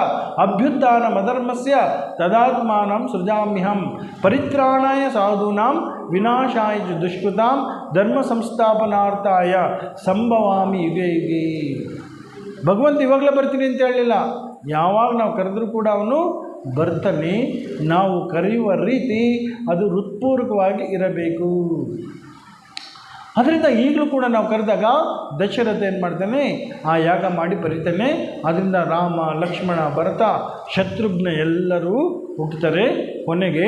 ಅಭ್ಯುತ್ಥಾನಮಧರ್ಮಸ್ಯ ತದಾತ್ಮಾನಂ ಸೃಜಾಮ್ಯಹಂ ಪರಿತ್ರಾಣಾಯ ಸಾಧೂನಾಂ ವಿನಾಶಾಯ ಚ ದುಷ್ಕೃತಾಂ ಧರ್ಮ ಸಂಸ್ಥಾಪನಾರ್ಥಾಯ ಸಂಭವಾಮಿ ಯುಗೆ ಯುಗೆ. ಭಗವಂತ ಇವಾಗಲೇ ಬರ್ತೀನಿ ಅಂತ ಹೇಳಲಿಲ್ಲ, ಯಾವಾಗ ನಾವು ಕರೆದರೂ ಕೂಡ ಅವನು ಬರ್ತಾನೆ. ನಾವು ಕರೆಯುವ ರೀತಿ ಅದು ಹೃತ್ಪೂರ್ವಕವಾಗಿ ಇರಬೇಕು. ಅದರಿಂದ ಈಗಲೂ ಕೂಡ ನಾವು ಕರೆದಾಗ ದಶರಥ ಏನು ಮಾಡ್ತಾನೆ, ಆ ಯಾಗ ಮಾಡಿ ಬರೀತಾನೆ. ಅದರಿಂದ ರಾಮ, ಲಕ್ಷ್ಮಣ, ಭರತ, ಶತ್ರುಘ್ನ ಎಲ್ಲರೂ ಹುಟ್ಟುತ್ತಾರೆ. ಕೊನೆಗೆ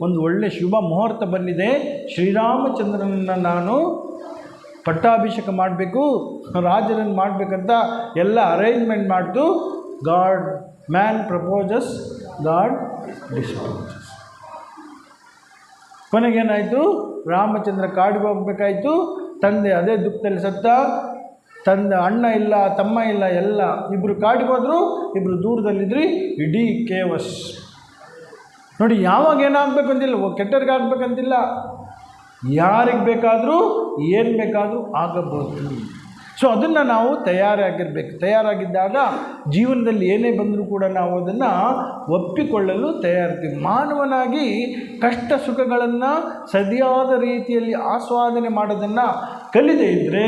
ಒಂದು ಒಳ್ಳೆಯ ಶುಭ ಮುಹೂರ್ತ ಬಂದಿದೆ. ಶ್ರೀರಾಮಚಂದ್ರನನ್ನು ನಾನು ಪಟ್ಟಾಭಿಷೇಕ ಮಾಡಬೇಕು, ರಾಜರನ್ನು ಮಾಡಬೇಕಂತ ಎಲ್ಲ ಅರೇಂಜ್ಮೆಂಟ್ ಮಾಡ್ತು. God man proposes, God disposes. ಕೊನೆಗೇನಾಯಿತು? ರಾಮಚಂದ್ರ ಕಾಡಿಗೆ ಹೋಗಬೇಕಾಯಿತು. ತಂದೆ ಅದೇ ದುಃಖದಲ್ಲಿ ಸತ್ತ. ತಂದೆ ಅಣ್ಣ ಇಲ್ಲ, ತಮ್ಮ ಇಲ್ಲ, ಎಲ್ಲ ಇಬ್ಬರು ಕಾಡಿಗೆ ಹೋದರು, ಇಬ್ಬರು ದೂರದಲ್ಲಿದ್ರಿ. ಇಡೀ ಕೇವಸ್ ನೋಡಿ. ಯಾವಾಗ ಏನಾಗಬೇಕು ಅಂತಿಲ್ಲ, ಕೆಟ್ಟವ್ರಿಗೆ ಆಗಬೇಕಂತಿಲ್ಲ, ಯಾರಿಗೆ ಬೇಕಾದರೂ ಏನು ಬೇಕಾದರೂ ಆಗಬಹುದು. ಸೊ ಅದನ್ನು ನಾವು ತಯಾರಾಗಿರಬೇಕು. ತಯಾರಾಗಿದ್ದಾಗ ಜೀವನದಲ್ಲಿ ಏನೇ ಬಂದರೂ ಕೂಡ ನಾವು ಅದನ್ನು ಒಪ್ಪಿಕೊಳ್ಳಲು ತಯಾರಿರ್ತೀವಿ. ಮಾನವನಾಗಿ ಕಷ್ಟ ಸುಖಗಳನ್ನು ಸರಿಯಾದ ರೀತಿಯಲ್ಲಿ ಆಸ್ವಾದನೆ ಮಾಡೋದನ್ನು ಕಲಿದೇ ಇದ್ದರೆ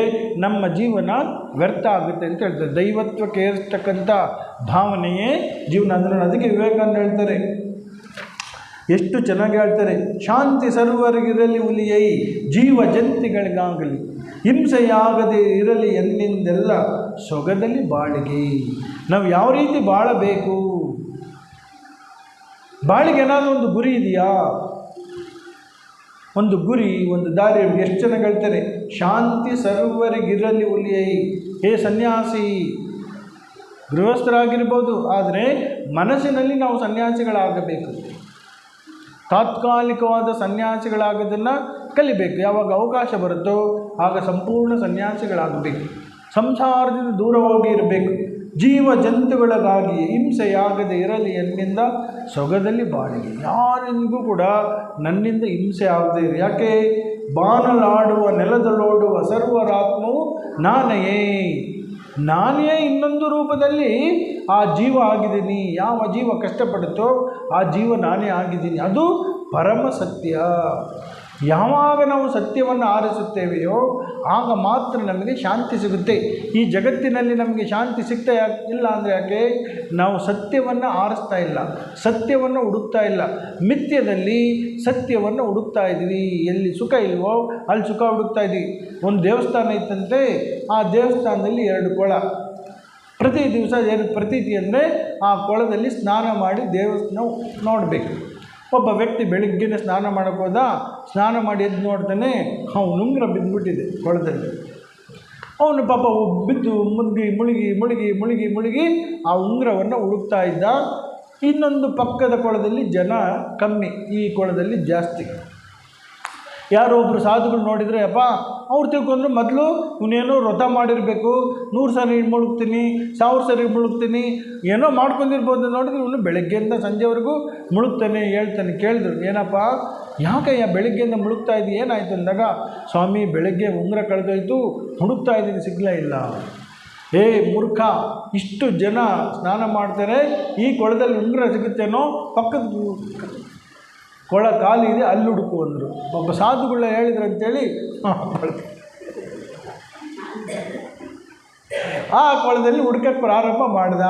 ನಮ್ಮ ಜೀವನ ವ್ಯರ್ಥ ಆಗುತ್ತೆ ಅಂತ ಹೇಳ್ತಾರೆ. ದೈವತ್ವಕ್ಕೆ ಏರ್ತಕ್ಕಂಥ ಭಾವನೆಯೇ ಜೀವನ. ಅದಕ್ಕೆ ವಿವೇಕಾನಂದ ಹೇಳ್ತಾರೆ, ಎಷ್ಟು ಚೆನ್ನಾಗಿ ಹೇಳ್ತಾರೆ, ಶಾಂತಿ ಸರ್ವರಿಗಿರಲಿ ಹುಲಿಯೈ ಜೀವ ಜಂತಿಗಳಿಗಾಗಲಿ ಹಿಂಸೆಯಾಗದೆ ಇರಲಿ ಎನ್ನಿಂದೆಲ್ಲ ಸೊಗದಲ್ಲಿ ಬಾಳಿಗೆ. ನಾವು ಯಾವ ರೀತಿ ಬಾಳಬೇಕು, ಬಾಳಿಗೆ ಏನಾದರೂ ಒಂದು ಗುರಿ ಇದೆಯಾ? ಒಂದು ಗುರಿ, ಒಂದು ದಾರಿ. ಎಷ್ಟು ಚೆನ್ನಾಗಿ ಹೇಳ್ತಾರೆ, ಶಾಂತಿ ಸರ್ವರಿಗಿರಲಿ ಹುಲಿಯೈ. ಹೇ ಸನ್ಯಾಸಿ, ಗೃಹಸ್ಥರಾಗಿರ್ಬೋದು, ಆದರೆ ಮನಸ್ಸಿನಲ್ಲಿ ನಾವು ಸನ್ಯಾಸಿಗಳಾಗಬೇಕು. ತಾತ್ಕಾಲಿಕವಾದ ಸನ್ಯಾಸಿಗಳಾಗೋದನ್ನು ಕಲಿಬೇಕು. ಯಾವಾಗ ಅವಕಾಶ ಬರುತ್ತೋ ಆಗ ಸಂಪೂರ್ಣ ಸನ್ಯಾಸಿಗಳಾಗಬೇಕು. ಸಂಸಾರದಿಂದ ದೂರ ಹೋಗಿ ಇರಬೇಕು. ಜೀವ ಜಂತುಗಳಿಗಾಗಿ ಹಿಂಸೆಯಾಗದೆ ಇರಲಿ ಎನ್ನಿಂದ ಸೊಗದಲ್ಲಿ ಬಾಳಿಗೆ. ಯಾರಿಗೂ ಕೂಡ ನನ್ನಿಂದ ಹಿಂಸೆ ಆಗದೆ ಇರಿ. ಯಾಕೆ? ಬಾನಲಾಡುವ ನೆಲದಲ್ಲೋಡುವ ಸರ್ವರಾತ್ಮವು ನಾನೇ ಇನ್ನೊಂದು ರೂಪದಲ್ಲಿ ಆ ಜೀವ ಆಗಿದ್ದೀನಿ. ಯಾವ ಜೀವ ಕಷ್ಟಪಡುತ್ತೋ ಆ ಜೀವ ನಾನೇ ಆಗಿದ್ದೀನಿ. ಅದು ಪರಮ ಸತ್ಯ. ಯಾವಾಗ ನಾವು ಸತ್ಯವನ್ನು ಆರಿಸುತ್ತೇವೆಯೋ ಆಗ ಮಾತ್ರ ನಮಗೆ ಶಾಂತಿ ಸಿಗುತ್ತೆ. ಈ ಜಗತ್ತಿನಲ್ಲಿ ನಮಗೆ ಶಾಂತಿ ಸಿಗ್ತಾ ಇಲ್ಲ ಅಂದರೆ ಯಾಕೆ? ನಾವು ಸತ್ಯವನ್ನು ಆರಿಸ್ತಾ ಇಲ್ಲ, ಸತ್ಯವನ್ನು ಹುಡುಕ್ತಾ ಇಲ್ಲ. ಮಿಥ್ಯದಲ್ಲಿ ಸತ್ಯವನ್ನು ಹುಡುಕ್ತಾ ಇದ್ದೀವಿ. ಎಲ್ಲಿ ಸುಖ ಇಲ್ವೋ ಅಲ್ಲಿ ಸುಖ ಹುಡುಕ್ತಾ ಇದ್ದೀವಿ. ಒಂದು ದೇವಸ್ಥಾನ ಇತ್ತಂತೆ, ಆ ದೇವಸ್ಥಾನದಲ್ಲಿ 2 ಕೊಳ. ಪ್ರತಿ ದಿವಸ ಏನು ಪ್ರತೀತಿ ಅಂದರೆ ಆ ಕೊಳದಲ್ಲಿ ಸ್ನಾನ ಮಾಡಿ ದೇವಸ್ಥಾನ ನೋಡಬೇಕು. ಒಬ್ಬ ವ್ಯಕ್ತಿ ಬೆಳಿಗ್ಗೆನೇ ಸ್ನಾನ ಮಾಡೋಕ್ಕೆ ಹೋದ, ಸ್ನಾನ ಮಾಡಿ ಎದ್ದು ನೋಡ್ತಾನೆ, ಅವನು ಉಂಗುರ ಬಿದ್ದುಬಿಟ್ಟಿದೆ ಕೊಳದಲ್ಲಿ. ಅವನು ಪಾಪ ಬಿದ್ದು ಮುಳುಗಿ ಆ ಉಂಗುರವನ್ನು ಹುಡುಕ್ತಾ ಇದ್ದ. ಇನ್ನೊಂದು ಪಕ್ಕದ ಕೊಳದಲ್ಲಿ ಜನ ಕಮ್ಮಿ, ಈ ಕೊಳದಲ್ಲಿ ಜಾಸ್ತಿ. ಯಾರೋ ಒಬ್ಬರು ಸಾಧುಗಳು ನೋಡಿದರೆ ಅಪ್ಪ ಅವ್ರು ತಿಳ್ಕೊಂಡ್ರು ಮೊದಲು ಇವನೇನೋ ವ್ರತ ಮಾಡಿರಬೇಕು, 100 ಸರಿ ಮುಳುಗ್ತೀನಿ, 1000 ಸರಿ ಮುಳುಗ್ತೀನಿ, ಏನೋ ಮಾಡ್ಕೊಂಡಿರ್ಬೋದು. ನೋಡಿದ್ರೆ ಇವನು ಬೆಳಗ್ಗೆಯಿಂದ ಸಂಜೆವರೆಗೂ ಮುಳುಗ್ತಾನೆ, ಹೇಳ್ತಾನೆ. ಕೇಳಿದ್ರು, ಏನಪ್ಪ ಯಾಕಯ್ಯ ಬೆಳಗ್ಗೆಯಿಂದ ಮುಳುಗ್ತಾ ಇದ್ದೀವಿ, ಏನಾಯಿತು ಅಂದಾಗ, ಸ್ವಾಮಿ ಬೆಳಗ್ಗೆ ಉಂಗುರ ಕಳೆದೋಯ್ತು, ಹುಡುಕ್ತಾ ಇದ್ದೀನಿ, ಸಿಗಲೇ ಇಲ್ಲ. ಏ ಮೂರ್ಖ, ಇಷ್ಟು ಜನ ಸ್ನಾನ ಮಾಡ್ತಾರೆ, ಈ ಕೊಳದಲ್ಲಿ ಉಂಗುರ ಸಿಗುತ್ತೇನೋ, ಪಕ್ಕದ ಕೊಳ ಖಾಲಿ ಇದೆ, ಅಲ್ಲಿ ಹುಡುಕು ಅಂದರು. ಒಬ್ಬ ಸಾಧುಗಳ ಹೇಳಿದ್ರು ಅಂತೇಳಿ ಆ ಕೊಳದಲ್ಲಿ ಹುಡುಕಕ್ಕೆ ಪ್ರಾರಂಭ ಮಾಡ್ದ.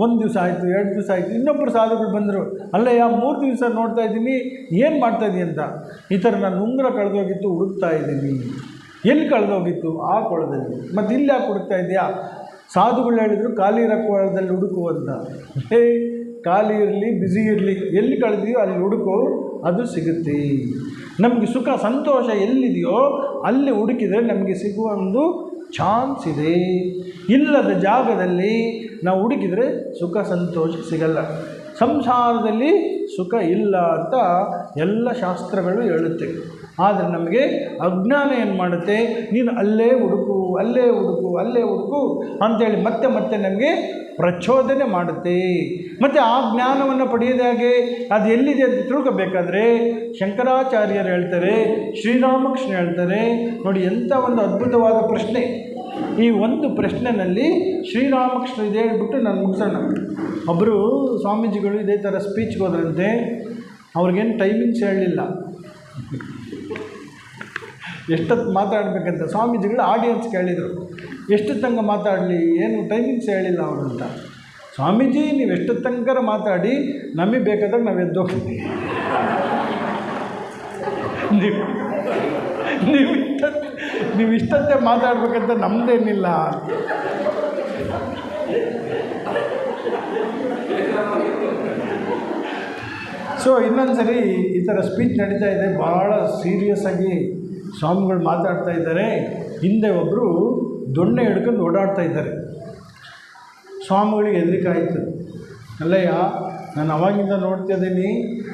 1 ದಿವಸ ಆಯಿತು, 2 ದಿವಸ ಆಯಿತು. ಇನ್ನೊಬ್ಬರು ಸಾಧುಗಳು ಬಂದರು, ಅಲ್ಲಯ್ಯ 3 ದಿವಸ ನೋಡ್ತಾ ಇದ್ದೀನಿ, ಏನು ಮಾಡ್ತಾಯಿದ್ದೀನಿ ಅಂತ. ಈ ಥರ ನಾನು ಉಂಗುರ ಕಳೆದೋಗಿತ್ತು, ಹುಡುಕ್ತಾ ಇದ್ದೀನಿ. ಎಲ್ಲಿ ಕಳೆದೋಗಿತ್ತು? ಆ ಕೊಳದಲ್ಲಿ. ಮತ್ತು ಇಲ್ಲಿ ಯಾಕೆ ಹುಡುಕ್ತಾ ಇದೆಯಾ? ಸಾಧುಗಳು ಹೇಳಿದರು ಖಾಲಿ ಇರೋ ಕೊಳದಲ್ಲಿ ಹುಡುಕು ಅಂತ. ಖಾಲಿ ಇರಲಿ ಬ್ಯುಸಿ ಇರಲಿ, ಎಲ್ಲಿ ಕಳೆದೆಯೋ ಅಲ್ಲಿ ಹುಡುಕು, ಅದು ಸಿಗುತ್ತೆ. ನಮಗೆ ಸುಖ ಸಂತೋಷ ಎಲ್ಲಿದೆಯೋ ಅಲ್ಲಿ ಹುಡುಕಿದರೆ ನಮಗೆ ಸಿಗುವ ಒಂದು ಚಾನ್ಸ್ ಇದೆ. ಇಲ್ಲದ ಜಾಗದಲ್ಲಿ ನಾವು ಹುಡುಕಿದರೆ ಸುಖ ಸಂತೋಷ ಸಿಗಲ್ಲ. ಸಂಸಾರದಲ್ಲಿ ಸುಖ ಇಲ್ಲ ಅಂತ ಎಲ್ಲ ಶಾಸ್ತ್ರಗಳು ಹೇಳುತ್ತೆ. ಆದರೆ ನಮಗೆ ಅಜ್ಞಾನ ಏನು ಮಾಡುತ್ತೆ? ನೀನು ಅಲ್ಲೇ ಹುಡುಕು, ಅಲ್ಲೇ ಹುಡುಕು, ಅಲ್ಲೇ ಹುಡುಕು ಅಂಥೇಳಿ ಮತ್ತೆ ಮತ್ತೆ ನಮಗೆ ಪ್ರಚೋದನೆ ಮಾಡುತ್ತೆ. ಮತ್ತು ಆ ಜ್ಞಾನವನ್ನು ಪಡೆಯೋದಾಗೆ ಅದು ಎಲ್ಲಿದೆ ಅಂತ ತಿಳ್ಕೋಬೇಕಾದ್ರೆ ಶಂಕರಾಚಾರ್ಯರು ಹೇಳ್ತಾರೆ, ಶ್ರೀರಾಮಕೃಷ್ಣ ಹೇಳ್ತಾರೆ. ನೋಡಿ ಎಂಥ ಒಂದು ಅದ್ಭುತವಾದ ಪ್ರಶ್ನೆ. ಈ ಒಂದು ಪ್ರಶ್ನೆಯಲ್ಲಿ ಶ್ರೀರಾಮಕೃಷ್ಣ ಇದು ಹೇಳ್ಬಿಟ್ಟು ನಾನು ಮುಗಿಸೋಣ. ಒಬ್ಬರು ಸ್ವಾಮೀಜಿಗಳು ಇದೇ ಥರ ಸ್ಪೀಚ್ಗೆ ಹೋದ್ರಂತೆ. ಅವ್ರಿಗೇನು ಟೈಮಿಂಗ್ಸ್ ಹೇಳಲಿಲ್ಲ, ಎಷ್ಟೊತ್ತು ಮಾತಾಡಬೇಕಂತ. ಸ್ವಾಮೀಜಿಗಳು ಆಡಿಯನ್ಸ್ ಕೇಳಿದರು, ಎಷ್ಟು ತನಕ ಮಾತಾಡಲಿ, ಏನು ಟೈಮಿಂಗ್ಸ್ ಹೇಳಿಲ್ಲ ಅವರು ಅಂತ. ಸ್ವಾಮೀಜಿ ನೀವು ಎಷ್ಟು ತನಕ ಮಾತಾಡಿ, ನಮಗೆ ಬೇಕಾದಾಗ ನಾವು ಎದ್ದೋಗ್ತೀವಿ, ನೀವು ಇಷ್ಟಂತೆ ಮಾತಾಡ್ಬೇಕಂತ ನಮ್ಮದೇನಿಲ್ಲ. ಸೊ ಇನ್ನೊಂದು ಸರಿ ಈ ಥರ ಸ್ಪೀಚ್ ನಡೀತಾ ಇದೆ, ಭಾಳ ಸೀರಿಯಸ್ ಆಗಿ ಸ್ವಾಮಿಗಳು ಮಾತಾಡ್ತಾ ಇದ್ದಾರೆ. ಹಿಂದೆ ಒಬ್ಬರು ದೊಣ್ಣೆ ಹಿಡ್ಕೊಂಡು ಓಡಾಡ್ತಾ ಇದ್ದಾರೆ. ಸ್ವಾಮಿಗಳಿಗೆ ಹೆದರಿಕೆ ಆಯಿತು. ಅಲ್ಲಯ್ಯ, ನಾನು ಅವಾಗಿಂದ ನೋಡ್ತಿದ್ದೀನಿ,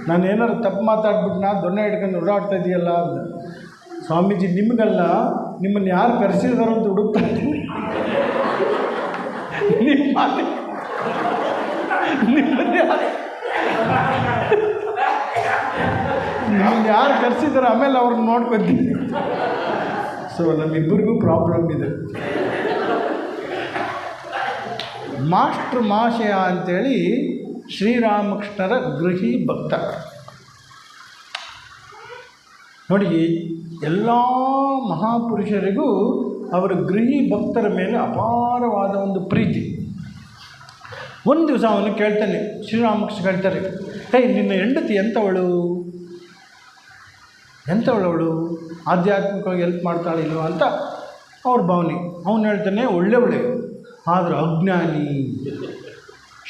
ನಾನು ಏನಾದ್ರು ತಪ್ಪು ಮಾತಾಡ್ಬಿಟ್ಟು ದೊಣ್ಣೆ ಹಿಡ್ಕೊಂಡು ಓಡಾಡ್ತಾ ಇದೆಯಲ್ಲ ಅಂತ. ಸ್ವಾಮೀಜಿ ನಿಮಗಲ್ಲ, ನಿಮ್ಮನ್ನು ಯಾರು ಕರೆಸಿದಾರೋ ಅಂತ ಹುಡುಕ್ತಾ ಇದ್ದೀನಿ. ನಿಮ್ಮನ್ನು ಯಾರು ಕರೆಸಿದಾರೋ ಆಮೇಲೆ ಅವ್ರನ್ನ ನೋಡ್ಕೊತೀನಿ. ಸೊ ನಮ್ಮಿಬ್ಬರಿಗೂ ಪ್ರಾಬ್ಲಮ್ ಇದೆ. ಮಾಸ್ಟ್ರ್ ಮಹಾಶಯ ಅಂಥೇಳಿ ಶ್ರೀರಾಮಕೃಷ್ಣರ ಗೃಹಿ ಭಕ್ತ. ನೋಡಿ, ಎಲ್ಲ ಮಹಾಪುರುಷರಿಗೂ ಅವರ ಗೃಹಿ ಭಕ್ತರ ಮೇಲೆ ಅಪಾರವಾದ ಒಂದು ಪ್ರೀತಿ. ಒಂದು ದಿವಸ ಅವನು ಕೇಳ್ತಾನೆ, ಶ್ರೀರಾಮಕೃಷ್ಣ ಕೇಳ್ತಾರೆ, ನಿನ್ನ ಹೆಂಡತಿ ಎಂಥವಳು, ಎಂಥವಳವಳು, ಆಧ್ಯಾತ್ಮಿಕವಾಗಿ ಹೆಲ್ಪ್ ಮಾಡ್ತಾಳಿಲ್ವ ಅಂತ ಅವ್ರ ಭಾವನೆ. ಅವನು ಹೇಳ್ತಾನೆ, ಒಳ್ಳೆಯವಳೆ, ಆದರೆ ಅಜ್ಞಾನಿ.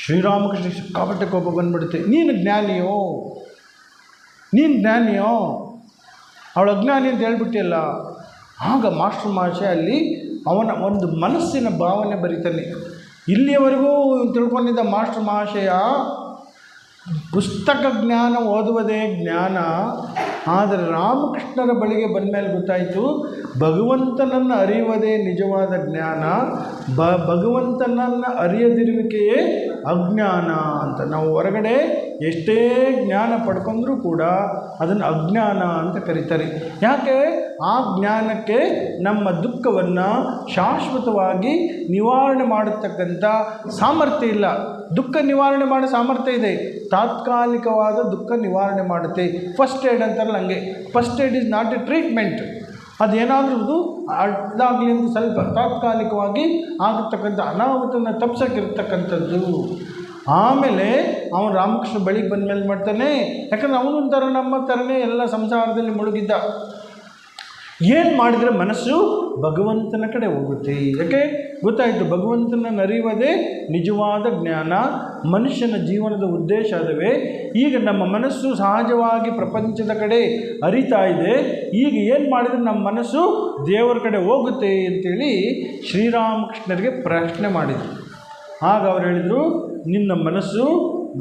ಶ್ರೀರಾಮಕೃಷ್ಣ ಸಿಕ್ಕಾಪಟ್ಟೆ ಕೋಪ ಬಂದುಬಿಡುತ್ತೆ. ನೀನು ಜ್ಞಾನಿಯೋ, ಅವಳು ಅಜ್ಞಾನಿ ಅಂತ ಹೇಳ್ಬಿಟ್ಟಿಲ್ಲ. ಆಗ ಮಾಸ್ಟರ್ ಮಹಾಶಯ ಅಲ್ಲಿ ಅವನ ಒಂದು ಮನಸ್ಸಿನ ಭಾವನೆ ಬರೀತಾನೆ. ಇಲ್ಲಿಯವರೆಗೂ ತಿಳ್ಕೊಂಡಿದ್ದ ಮಾಸ್ಟರ್ ಮಹಾಶಯ ಪುಸ್ತಕ ಜ್ಞಾನ ಓದುವುದೇ ಜ್ಞಾನ, ಆದರೆ ರಾಮಕೃಷ್ಣರ ಬಳಿಗೆ ಬಂದ ಮೇಲೆ ಗೊತ್ತಾಯಿತು ಭಗವಂತನನ್ನು ಅರಿಯುವುದೇ ನಿಜವಾದ ಜ್ಞಾನ, ಭಗವಂತನನ್ನು ಅರಿಯದಿರುವಿಕೆಯೇ ಅಜ್ಞಾನ ಅಂತ. ನಾವು ಹೊರಗಡೆ ಎಷ್ಟೇ ಜ್ಞಾನ ಪಡ್ಕೊಂಡ್ರೂ ಕೂಡ ಅದನ್ನು ಅಜ್ಞಾನ ಅಂತ ಕರೀತಾರೆ. ಯಾಕೆ? ಆ ಜ್ಞಾನಕ್ಕೆ ನಮ್ಮ ದುಃಖವನ್ನು ಶಾಶ್ವತವಾಗಿ ನಿವಾರಣೆ ಮಾಡತಕ್ಕಂಥ ಸಾಮರ್ಥ್ಯ ಇಲ್ಲ. ದುಃಖ ನಿವಾರಣೆ ಮಾಡೋ ಸಾಮರ್ಥ್ಯ ಇದೆ. ತಾತ್ಕಾಲಿಕವಾದ ದುಃಖ ನಿವಾರಣೆ ಮಾಡುತ್ತೆ. ಫಸ್ಟ್ ಏಡ್ ಅಂತಾರಲ್ಲ ಹಂಗೆ. First aid is not a treatment. ಅದೇನಾದ್ರೂ ಅದಾಗಲಿ ಅಂತ ಸ್ವಲ್ಪ ತಾತ್ಕಾಲಿಕವಾಗಿ ಆಗಿರ್ತಕ್ಕಂಥ ಅನಾಹುತನ ತಪ್ಸೋಕ್ಕಿರ್ತಕ್ಕಂಥದ್ದು. ಆಮೇಲೆ ಅವನು ರಾಮಕೃಷ್ಣ ಬಳಿಗೆ ಬಂದ ಮೇಲೆ ಮಾಡ್ತಾನೆ, ಯಾಕಂದರೆ ಅವನೊಂಥರ ನಮ್ಮ ಥರನೇ ಎಲ್ಲ ಸಂಸಾರದಲ್ಲಿ ಮುಳುಗಿದ್ದ. ಏನು ಮಾಡಿದರೆ ಮನಸ್ಸು ಭಗವಂತನ ಕಡೆ ಹೋಗುತ್ತೆ. ಯಾಕೆ ಗೊತ್ತಾಯಿತು, ಭಗವಂತನನ್ನು ಅರಿಯುವುದೇ ನಿಜವಾದ ಜ್ಞಾನ. ಮನುಷ್ಯನ ಜೀವನದ ಉದ್ದೇಶ ಅದವೇ. ಈಗ ನಮ್ಮ ಮನಸ್ಸು ಸಹಜವಾಗಿ ಪ್ರಪಂಚದ ಕಡೆ ಅರಿತಾ ಇದೆ. ಈಗ ಏನು ಮಾಡಿದರೆ ನಮ್ಮ ಮನಸ್ಸು ದೇವರ ಕಡೆ ಹೋಗುತ್ತೆ ಅಂತೇಳಿ ಶ್ರೀರಾಮಕೃಷ್ಣರಿಗೆ ಪ್ರಶ್ನೆ ಮಾಡಿದರು. ಆಗ ಅವ್ರು ಹೇಳಿದರು, ನಿನ್ನ ಮನಸ್ಸು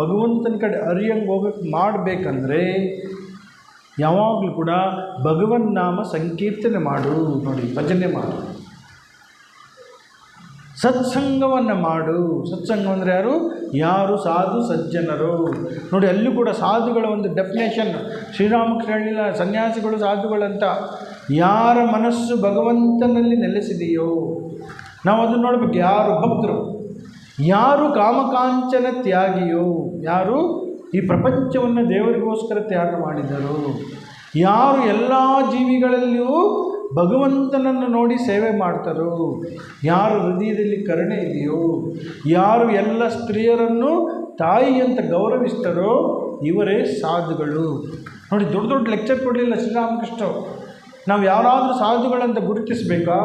ಭಗವಂತನ ಕಡೆ ಅರಿಯಂಗೆ ಹೋಗೋಕ್ಕೆ ಮಾಡಬೇಕಂದ್ರೆ ಯಾವಾಗಲೂ ಕೂಡ ಭಗವನ್ ನಾಮ ಸಂಕೀರ್ತನೆ ಮಾಡು. ನೋಡಿ, ಭಜನೆ ಮಾಡು, ಸತ್ಸಂಗವನ್ನು ಮಾಡು. ಸತ್ಸಂಗ ಅಂದರೆ ಯಾರು ಸಾಧು ಸಜ್ಜನರು. ನೋಡಿ, ಅಲ್ಲೂ ಕೂಡ ಸಾಧುಗಳ ಒಂದು ಡೆಫಿನೇಷನ್ ಶ್ರೀರಾಮಕೃಷ್ಣ ಹೇಳಿಲ್ಲ, ಸನ್ಯಾಸಿಗಳು ಸಾಧುಗಳಂತ. ಯಾರ ಮನಸ್ಸು ಭಗವಂತನಲ್ಲಿ ನೆಲೆಸಿದೆಯೋ ನಾವು ಅದನ್ನು ನೋಡಬೇಕು. ಯಾರು ಭಕ್ತರು, ಯಾರು ಕಾಮಕಾಂಚನ ತ್ಯಾಗಿಯೋ, ಯಾರು ಈ ಪ್ರಪಂಚವನ್ನು ದೇವರಿಗೋಸ್ಕರ ತ್ಯಾಗ ಮಾಡಿದರು, ಯಾರು ಎಲ್ಲ ಜೀವಿಗಳಲ್ಲಿಯೂ ಭಗವಂತನನ್ನು ನೋಡಿ ಸೇವೆ ಮಾಡ್ತಾರೋ, ಯಾರು ಹೃದಯದಲ್ಲಿ ಕರುಣೆ ಇದೆಯೋ, ಯಾರು ಎಲ್ಲ ಸ್ತ್ರೀಯರನ್ನು ತಾಯಿ ಅಂತ ಗೌರವಿಸ್ತಾರೋ ಇವರೇ ಸಾಧುಗಳು. ನೋಡಿ, ದೊಡ್ಡ ದೊಡ್ಡ ಲೆಕ್ಚರ್ ಕೊಡಲಿಲ್ಲ ಶ್ರೀರಾಮಕೃಷ್ಣ. ನಾವು ಯಾರಾದರೂ ಸಾಧುಗಳಂತ ಗುರುತಿಸಬೇಕಾ,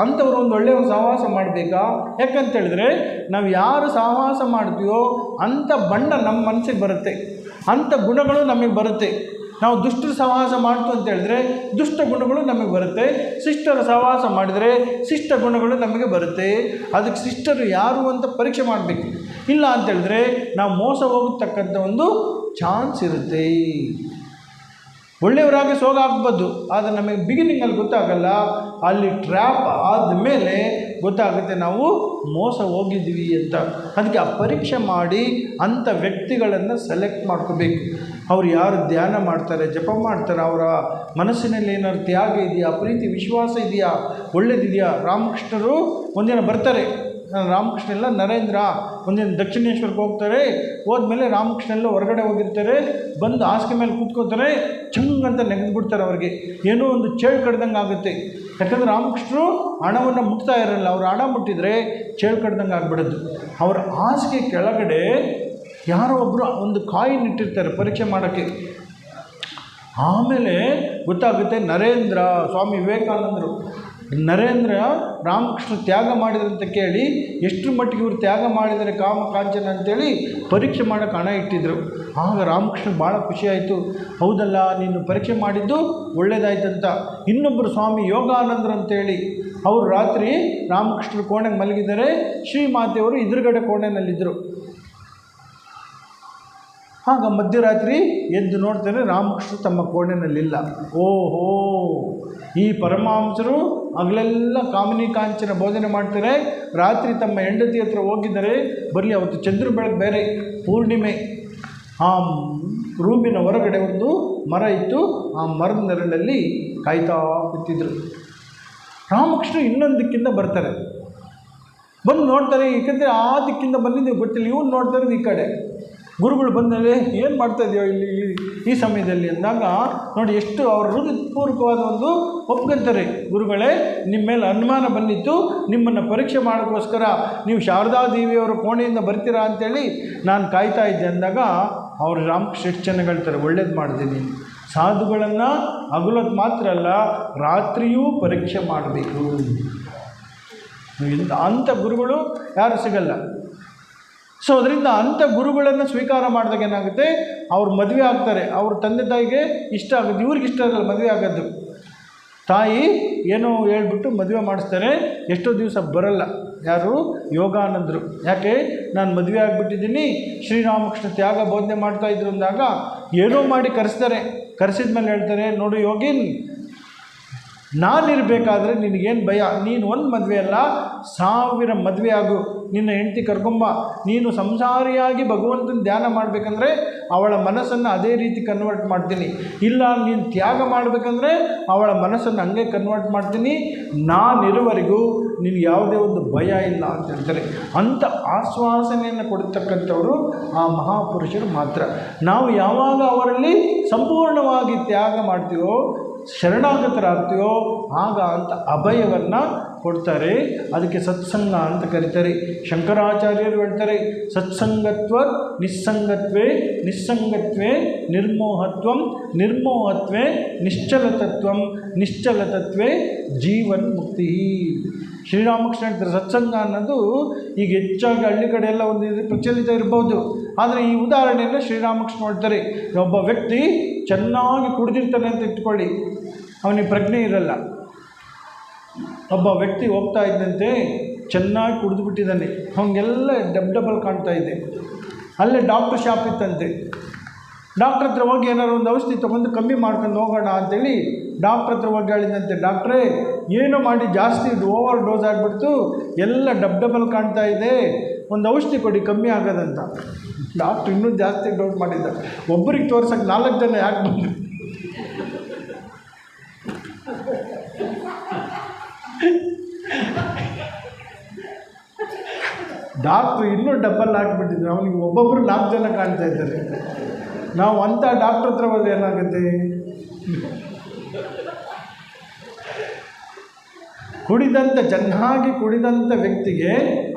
ಅಂಥವ್ರು ಒಂದು ಒಳ್ಳೆಯ ಸಹವಾಸ ಮಾಡಬೇಕಾ? ಯಾಕಂತೇಳಿದ್ರೆ ನಾವು ಯಾರು ಸಹವಾಸ ಮಾಡ್ತೀವೋ ಅಂಥ ಬಣ್ಣ ನಮ್ಮ ಮನಸ್ಸಿಗೆ ಬರುತ್ತೆ, ಅಂಥ ಗುಣಗಳು ನಮಗೆ ಬರುತ್ತೆ. ನಾವು ದುಷ್ಟರ ಸಹವಾಸ ಮಾಡ್ತು ಅಂತೇಳಿದ್ರೆ ದುಷ್ಟ ಗುಣಗಳು ನಮಗೆ ಬರುತ್ತೆ. ಶಿಷ್ಟರ ಸಹವಾಸ ಮಾಡಿದರೆ ಶಿಷ್ಟ ಗುಣಗಳು ನಮಗೆ ಬರುತ್ತೆ. ಅದಕ್ಕೆ ಶಿಷ್ಟರು ಯಾರು ಅಂತ ಪರೀಕ್ಷೆ ಮಾಡಬೇಕು. ಇಲ್ಲ ಅಂತೇಳಿದ್ರೆ ನಾವು ಮೋಸ ಹೋಗತಕ್ಕಂಥ ಒಂದು ಚಾನ್ಸ್ ಇರುತ್ತೆ. ಒಳ್ಳೆಯವರಾಗಿ ಸೋಗಾಗ್ಬೋದು, ಆದರೆ ನಮಗೆ ಬಿಗಿನಿಂಗಲ್ಲಿ ಗೊತ್ತಾಗಲ್ಲ. ಅಲ್ಲಿ ಟ್ರ್ಯಾಪ್ ಆದಮೇಲೆ ಗೊತ್ತಾಗುತ್ತೆ ನಾವು ಮೋಸ ಹೋಗಿದ್ವಿ ಅಂತ. ಅದಕ್ಕೆ ಆ ಪರೀಕ್ಷೆ ಮಾಡಿ ಅಂಥ ವ್ಯಕ್ತಿಗಳನ್ನು ಸೆಲೆಕ್ಟ್ ಮಾಡ್ಕೋಬೇಕು. ಅವ್ರು ಯಾರು ಧ್ಯಾನ ಮಾಡ್ತಾರೆ, ಜಪ ಮಾಡ್ತಾರೆ, ಅವರ ಮನಸ್ಸಿನಲ್ಲಿ ಏನಾದ್ರು ತ್ಯಾಗ ಇದೆಯಾ, ಪ್ರೀತಿ ವಿಶ್ವಾಸ ಇದೆಯಾ, ಒಳ್ಳೇದಿದೆಯಾ. ರಾಮಕೃಷ್ಣರು ಒಂದಿನ ಬರ್ತಾರೆ, ರಾಮಕೃಷ್ಣ ಎಲ್ಲ ನರೇಂದ್ರ ಒಂದಿನ ದಕ್ಷಿಣೇಶ್ವರಕ್ಕೆ ಹೋಗ್ತಾರೆ. ಹೋದ್ಮೇಲೆ ರಾಮಕೃಷ್ಣ ಎಲ್ಲ ಹೊರಗಡೆ ಹೋಗಿರ್ತಾರೆ. ಬಂದು ಹಾಸಿಗೆ ಮೇಲೆ ಕೂತ್ಕೋತಾರೆ, ಚಂಗ್ ಅಂತ ನೆಗೆದ್ಬಿಡ್ತಾರೆ. ಅವ್ರಿಗೆ ಏನೋ ಒಂದು ಚೇಳು ಕಡ್ದಂಗೆ ಆಗುತ್ತೆ. ಯಾಕಂದರೆ ರಾಮಕೃಷ್ಣರು ಹಣವನ್ನು ಮುಟ್ತಾ ಇರಲ್ಲ. ಅವರು ಹಣ ಮುಟ್ಟಿದರೆ ಚೇಳು ಕಡ್ದಂಗೆ ಆಗಿಬಿಡೋದು. ಅವ್ರ ಹಾಸಿಗೆ ಕೆಳಗಡೆ ಯಾರೋ ಒಬ್ಬರು ಒಂದು ಕಾಯಿನ್ ಇಟ್ಟಿರ್ತಾರೆ ಪರೀಕ್ಷೆ ಮಾಡೋಕ್ಕೆ. ಆಮೇಲೆ ಗೊತ್ತಾಗುತ್ತೆ ನರೇಂದ್ರ, ಸ್ವಾಮಿ ವಿವೇಕಾನಂದರು ನರೇಂದ್ರ ರಾಮಕೃಷ್ಣ ತ್ಯಾಗ ಮಾಡಿದ್ರಂತ ಕೇಳಿ ಎಷ್ಟರ ಮಟ್ಟಿಗೆ ಇವರು ತ್ಯಾಗ ಮಾಡಿದರೆ ಕಾಮ ಕಾಂಚನ ಅಂತೇಳಿ ಪರೀಕ್ಷೆ ಮಾಡೋಕ್ಕೆ ಹಣ ಇಟ್ಟಿದ್ರು. ಆಗ ರಾಮಕೃಷ್ಣ ಭಾಳ ಖುಷಿಯಾಯಿತು. ಹೌದಲ್ಲ, ನೀನು ಪರೀಕ್ಷೆ ಮಾಡಿದ್ದು ಒಳ್ಳೇದಾಯ್ತಂತ. ಇನ್ನೊಬ್ಬರು ಸ್ವಾಮಿ ಯೋಗಾನಂದರು ಅಂತೇಳಿ ಅವರು ರಾತ್ರಿ ರಾಮಕೃಷ್ಣರು ಕೋಣೆಗೆ ಮಲಗಿದ್ದಾರೆ. ಶ್ರೀಮಾತೆಯವರು ಎದುರುಗಡೆ ಕೋಣೆಯಲ್ಲಿದ್ದರು. ಆಗ ಮಧ್ಯರಾತ್ರಿ ಎದ್ದು ನೋಡ್ತಾರೆ, ರಾಮಕೃಷ್ಣ ತಮ್ಮ ಕೋಣೆಯಲ್ಲಿಲ್ಲ. ಓಹೋ, ಈ ಪರಮಹಂಸರು ಹಗಲೆಲ್ಲ ಕಾಮಿನಿ ಕಾಂಚನ ಬೋಧನೆ ಮಾಡ್ತಾರೆ, ರಾತ್ರಿ ತಮ್ಮ ಹೆಂಡತಿ ಹತ್ರ ಹೋಗಿದ್ದಾರೆ. ಬರಲಿ, ಅವತ್ತು ಚಂದ್ರ ಬೆಳಕು ಬೇರೆ, ಪೂರ್ಣಿಮೆ. ಆ ರೂಮಿನ ಹೊರಗಡೆ ಒಂದು ಮರ ಇತ್ತು. ಆ ಮರದ ನೆರಳಲ್ಲಿ ಕಾಯ್ತಾ ಕೂತಿದ್ರು. ರಾಮಕೃಷ್ಣ ಇನ್ನೊಂದು ದಿಕ್ಕಿಂದ ಬರ್ತಾರೆ. ಬಂದು ನೋಡ್ತಾರೆ, ಏಕೆಂದರೆ ಆ ದಿಕ್ಕಿಂದ ಬಂದಿದ್ದೀವಿ ಗೊತ್ತಿಲ್ಲ. ಇವ್ನು ನೋಡ್ತಾರೆ ಈ ಕಡೆ. ಗುರುಗಳು ಬಂದಮೇಲೆ ಏನು ಮಾಡ್ತಾಯಿದ್ದೀಯೋ ಇಲ್ಲಿ ಈ ಸಮಯದಲ್ಲಿ ಅಂದಾಗ ನೋಡಿ ಎಷ್ಟು ಅವ್ರ ಹೃದಯಪೂರ್ವಕವಾದ ಒಂದು ಒಪ್ಕೊಂತಾರೆ. ಗುರುಗಳೇ, ನಿಮ್ಮ ಮೇಲೆ ಅನುಮಾನ ಬಂದಿತ್ತು, ನಿಮ್ಮನ್ನು ಪರೀಕ್ಷೆ ಮಾಡೋಕ್ಕೋಸ್ಕರ ನೀವು ಶಾರದಾ ದೇವಿಯವರ ಕೋಣೆಯಿಂದ ಬರ್ತೀರಾ ಅಂತೇಳಿ ನಾನು ಕಾಯ್ತಾ ಇದ್ದೆ ಅಂದಾಗ ಅವರು ರಾಮಕೃಷ್ಣ ಎಷ್ಟು ಚೆನ್ನಾಗಿ ಹೇಳ್ತಾರೆ, ಒಳ್ಳೇದು ಮಾಡಿದ್ದೀನಿ. ಸಾಧುಗಳನ್ನು ಹಗಲೊತ್ತು ಮಾತ್ರ ಅಲ್ಲ, ರಾತ್ರಿಯೂ ಪರೀಕ್ಷೆ ಮಾಡಬೇಕು. ಅಂಥ ಗುರುಗಳು ಯಾರು ಸಿಗಲ್ಲ. ಸೊ ಅದರಿಂದ ಅಂಥ ಗುರುಗಳನ್ನು ಸ್ವೀಕಾರ ಮಾಡಿದಾಗ ಏನಾಗುತ್ತೆ, ಅವ್ರು ಮದುವೆ ಆಗ್ತಾರೆ. ಅವ್ರ ತಂದೆ ತಾಯಿಗೆ ಇಷ್ಟ ಆಗುತ್ತೆ, ಇವ್ರಿಗೆ ಇಷ್ಟ ಆಗಲ್ಲ ಮದುವೆ ಆಗೋದು. ತಾಯಿ ಏನೋ ಹೇಳ್ಬಿಟ್ಟು ಮದುವೆ ಮಾಡಿಸ್ತಾರೆ. ಎಷ್ಟೋ ದಿವಸ ಬರಲ್ಲ ಯಾರು, ಯೋಗಾನಂದರು. ಯಾಕೆ, ನಾನು ಮದುವೆ ಆಗಿಬಿಟ್ಟಿದ್ದೀನಿ, ಶ್ರೀರಾಮಕೃಷ್ಣ ತ್ಯಾಗ ಬೋಧನೆ ಮಾಡ್ತಾಯಿದ್ರು ಅಂದಾಗ ಏನೋ ಮಾಡಿ ಕರೆಸ್ತಾರೆ. ಕರೆಸಿದ ಮೇಲೆ ಹೇಳ್ತಾರೆ, ನೋಡು ಯೋಗಿನ್, ನಾನಿರಬೇಕಾದ್ರೆ ನಿನಗೇನು ಭಯ, ನೀನು ಒಂದು ಮದುವೆ ಅಲ್ಲ 1000 ಮದುವೆ ಆಗು, ನಿನ್ನ ಹೆಂಡತಿ ಕರ್ಕೊಂಬ. ನೀನು ಸಂಸಾರಿಯಾಗಿ ಭಗವಂತನ ಧ್ಯಾನ ಮಾಡಬೇಕಂದ್ರೆ ಅವಳ ಮನಸ್ಸನ್ನು ಅದೇ ರೀತಿ ಕನ್ವರ್ಟ್ ಮಾಡ್ತೀನಿ. ಇಲ್ಲ, ನೀನು ತ್ಯಾಗ ಮಾಡಬೇಕಂದ್ರೆ ಅವಳ ಮನಸ್ಸನ್ನು ಹಂಗೆ ಕನ್ವರ್ಟ್ ಮಾಡ್ತೀನಿ. ನಾನಿರುವವರೆಗೂ ನಿನಗೆ ಯಾವುದೇ ಒಂದು ಭಯ ಇಲ್ಲ ಅಂತ ಹೇಳ್ತಾರೆ. ಅಂಥ ಆಶ್ವಾಸನೆಯನ್ನು ಕೊಡ್ತಕ್ಕಂಥವರು ಆ ಮಹಾಪುರುಷರು ಮಾತ್ರ. ನಾವು ಯಾವಾಗ ಅವರಲ್ಲಿ ಸಂಪೂರ್ಣವಾಗಿ ತ್ಯಾಗ ಮಾಡ್ತೀವೋ, ಶರಣಾಗತರಾಗ್ತೀವೋ, ಆಗ ಅಂತ ಅಭಯವನ್ನು ಕೊಡ್ತಾರೆ. ಅದಕ್ಕೆ ಸತ್ಸಂಗ ಅಂತ ಕರೀತಾರೆ. ಶಂಕರಾಚಾರ್ಯರು ಹೇಳ್ತಾರೆ, ಸತ್ಸಂಗತ್ವ ನಿಸ್ಸಂಗತ್ವೇ, ನಿಸ್ಸಂಗತ್ವೇ ನಿರ್ಮೋಹತ್ವಂ, ನಿರ್ಮೋಹತ್ವೇ ನಿಶ್ಚಲತತ್ವಂ, ನಿಶ್ಚಲತತ್ವೇ ಜೀವನ್ ಮುಕ್ತಿ. ಶ್ರೀರಾಮಕೃಷ್ಣ ಹೇಳ್ತಾರೆ, ಸತ್ಸಂಗ ಅನ್ನೋದು ಈಗ ಹೆಚ್ಚಾಗಿ ಹಳ್ಳಿ ಕಡೆ ಎಲ್ಲ ಒಂದು ಪ್ರಚಲಿತ ಇರ್ಬೋದು. ಆದರೆ ಈ ಉದಾಹರಣೆಯನ್ನು ಶ್ರೀರಾಮಕೃಷ್ಣ ಹೇಳ್ತಾರೆ, ಒಬ್ಬ ವ್ಯಕ್ತಿ ಚೆನ್ನಾಗಿ ಕುಡಿದಿರ್ತಾನೆ ಅಂತ ಇಟ್ಕೊಳ್ಳಿ, ಅವನಿಗೆ ಪ್ರಜ್ಞೆ ಇರಲ್ಲ. ಒಬ್ಬ ವ್ಯಕ್ತಿ ಹೋಗ್ತಾ ಇದ್ದಂತೆ ಚೆನ್ನಾಗಿ ಕುಡಿದುಬಿಟ್ಟಿದ್ದಾನೆ, ಅವನಿಗೆಲ್ಲ ಡಬಲ್ ಕಾಣ್ತಾ ಇದೆ. ಅಲ್ಲೇ ಡಾಕ್ಟ್ರ್ ಶಾಪ್ ಇತ್ತಂತೆ. ಡಾಕ್ಟ್ರ್ ಹತ್ರ ಹೋಗಿ ಏನಾದ್ರು ಒಂದು ಔಷಧಿ ತೊಗೊಂಡು ಕಮ್ಮಿ ಮಾಡ್ಕೊಂಡು ಹೋಗೋಣ ಅಂತೇಳಿ ಡಾಕ್ಟ್ರ್ ಹತ್ರ ಹೋಗಿ ಹೇಳಿದಂತೆ, ಡಾಕ್ಟ್ರೇ ಏನೋ ಮಾಡಿ ಜಾಸ್ತಿ ಓವರ್ ಡೋಸ್ ಆಗಿಬಿಡ್ತು, ಎಲ್ಲ ಡಬಲ್ ಕಾಣ್ತಾ ಇದೆ, ಒಂದು ಔಷಧಿ ಕೊಡಿ ಕಮ್ಮಿ ಆಗೋದಂತ. ಡಾಕ್ಟ್ರ್ ಇನ್ನೂ ಜಾಸ್ತಿ ಡೋಸ್ ಮಾಡಿದ್ದ. ಒಬ್ಬರಿಗೆ ತೋರ್ಸೋಕ್ಕೆ 4 ಜನ ಯಾಕೆ ಬಂದರು? ಡಾಕ್ಟ್ರು ಇನ್ನೂ ಡಬಲ್ ಆಗಿಬಿಟ್ಟಿದ್ರು, ಅವನಿಗೆ ಒಬ್ಬೊಬ್ಬರು 4 ಜನ ಕಾಣ್ತಾ ಇದ್ದಾರೆ. ನಾವು ಅಂಥ ಡಾಕ್ಟ್ರ್ ಹತ್ರ ಹೋದ್ರೆ ಏನಾಗುತ್ತೆ? ಚೆನ್ನಾಗಿ ಕುಡಿದಂಥ ವ್ಯಕ್ತಿಗೆ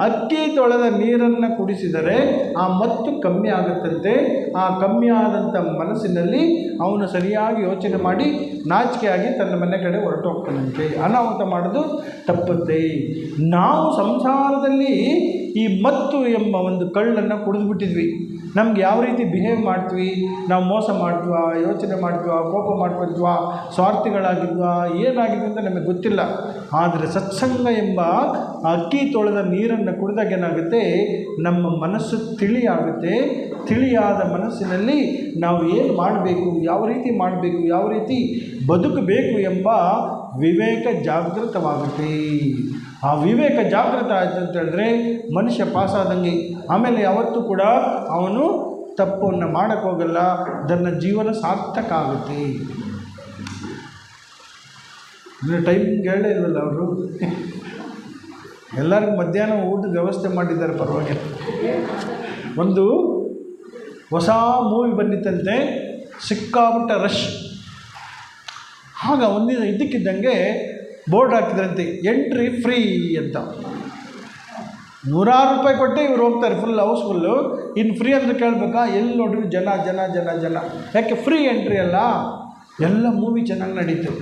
ಅಕ್ಕಿ ತೊಳೆದ ನೀರನ್ನು ಕುಡಿಸಿದರೆ ಆ ಮತ್ತು ಕಮ್ಮಿ ಆಗುತ್ತಂತೆ. ಆ ಕಮ್ಮಿ ಆದಂಥ ಮನಸ್ಸಿನಲ್ಲಿ ಅವನು ಸರಿಯಾಗಿ ಯೋಚನೆ ಮಾಡಿ ನಾಚಿಕೆಯಾಗಿ ತನ್ನ ಮನೆ ಕಡೆ ಹೊರಟು ಹೋಗ್ತಾನಂತೆ. ಅನಾಹುತ ಮಾಡೋದು ತಪ್ಪುತ್ತೆ. ನಾವು ಸಂಸಾರದಲ್ಲಿ ಈ ಮತ್ತು ಎಂಬ ಒಂದು ಕಳ್ಳನ್ನು ಕುಡಿದ್ಬಿಟ್ಟಿದ್ವಿ. ನಮ್ಗೆ ಯಾವ ರೀತಿ ಬಿಹೇವ್ ಮಾಡ್ತೀವಿ, ನಾವು ಮೋಸ ಮಾಡ್ತೀವ, ಯೋಚನೆ ಮಾಡ್ತೀವ, ಕೋಪ ಮಾಡ್ಕೊಳ್ತೀವ, ಸ್ವಾರ್ಥಿಗಳಾಗಿದ್ವ, ಏನಾಗಿದ್ವಿ ಅಂತ ನಮಗೆ ಗೊತ್ತಿಲ್ಲ. ಆದರೆ ಸತ್ಸಂಗ ಎಂಬ ಅಕ್ಕಿ ತೊಳೆದ ನೀರನ್ನು ಕುಡಿದಾಗ ಏನಾಗುತ್ತೆ, ನಮ್ಮ ಮನಸ್ಸು ತಿಳಿಯಾಗುತ್ತೆ. ತಿಳಿಯಾದ ಮನಸ್ಸಿನಲ್ಲಿ ನಾವು ಏನು ಮಾಡಬೇಕು, ಯಾವ ರೀತಿ ಮಾಡಬೇಕು, ಯಾವ ರೀತಿ ಬದುಕಬೇಕು ಎಂಬ ವಿವೇಕ ಜಾಗೃತವಾಗುತ್ತೆ. ಆ ವಿವೇಕ ಜಾಗೃತ ಆಯಿತು ಅಂತ ಹೇಳಿದ್ರೆ ಮನುಷ್ಯ ಪಾಸಾದಂಗೆ. ಆಮೇಲೆ ಯಾವತ್ತೂ ಕೂಡ ಅವನು ತಪ್ಪನ್ನು ಮಾಡೋಕ್ಕೋಗಲ್ಲ, ತನ್ನ ಜೀವನ ಸಾರ್ಥಕ ಆಗುತ್ತೆ. ಟೈಮಿಂಗ್ ಹೇಳೇ ಇಲ್ವಲ್ಲ ಅವರು. ಎಲ್ಲರಿಗೂ ಮಧ್ಯಾಹ್ನ ಊಟದ ವ್ಯವಸ್ಥೆ ಮಾಡಿದ್ದಾರೆ, ಪರವಾಗಿಲ್ಲ. ಒಂದು ಹೊಸ ಮೂವಿ ಬಂದಿತ್ತಂತೆ, ಸಿಕ್ಕಾಬಿಟ್ಟ ರಶ್. ಆಗ ಒಂದಿನ ಇದಕ್ಕಿದ್ದಂಗೆ ಬೋರ್ಡ್ ಹಾಕಿದ್ರಂತೆ, ಎಂಟ್ರಿ ಫ್ರೀ ಅಂತ. 100 ರೂಪಾಯಿ ಕೊಟ್ಟೆ ಇವ್ರು ಹೋಗ್ತಾರೆ, ಫುಲ್ ಹೌಸ್ಫುಲ್ಲು. ಇನ್ನು ಫ್ರೀ ಅಂದರೆ ಕೇಳಬೇಕಾ? ಎಲ್ಲಿ ನೋಡ್ರಿ ಜನ ಜನ ಜನ ಜನ. ಯಾಕೆ ಫ್ರೀ ಎಂಟ್ರಿ ಅಲ್ಲ. ಎಲ್ಲ ಮೂವಿ ಚೆನ್ನಾಗಿ ನಡೀತು,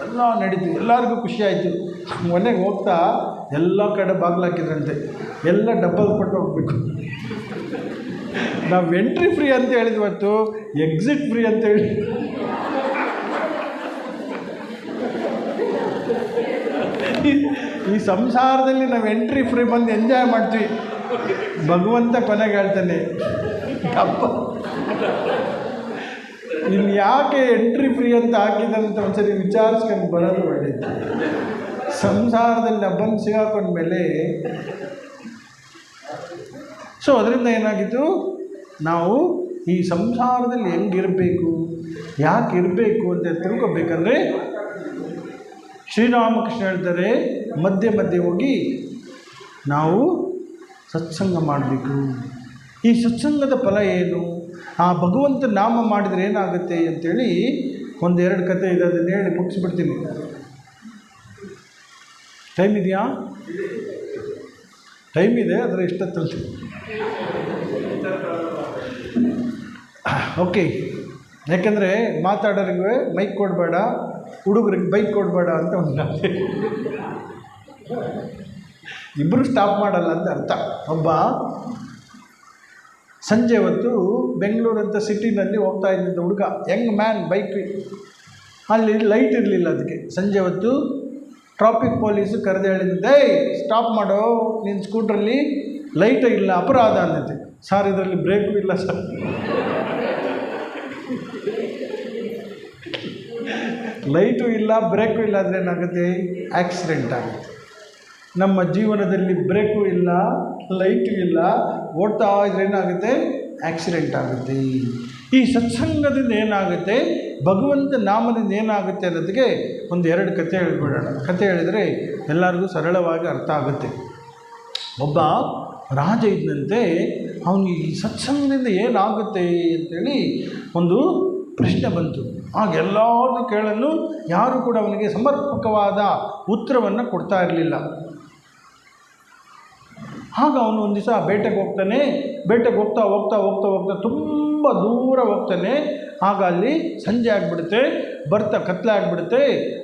ಎಲ್ಲ ನಡೀತು, ಎಲ್ಲರಿಗೂ ಖುಷಿ ಆಯಿತು. ಮನೆಗೆ ಹೋಗ್ತಾ ಎಲ್ಲ ಕಡೆ ಬಾಗಿಲು ಹಾಕಿದ್ರಂತೆ, ಎಲ್ಲ ಡಬ್ಬಲ್ ಕೊಟ್ಟು ಹೋಗ್ಬೇಕು. ನಾವು ಎಂಟ್ರಿ ಫ್ರೀ ಅಂತ ಹೇಳಿದ್ವತ್ತು, ಎಕ್ಸಿಟ್ ಫ್ರೀ ಅಂತ ಹೇಳಿ. ಈ ಸಂಸಾರದಲ್ಲಿ ನಾವು ಎಂಟ್ರಿ ಫ್ರೀ ಬಂದು ಎಂಜಾಯ್ ಮಾಡ್ತೀವಿ. ಭಗವಂತ ಕೊನೆಗೆ ಹೇಳ್ತಾನೆ, ಅಪ್ಪ ಇನ್ನು ಯಾಕೆ ಎಂಟ್ರಿ ಫ್ರೀ ಅಂತ ಹಾಕಿದಂತ ಒಂದ್ಸರಿ ವಿಚಾರಿಸ್ಕೊಂಡು ಬರೋದು ಒಳ್ಳೆಯದು. ಸಂಸಾರದಲ್ಲಿ ನಾವು ಬಂದು ಸಿಗಾಕೊಂಡ್ಮೇಲೆ ಸೊ ಅದರಿಂದ ಏನಾಗಿತ್ತು, ನಾವು ಈ ಸಂಸಾರದಲ್ಲಿ ಹೆಂಗಿರಬೇಕು, ಯಾಕೆ ಇರಬೇಕು ಅಂತ ತಿಳ್ಕೊಬೇಕಂದ್ರೆ ಶ್ರೀರಾಮಕೃಷ್ಣ ಹೇಳ್ತಾರೆ, ಮಧ್ಯೆ ಮಧ್ಯೆ ಹೋಗಿ ನಾವು ಸತ್ಸಂಗ ಮಾಡಬೇಕು. ಈ ಸತ್ಸಂಗದ ಫಲ ಏನು, ಆ ಭಗವಂತ ನಾಮ ಮಾಡಿದರೆ ಏನಾಗುತ್ತೆ ಅಂಥೇಳಿ 1-2 ಕಥೆ ಇದೆ, ಅದನ್ನು ಹೇಳಿ ಮುಗಿಸ್ಬಿಡ್ತೀನಿ. ಟೈಮ್ ಇದೆಯಾ? ಟೈಮ್ ಇದೆ, ಆದರೆ ಇಷ್ಟೊತ್ತಲ್ಲಿ ಓಕೆ. ಯಾಕೆಂದರೆ ಮಾತಾಡೋರಿಗೆ ಮೈಕ್ ಕೊಡಬೇಡ, ಹುಡುಗರಿಗೆ ಬೈಕ್ ಕೊಡಬೇಡ ಅಂತ ಒಂದು ಇಬ್ಬರು ಸ್ಟಾಪ್ ಮಾಡಲ್ಲ ಅಂತ ಅರ್ಥ. ಒಬ್ಬ ಸಂಜೆ ಹೊತ್ತು ಬೆಂಗಳೂರಂಥ ಸಿಟಿನಲ್ಲಿ ಹೋಗ್ತಾ ಇದ್ದಂಥ ಹುಡುಗ, ಯಂಗ್ ಮ್ಯಾನ್, ಬೈಕ್. ಅಲ್ಲಿ ಲೈಟ್ ಇರಲಿಲ್ಲ, ಅದಕ್ಕೆ ಸಂಜೆ ಹೊತ್ತು ಟ್ರಾಫಿಕ್ ಪೊಲೀಸು ಕರೆದು ಹೇಳಿದ್ದೆ, ಸ್ಟಾಪ್ ಮಾಡೋ, ನಿನ್ನ ಸ್ಕೂಟ್ರಲ್ಲಿ ಲೈಟ್ ಇಲ್ಲ, ಅಪರಾಧ ಅಂದೈತೆ. ಸರ್ ಇದರಲ್ಲಿ ಬ್ರೇಕು ಇಲ್ಲ ಸರ್. ಲೈಟು ಇಲ್ಲ, ಬ್ರೇಕು ಇಲ್ಲ ಅಂದರೆ ಏನಾಗುತ್ತೆ, ಆಕ್ಸಿಡೆಂಟ್ ಆಗುತ್ತೆ. ನಮ್ಮ ಜೀವನದಲ್ಲಿ ಬ್ರೇಕು ಇಲ್ಲ, ಲೈಟು ಇಲ್ಲ, ಓಡ್ತಾ ಇದ್ರೆ ಏನಾಗುತ್ತೆ, ಆಕ್ಸಿಡೆಂಟ್ ಆಗುತ್ತೆ. ಈ ಸತ್ಸಂಗದಿಂದ ಏನಾಗುತ್ತೆ, ಭಗವಂತ ನಾಮದಿಂದ ಏನಾಗುತ್ತೆ ಅನ್ನೋದಕ್ಕೆ ಒಂದು 2 ಕಥೆ ಹೇಳ್ಬಿಡೋಣ. ಕಥೆ ಹೇಳಿದರೆ ಎಲ್ಲರಿಗೂ ಸರಳವಾಗಿ ಅರ್ಥ ಆಗುತ್ತೆ. ಒಬ್ಬ ರಾಜ ಇದ್ದಂತೆ, ಅವನಿಗೆ ಈ ಸತ್ಸಂಗದಿಂದ ಏನಾಗುತ್ತೆ ಅಂತೇಳಿ ಒಂದು ಪ್ರಶ್ನೆ ಬಂತು. ಆಗ ಎಲ್ಲರೂ ಕೇಳಲು ಯಾರೂ ಕೂಡ ಅವನಿಗೆ ಸಮರ್ಪಕವಾದ ಉತ್ತರವನ್ನು ಕೊಡ್ತಾ ಇರಲಿಲ್ಲ. ಆಗ ಅವನು ಒಂದು ದಿವಸ ಬೇಟೆಗೆ ಹೋಗ್ತಾನೆ. ಬೇಟೆಗೆ ಹೋಗ್ತಾ ಹೋಗ್ತಾ ಹೋಗ್ತಾ ಹೋಗ್ತಾ ತುಂಬ ದೂರ ಹೋಗ್ತಾನೆ. ಆಗ ಅಲ್ಲಿ ಸಂಜೆ ಆಗಿಬಿಡುತ್ತೆ, ಬರ್ತಾ ಕತ್ಲೆ ಆಗಿಬಿಡುತ್ತೆ.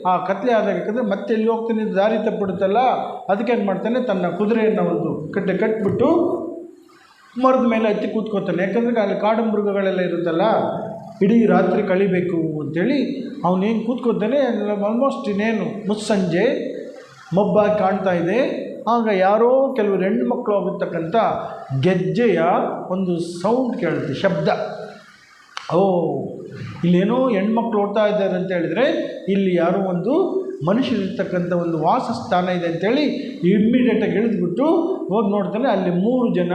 ಆ ಕತ್ಲೆ ಆದಾಗ ಯಾಕಂದರೆ ಮತ್ತೆ ಎಲ್ಲಿ ಹೋಗ್ತಾನೆ, ದಾರಿ ತಪ್ಪಿಬಿಡುತ್ತಲ್ಲ, ಅದಕ್ಕೆ ಏನು ಮಾಡ್ತಾನೆ, ತನ್ನ ಕುದುರೆಯನ್ನು ಒಂದು ಕಟ್ಟಿಬಿಟ್ಟು ಮರದ ಮೇಲೆ ಹತ್ತಿ ಕೂತ್ಕೋತಾನೆ. ಯಾಕಂದರೆ ಅಲ್ಲಿ ಕಾಡು ಮೃಗಗಳೆಲ್ಲ ಇರುತ್ತಲ್ಲ, ಇಡೀ ರಾತ್ರಿ ಕಳಿಬೇಕು ಅಂಥೇಳಿ ಅವನೇನು ಕೂತ್ಕೋತಾನೆ. ಆಲ್ಮೋಸ್ಟ್ ಇನ್ನೇನು ಮುಸ್ಸಂಜೆ ಮಬ್ಬಾಗಿ ಕಾಣ್ತಾ ಇದೆ. ಆಗ ಯಾರೋ ಕೆಲವರು ಹೆಣ್ಮಕ್ಳು ಹೋಗಿರ್ತಕ್ಕಂಥ ಗೆಜ್ಜೆಯ ಒಂದು ಸೌಂಡ್ ಕೇಳುತ್ತೆ, ಶಬ್ದ. ಇಲ್ಲೇನೋ ಹೆಣ್ಮಕ್ಳು ಓಡ್ತಾ ಇದ್ದಾರೆ ಅಂತ ಹೇಳಿದರೆ ಇಲ್ಲಿ ಯಾರೋ ಒಂದು ಮನುಷ್ಯರಿರ್ತಕ್ಕಂಥ ಒಂದು ವಾಸಸ್ಥಾನ ಇದೆ ಅಂಥೇಳಿ ಇಮ್ಮಿಡಿಯೇಟಾಗಿ ಇಳಿದ್ಬಿಟ್ಟು ಹೋಗಿ ನೋಡ್ತಾನೆ. ಅಲ್ಲಿ 3 ಜನ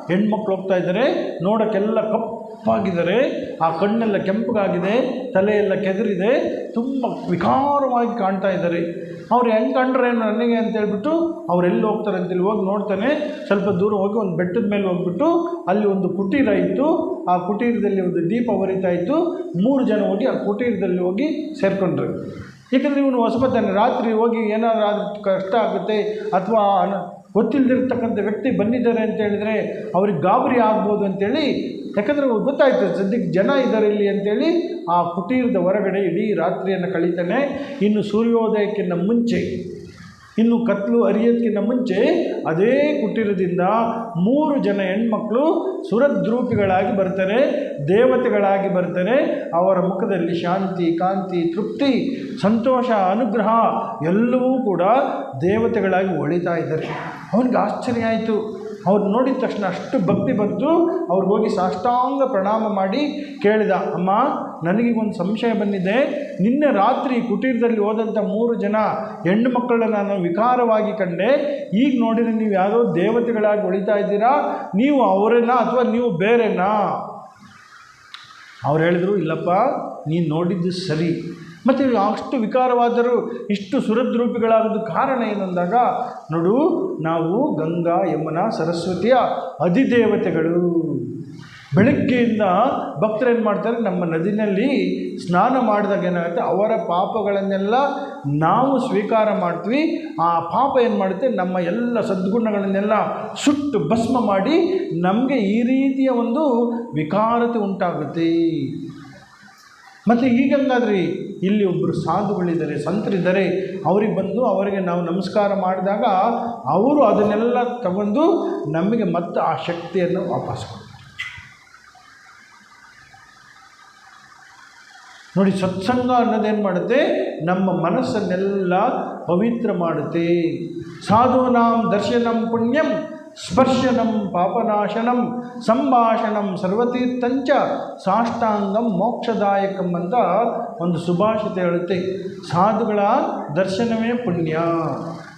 ಹೆಣ್ಮಕ್ಳು ಹೋಗ್ತಾ ಇದ್ದಾರೆ. ನೋಡೋಕ್ಕೆಲ್ಲ ಕಪ್ಪಾಗಿದ್ದಾರೆ, ಆ ಕಣ್ಣೆಲ್ಲ ಕೆಂಪಗಾಗಿದೆ, ತಲೆಯೆಲ್ಲ ಕೆದರಿದೆ, ತುಂಬ ವಿಕಾರವಾಗಿ ಕಾಣ್ತಾ ಇದ್ದಾರೆ. ಅವ್ರು ಹೆಂಗೆ ಕಂಡ್ರೆ ನನಗೆ ಅಂತೇಳ್ಬಿಟ್ಟು ಅವರೆಲ್ಲಿ ಹೋಗ್ತಾರೆ ಅಂತೇಳಿ ಹೋಗಿ ನೋಡ್ತಾನೆ. ಸ್ವಲ್ಪ ದೂರ ಹೋಗಿ ಒಂದು ಬೆಟ್ಟದ ಮೇಲೆ ಹೋಗ್ಬಿಟ್ಟು ಅಲ್ಲಿ ಒಂದು ಕುಟೀರ ಇತ್ತು. ಆ ಕುಟೀರದಲ್ಲಿ ಒಂದು ದೀಪ ಉರಿತಾ ಇತ್ತು. 3 ಜನ ಹೋಗಿ ಆ ಕುಟೀರದಲ್ಲಿ ಹೋಗಿ ಸೇರಿಕೊಂಡ್ರು. ಏಕೆಂದರೆ ಇವನು ಹೊಸಬತ್ತಾನೆ, ರಾತ್ರಿ ಹೋಗಿ ಏನಾದರೂ ಕಷ್ಟ ಆಗುತ್ತೆ ಅಥವಾ ಗೊತ್ತಿಲ್ಲದಿರ್ತಕ್ಕಂಥ ವ್ಯಕ್ತಿ ಬಂದಿದ್ದಾರೆ ಅಂತ ಹೇಳಿದರೆ ಅವ್ರಿಗೆ ಗಾಬರಿ ಆಗ್ಬೋದು ಅಂಥೇಳಿ, ಯಾಕಂದರೆ ಗೊತ್ತಾಯ್ತು ಸದ್ಯಕ್ಕೆ ಜನ ಇದ್ದಾರೆ ಇಲ್ಲಿ ಅಂಥೇಳಿ ಆ ಕುಟೀರದ ಹೊರಗಡೆ ಇಡೀ ರಾತ್ರಿಯನ್ನು ಕಳೀತಾನೆ. ಇನ್ನು ಸೂರ್ಯೋದಯಕ್ಕಿಂತ ಮುಂಚೆ, ಇನ್ನು ಕತ್ಲು ಅರಿಯೋದಕ್ಕಿಂತ ಮುಂಚೆ ಅದೇ ಕುಟೀರದಿಂದ 3 ಜನ ಹೆಣ್ಮಕ್ಳು ಸುರದ್ರೂಪಿಗಳಾಗಿ ಬರ್ತಾರೆ, ದೇವತೆಗಳಾಗಿ ಬರ್ತಾರೆ. ಅವರ ಮುಖದಲ್ಲಿ ಶಾಂತಿ, ಕಾಂತಿ, ತೃಪ್ತಿ, ಸಂತೋಷ, ಅನುಗ್ರಹ ಎಲ್ಲವೂ ಕೂಡ ದೇವತೆಗಳಾಗಿ ಹೊಳಿತಾ ಇದ್ದಾರೆ. ಅವನಿಗೆ ಆಶ್ಚರ್ಯ ಆಯಿತು. ಅವ್ರು ನೋಡಿದ ತಕ್ಷಣ ಅಷ್ಟು ಭಕ್ತಿ ಬಂತು. ಅವ್ರಿಗೋಗಿ ಸಾಷ್ಟಾಂಗ ಪ್ರಣಾಮ ಮಾಡಿ ಕೇಳಿದ, ಅಮ್ಮ ನನಗೆ ಒಂದು ಸಂಶಯ ಬಂದಿದೆ. ನಿನ್ನೆ ರಾತ್ರಿ ಕುಟೀರದಲ್ಲಿ ಹೋದಂಥ 3 ಜನ ಹೆಣ್ಣು ಮಕ್ಕಳನ್ನ ನಾನು ವಿಕಾರವಾಗಿ ಕಂಡೆ. ಈಗ ನೋಡಿದರೆ ನೀವು ಯಾವುದೋ ದೇವತೆಗಳಾಗಿ ಹೊಳಿತಾ ಇದ್ದೀರಾ, ನೀವು ಅವರೇನಾ ಅಥವಾ ನೀವು ಬೇರೆನಾ? ಅವ್ರು ಹೇಳಿದ್ರು, ಇಲ್ಲಪ್ಪ ನೀನು ನೋಡಿದ್ದು ಸರಿ. ಮತ್ತು ಅಷ್ಟು ವಿಕಾರವಾದರೂ ಇಷ್ಟು ಸುರದ್ರೂಪಿಗಳಾಗೋದು ಕಾರಣ ಏನಂದಾಗ, ನೋಡು ನಾವು ಗಂಗಾ ಯಮುನಾ ಸರಸ್ವತಿಯ ಅಧಿದೇವತೆಗಳು. ಬೆಳಗ್ಗೆಯಿಂದ ಭಕ್ತರೇನು ಮಾಡ್ತಾರೆ, ನಮ್ಮ ನದಿನಲ್ಲಿ ಸ್ನಾನ ಮಾಡಿದಾಗ ಏನಾಗುತ್ತೆ, ಅವರ ಪಾಪಗಳನ್ನೆಲ್ಲ ನಾವು ಸ್ವೀಕಾರ ಮಾಡ್ತೀವಿ. ಆ ಪಾಪ ಏನು ಮಾಡುತ್ತೆ, ನಮ್ಮ ಎಲ್ಲ ಸದ್ಗುಣಗಳನ್ನೆಲ್ಲ ಸುಟ್ಟು ಭಸ್ಮ ಮಾಡಿ ನಮಗೆ ಈ ರೀತಿಯ ಒಂದು ವಿಕಾರತೆ ಉಂಟಾಗುತ್ತೆ. ಮತ್ತು ಈಗಂಗಾದ್ರಿ ಇಲ್ಲಿ ಒಬ್ಬರು ಸಾಧುಗಳಿದ್ದಾರೆ, ಸಂತರಿದ್ದಾರೆ, ಅವ್ರಿಗೆ ಬಂದು ಅವರಿಗೆ ನಾವು ನಮಸ್ಕಾರ ಮಾಡಿದಾಗ ಅವರು ಅದನ್ನೆಲ್ಲ ತಗೊಂಡು ನಮಗೆ ಮತ್ತೆ ಆ ಶಕ್ತಿಯನ್ನು ವಾಪಸ್ ಕೊಡ್ತಾರೆ. ನೋಡಿ, ಸತ್ಸಂಗ ಅನ್ನೋದೇನು ಮಾಡುತ್ತೆ, ನಮ್ಮ ಮನಸ್ಸನ್ನೆಲ್ಲ ಪವಿತ್ರ ಮಾಡುತ್ತೆ. ಸಾಧೂನಾಂ ದರ್ಶನಂ ಪುಣ್ಯಂ ಸ್ಪರ್ಶನಂ ಪಾಪನಾಶನಂ ಸಂಭಾಷಣಂ ಸರ್ವತೀರ್ಥಂಚ ಸಾಷ್ಟಾಂಗಂ ಮೋಕ್ಷದಾಯಕಂ ಅಂತ ಒಂದು ಸುಭಾಷಿತ ಹೇಳುತ್ತೆ. ಸಾಧುಗಳ ದರ್ಶನವೇ ಪುಣ್ಯ.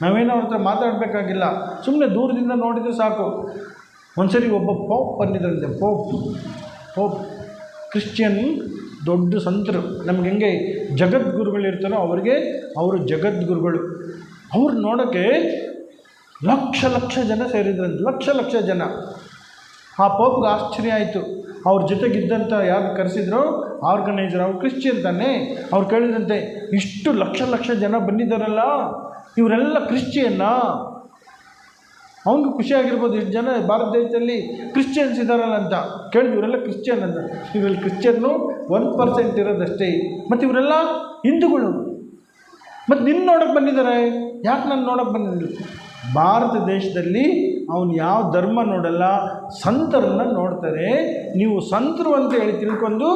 ನಾವೇನೋ ಅವ್ರ ಹತ್ರ ಮಾತಾಡಬೇಕಾಗಿಲ್ಲ, ಸುಮ್ಮನೆ ದೂರದಿಂದ ನೋಡಿದರೆ ಸಾಕು. ಒಂದ್ಸರಿ ಒಬ್ಬ ಪೋಪ್ ಬಂದಿದ್ರಂತೆ. ಪೋಪ್ ಕ್ರಿಶ್ಚಿಯನ್ ದೊಡ್ಡ ಸಂತರು. ನಮ್ಗೆ ಹೆಂಗೆ ಜಗದ್ಗುರುಗಳಿರ್ತಾರೋ ಅವ್ರಿಗೆ ಅವರು ಜಗದ್ಗುರುಗಳು. ಅವ್ರು ನೋಡೋಕ್ಕೆ ಲಕ್ಷ ಜನ ಸೇರಿದ್ರಂತೆ, ಲಕ್ಷ ಜನ. ಆ ಪೋಪ್ಗೆ ಆಶ್ಚರ್ಯ ಆಯಿತು. ಅವ್ರ ಜೊತೆಗಿದ್ದಂಥ ಯಾರು ಕರೆಸಿದ್ರು ಆರ್ಗನೈಸರ್, ಅವ್ರು ಕ್ರಿಶ್ಚಿಯನ್ ತಾನೇ. ಅವ್ರು ಕೇಳಿದಂತೆ, ಇಷ್ಟು ಲಕ್ಷ ಜನ ಬಂದಿದ್ದಾರಲ್ಲ, ಇವರೆಲ್ಲ ಕ್ರಿಶ್ಚಿಯನ್ನಾ? ಅವನಿಗೆ ಖುಷಿಯಾಗಿರ್ಬೋದು, ಇಷ್ಟು ಜನ ಭಾರತ ದೇಶದಲ್ಲಿ ಕ್ರಿಶ್ಚಿಯನ್ಸ್ ಇದ್ದಾರಲ್ಲ ಅಂತ ಕೇಳಿದ್ರು. ಇವರೆಲ್ಲ ಕ್ರಿಶ್ಚಿಯನ್ ಅಂತ. ಇವರಲ್ಲಿ ಕ್ರಿಶ್ಚಿಯನ್ನು 1% ಇರೋದಷ್ಟೇ. ಮತ್ತು ಇವರೆಲ್ಲ ಹಿಂದೂಗಳು. ಮತ್ತು ನಿನ್ನ ನೋಡೋಕ್ಕೆ ಬಂದಿದ್ದಾರೆ, ಯಾಕೆ ನಾನು ನೋಡೋಕ್ಕೆ ಬಂದಿದ್ದರು? ಭಾರತ ದೇಶದಲ್ಲಿ ಅವನು ಯಾವ ಧರ್ಮ ನೋಡಲ್ಲ, ಸಂತರನ್ನು ನೋಡ್ತಾರೆ. ನೀವು ಸಂತರು ಅಂತ ಹೇಳಿ ತಿಳ್ಕೊಂಡು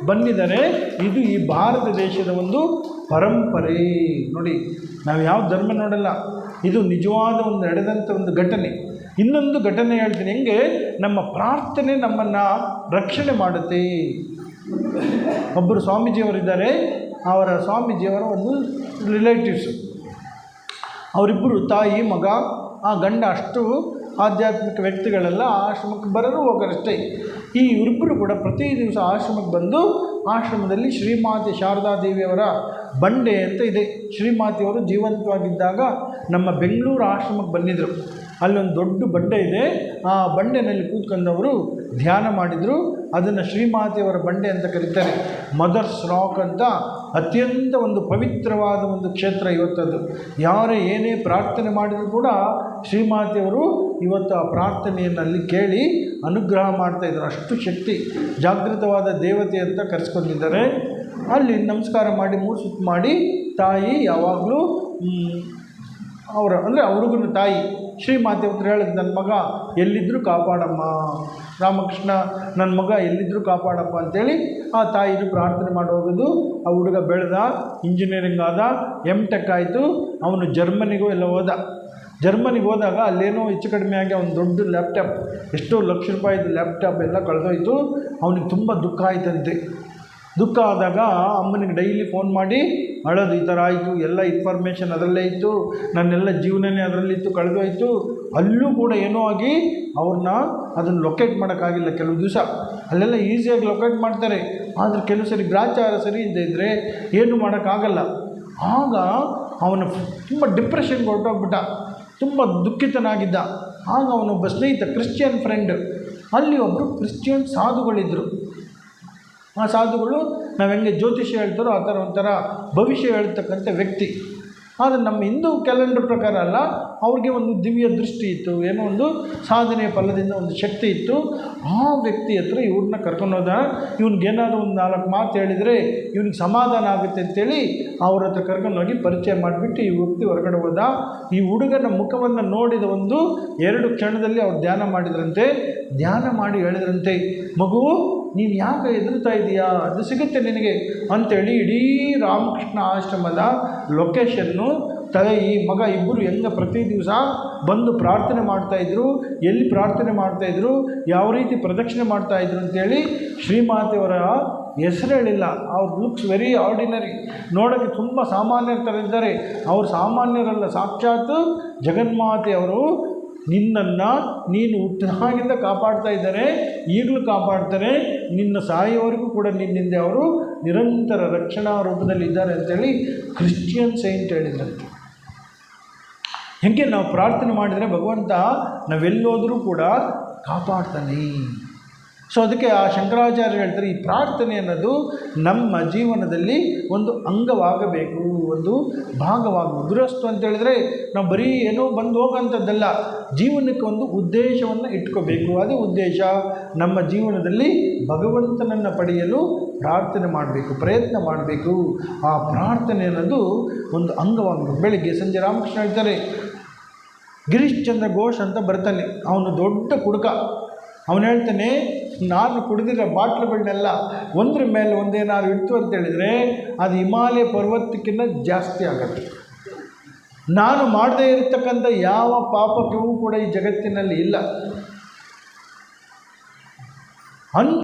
ಬಂದಿದ್ದಾರೆ. ಇದು ಈ ಭಾರತ ದೇಶದ ಒಂದು ಪರಂಪರೆ. ನೋಡಿ, ನಾವು ಯಾವ ಧರ್ಮ ನೋಡಲ್ಲ, ಇದು ನಿಜವಾದ ಒಂದು ನಡೆದಂಥ ಒಂದು ಘಟನೆ. ಇನ್ನೊಂದು ಘಟನೆ ಹೇಳ್ತೀನಿ, ಹೆಂಗೆ ನಮ್ಮ ಪ್ರಾರ್ಥನೆ ನಮ್ಮನ್ನು ರಕ್ಷಣೆ ಮಾಡುತ್ತೆ. ಒಬ್ಬರು ಸ್ವಾಮೀಜಿಯವರಿದ್ದಾರೆ. ಅವರ ಸ್ವಾಮೀಜಿಯವರ ಒಂದು ರಿಲೇಟಿವ್ಸು, ಅವರಿಬ್ಬರು ತಾಯಿ ಮಗ. ಆ ಗಂಡ ಅಷ್ಟು ಆಧ್ಯಾತ್ಮಿಕ ವ್ಯಕ್ತಿಗಳೆಲ್ಲ ಆಶ್ರಮಕ್ಕೆ ಬರೋರು ಹೋಗೋರಷ್ಟೇ. ಈ ಇಬ್ಬರು ಕೂಡ ಪ್ರತಿ ದಿವಸ ಆಶ್ರಮಕ್ಕೆ ಬಂದು ಆಶ್ರಮದಲ್ಲಿ ಶ್ರೀಮಾತೆ ಶಾರದಾದೇವಿಯವರ ಬಂಡೆ ಅಂತ ಇದೆ. ಶ್ರೀಮಾತೆಯವರು ಜೀವಂತವಾಗಿದ್ದಾಗ ನಮ್ಮ ಬೆಂಗಳೂರು ಆಶ್ರಮಕ್ಕೆ ಬಂದಿದ್ದರು. ಅಲ್ಲೊಂದು ದೊಡ್ಡ ಬಂಡೆ ಇದೆ. ಆ ಬಂಡೆನಲ್ಲಿ ಕೂತ್ಕೊಂಡವರು ಧ್ಯಾನ ಮಾಡಿದರು. ಅದನ್ನು ಶ್ರೀಮಾತೆಯವರ ಬಂಡೆ ಅಂತ ಕರೀತಾರೆ. ಮದರ್ಸ್ ರಾಕ್ ಅಂತ ಅತ್ಯಂತ ಒಂದು ಪವಿತ್ರವಾದ ಒಂದು ಕ್ಷೇತ್ರ ಇವತ್ತದು. ಯಾರೇ ಏನೇ ಪ್ರಾರ್ಥನೆ ಮಾಡಿದರೂ ಕೂಡ ಶ್ರೀಮಾತೆಯವರು ಇವತ್ತು ಆ ಪ್ರಾರ್ಥನೆಯನ್ನು ಅಲ್ಲಿ ಕೇಳಿ ಅನುಗ್ರಹ ಮಾಡ್ತಾಯಿದ್ದಾರೆ. ಅಷ್ಟು ಶಕ್ತಿ ಜಾಗೃತವಾದ ದೇವತೆ ಅಂತ ಕರೆಸ್ಕೊಂಡಿದ್ದಾರೆ. ಅಲ್ಲಿ ನಮಸ್ಕಾರ ಮಾಡಿ 3 ಸುತ್ತು ಮಾಡಿ ತಾಯಿ ಯಾವಾಗಲೂ ಅಂದರೆ ಆ ಹುಡುಗನ ತಾಯಿ ಶ್ರೀಮಾತೆ ಹತ್ರ ಹೇಳಿದ್, ನನ್ನ ಮಗ ಎಲ್ಲಿದ್ದರೂ ಕಾಪಾಡಮ್ಮ, ರಾಮಕೃಷ್ಣ ನನ್ನ ಮಗ ಎಲ್ಲಿದ್ದರೂ ಕಾಪಾಡಪ್ಪ ಅಂತೇಳಿ ಆ ತಾಯಿನೂ ಪ್ರಾರ್ಥನೆ ಮಾಡಿ ಹೋಗೋದು. ಆ ಹುಡುಗ ಬೆಳೆದ, ಇಂಜಿನಿಯರಿಂಗ್ ಆದ, M.Tech ಆಯಿತು. ಅವನು ಜರ್ಮನಿಗೂ ಎಲ್ಲ ಹೋದ. ಜರ್ಮನಿಗೆ ಹೋದಾಗ ಅಲ್ಲೇನೋ ಹೆಚ್ಚು ಕಡಿಮೆ ಆಗಿ ಅವ್ನು ದೊಡ್ಡ ಲ್ಯಾಪ್ಟಾಪ್, ಎಷ್ಟೋ ಲಕ್ಷ ರೂಪಾಯಿದು ಲ್ಯಾಪ್ಟಾಪ್ ಎಲ್ಲ ಕಳೆದೋಯ್ತು. ಅವನಿಗೆ ತುಂಬ ದುಃಖ ಆಯ್ತಂತೆ. ದುಃಖ ಆದಾಗ ಅಮ್ಮನಿಗೆ ಡೈಲಿ ಫೋನ್ ಮಾಡಿ ಅಳೋದು, ಈ ಥರ ಆಯಿತು, ಎಲ್ಲ ಇನ್ಫಾರ್ಮೇಷನ್ ಅದರಲ್ಲೇ ಇತ್ತು, ನನ್ನೆಲ್ಲ ಜೀವನನೇ ಅದರಲ್ಲಿತ್ತು, ಕಳೆದೋಯ್ತು. ಅಲ್ಲೂ ಕೂಡ ಏನೋ ಆಗಿ ಅವ್ರನ್ನ ಅದನ್ನು ಲೊಕೇಟ್ ಮಾಡೋಕ್ಕಾಗಿಲ್ಲ. ಕೆಲವು ದಿವಸ ಅಲ್ಲೆಲ್ಲ ಈಸಿಯಾಗಿ ಲೊಕೇಟ್ ಮಾಡ್ತಾರೆ, ಆದರೆ ಕೆಲವು ಸರಿ ಗ್ರಾಚಾರ ಸರಿ ಇಲ್ಲದೆ ಇದ್ದರೆ ಏನು ಮಾಡೋಕ್ಕಾಗಲ್ಲ. ಆಗ ಅವನು ತುಂಬ ಡಿಪ್ರೆಷನ್ಗೆ ಹೊರಟೋಗ್ಬಿಟ್ಟ, ತುಂಬ ದುಃಖಿತನಾಗಿದ್ದ. ಆಗ ಅವನೊಬ್ಬ ಸ್ನೇಹಿತ, ಕ್ರಿಶ್ಚಿಯನ್ ಫ್ರೆಂಡ್, ಅಲ್ಲಿ ಒಬ್ಬರು ಕ್ರಿಶ್ಚಿಯನ್ ಸಾಧುಗಳಿದ್ದರು. ಆ ಸಾಧುಗಳು ನಾವು ಹೆಂಗೆ ಜ್ಯೋತಿಷ್ಯ ಹೇಳ್ತಾರೋ ಆ ಥರ ಒಂಥರ ಭವಿಷ್ಯ ಹೇಳ್ತಕ್ಕಂಥ ವ್ಯಕ್ತಿ. ಆದರೆ ನಮ್ಮ ಹಿಂದೂ ಕ್ಯಾಲೆಂಡರ್ ಪ್ರಕಾರ ಅಲ್ಲ, ಅವ್ರಿಗೆ ಒಂದು ದಿವ್ಯ ದೃಷ್ಟಿ ಇತ್ತು, ಏನೋ ಒಂದು ಸಾಧನೆಯ ಫಲದಿಂದ ಒಂದು ಶಕ್ತಿ ಇತ್ತು. ಆ ವ್ಯಕ್ತಿ ಹತ್ರ ಇವ್ರನ್ನ ಕರ್ಕೊಂಡೋದ. ಇವ್ನಿಗೇನಾದ್ರು ಒಂದು 4 ಮಾತು ಹೇಳಿದರೆ ಇವ್ನಿಗೆ ಸಮಾಧಾನ ಆಗುತ್ತೆ ಅಂತೇಳಿ ಅವ್ರ ಹತ್ರ ಕರ್ಕೊಂಡೋಗಿ ಪರಿಚಯ ಮಾಡಿಬಿಟ್ಟು ಈ ವ್ಯಕ್ತಿ ಹೊರಗಡೆ ಹೋದ. ಈ ಹುಡುಗನ ಮುಖವನ್ನು ನೋಡಿದ 1-2 ಕ್ಷಣದಲ್ಲಿ ಅವ್ರು ಧ್ಯಾನ ಮಾಡಿದ್ರಂತೆ. ಧ್ಯಾನ ಮಾಡಿ ಹೇಳಿದ್ರಂತೆ, ಮಗು ನೀನು ಯಾಕೆ ಹೆದರ್ತಾ ಇದೆಯಾ, ಅದು ಸಿಗುತ್ತೆ ನಿನಗೆ ಅಂಥೇಳಿ ಇಡೀ ರಾಮಕೃಷ್ಣ ಆಶ್ರಮದ ಲೊಕೇಶನ್ನು ಈ ಮಗ ಇಬ್ಬರು ಹೆಂಗೆ ಪ್ರತಿ ದಿವಸ ಬಂದು ಪ್ರಾರ್ಥನೆ ಮಾಡ್ತಾಯಿದ್ರು, ಎಲ್ಲಿ ಪ್ರಾರ್ಥನೆ ಮಾಡ್ತಾಯಿದ್ರು, ಯಾವ ರೀತಿ ಪ್ರದಕ್ಷಿಣೆ ಮಾಡ್ತಾಯಿದ್ರು ಅಂತೇಳಿ ಶ್ರೀಮಾತೆಯವರ ಹೆಸರು ಹೇಳಿಲ್ಲ. ಅವ್ರ ಲುಕ್ಸ್ ವೆರಿ ಆರ್ಡಿನರಿ, ನೋಡೋಕ್ಕೆ ತುಂಬ ಸಾಮಾನ್ಯರ ಥರ ಇದ್ದಾರೆ. ಅವ್ರು ಸಾಮಾನ್ಯರಲ್ಲ, ಸಾಕ್ಷಾತ್ ಜಗನ್ಮಾತೆಯವರು ನಿನ್ನನ್ನು ನೀನು ಹುಟ್ಟಿದಾಗಿಂದ ಕಾಪಾಡ್ತಾ ಇದ್ದಾರೆ, ಈಗಲೂ ಕಾಪಾಡ್ತಾರೆ, ನಿನ್ನ ಸಾಯೋವರೆಗೂ ಕೂಡ ನಿನ್ನಿಂದ ಅವರು ನಿರಂತರ ರಕ್ಷಣಾ ರೂಪದಲ್ಲಿ ಇದ್ದಾರೆ ಅಂತೇಳಿ ಕ್ರಿಶ್ಚಿಯನ್ ಸೈಂಟ್ ಹೇಳಿದ್ರಂತೆ. ಹೇಗೆ ನಾವು ಪ್ರಾರ್ಥನೆ ಮಾಡಿದರೆ ಭಗವಂತ ನಾವೆಲ್ಲೋದರೂ ಕೂಡ ಕಾಪಾಡ್ತಾನೆ. ಸೊ ಅದಕ್ಕೆ ಆ ಶಂಕರಾಚಾರ್ಯರು ಹೇಳ್ತಾರೆ, ಈ ಪ್ರಾರ್ಥನೆ ಅನ್ನೋದು ನಮ್ಮ ಜೀವನದಲ್ಲಿ ಒಂದು ಅಂಗವಾಗಬೇಕು, ಒಂದು ಭಾಗವಾಗಬೇಕು. ಗೃಹಸ್ಥ ಅಂತ ಹೇಳಿದ್ರೆ ನಾವು ಬರೀ ಏನೋ ಬಂದು ಹೋಗೋಂಥದ್ದಲ್ಲ, ಜೀವನಕ್ಕೆ ಒಂದು ಉದ್ದೇಶವನ್ನು ಇಟ್ಕೋಬೇಕು. ಅದೇ ಉದ್ದೇಶ ನಮ್ಮ ಜೀವನದಲ್ಲಿ ಭಗವಂತನನ್ನು ಪಡೆಯಲು ಪ್ರಾರ್ಥನೆ ಮಾಡಬೇಕು, ಪ್ರಯತ್ನ ಮಾಡಬೇಕು. ಆ ಪ್ರಾರ್ಥನೆ ಅನ್ನೋದು ಒಂದು ಅಂಗವಾಗಬೇಕು. ಬೆಳಿಗ್ಗೆ ಸಂಜೆ ರಾಮಕೃಷ್ಣ ಹೇಳ್ತಾರೆ, ಗಿರೀಶ್ ಚಂದ್ರ ಘೋಷ್ ಅಂತ ಬರ್ತಾನೆ, ಅವನು ದೊಡ್ಡ ಕುಡುಕ. ಅವನು ಹೇಳ್ತಾನೆ, ನಾನು ಕುಡಿದಿರೋ ಬಾಟ್ಲುಗಳನ್ನೆಲ್ಲ ಒಂದ್ರ ಮೇಲೆ ಒಂದೇನಾದ್ರು ಇಡ್ತು ಅಂತೇಳಿದರೆ ಅದು ಹಿಮಾಲಯ ಪರ್ವತಕ್ಕಿಂತ ಜಾಸ್ತಿ ಆಗುತ್ತೆ. ನಾನು ಮಾಡದೇ ಇರತಕ್ಕಂಥ ಯಾವ ಪಾಪಕ್ಕೂ ಕೂಡ ಈ ಜಗತ್ತಿನಲ್ಲಿ ಇಲ್ಲ.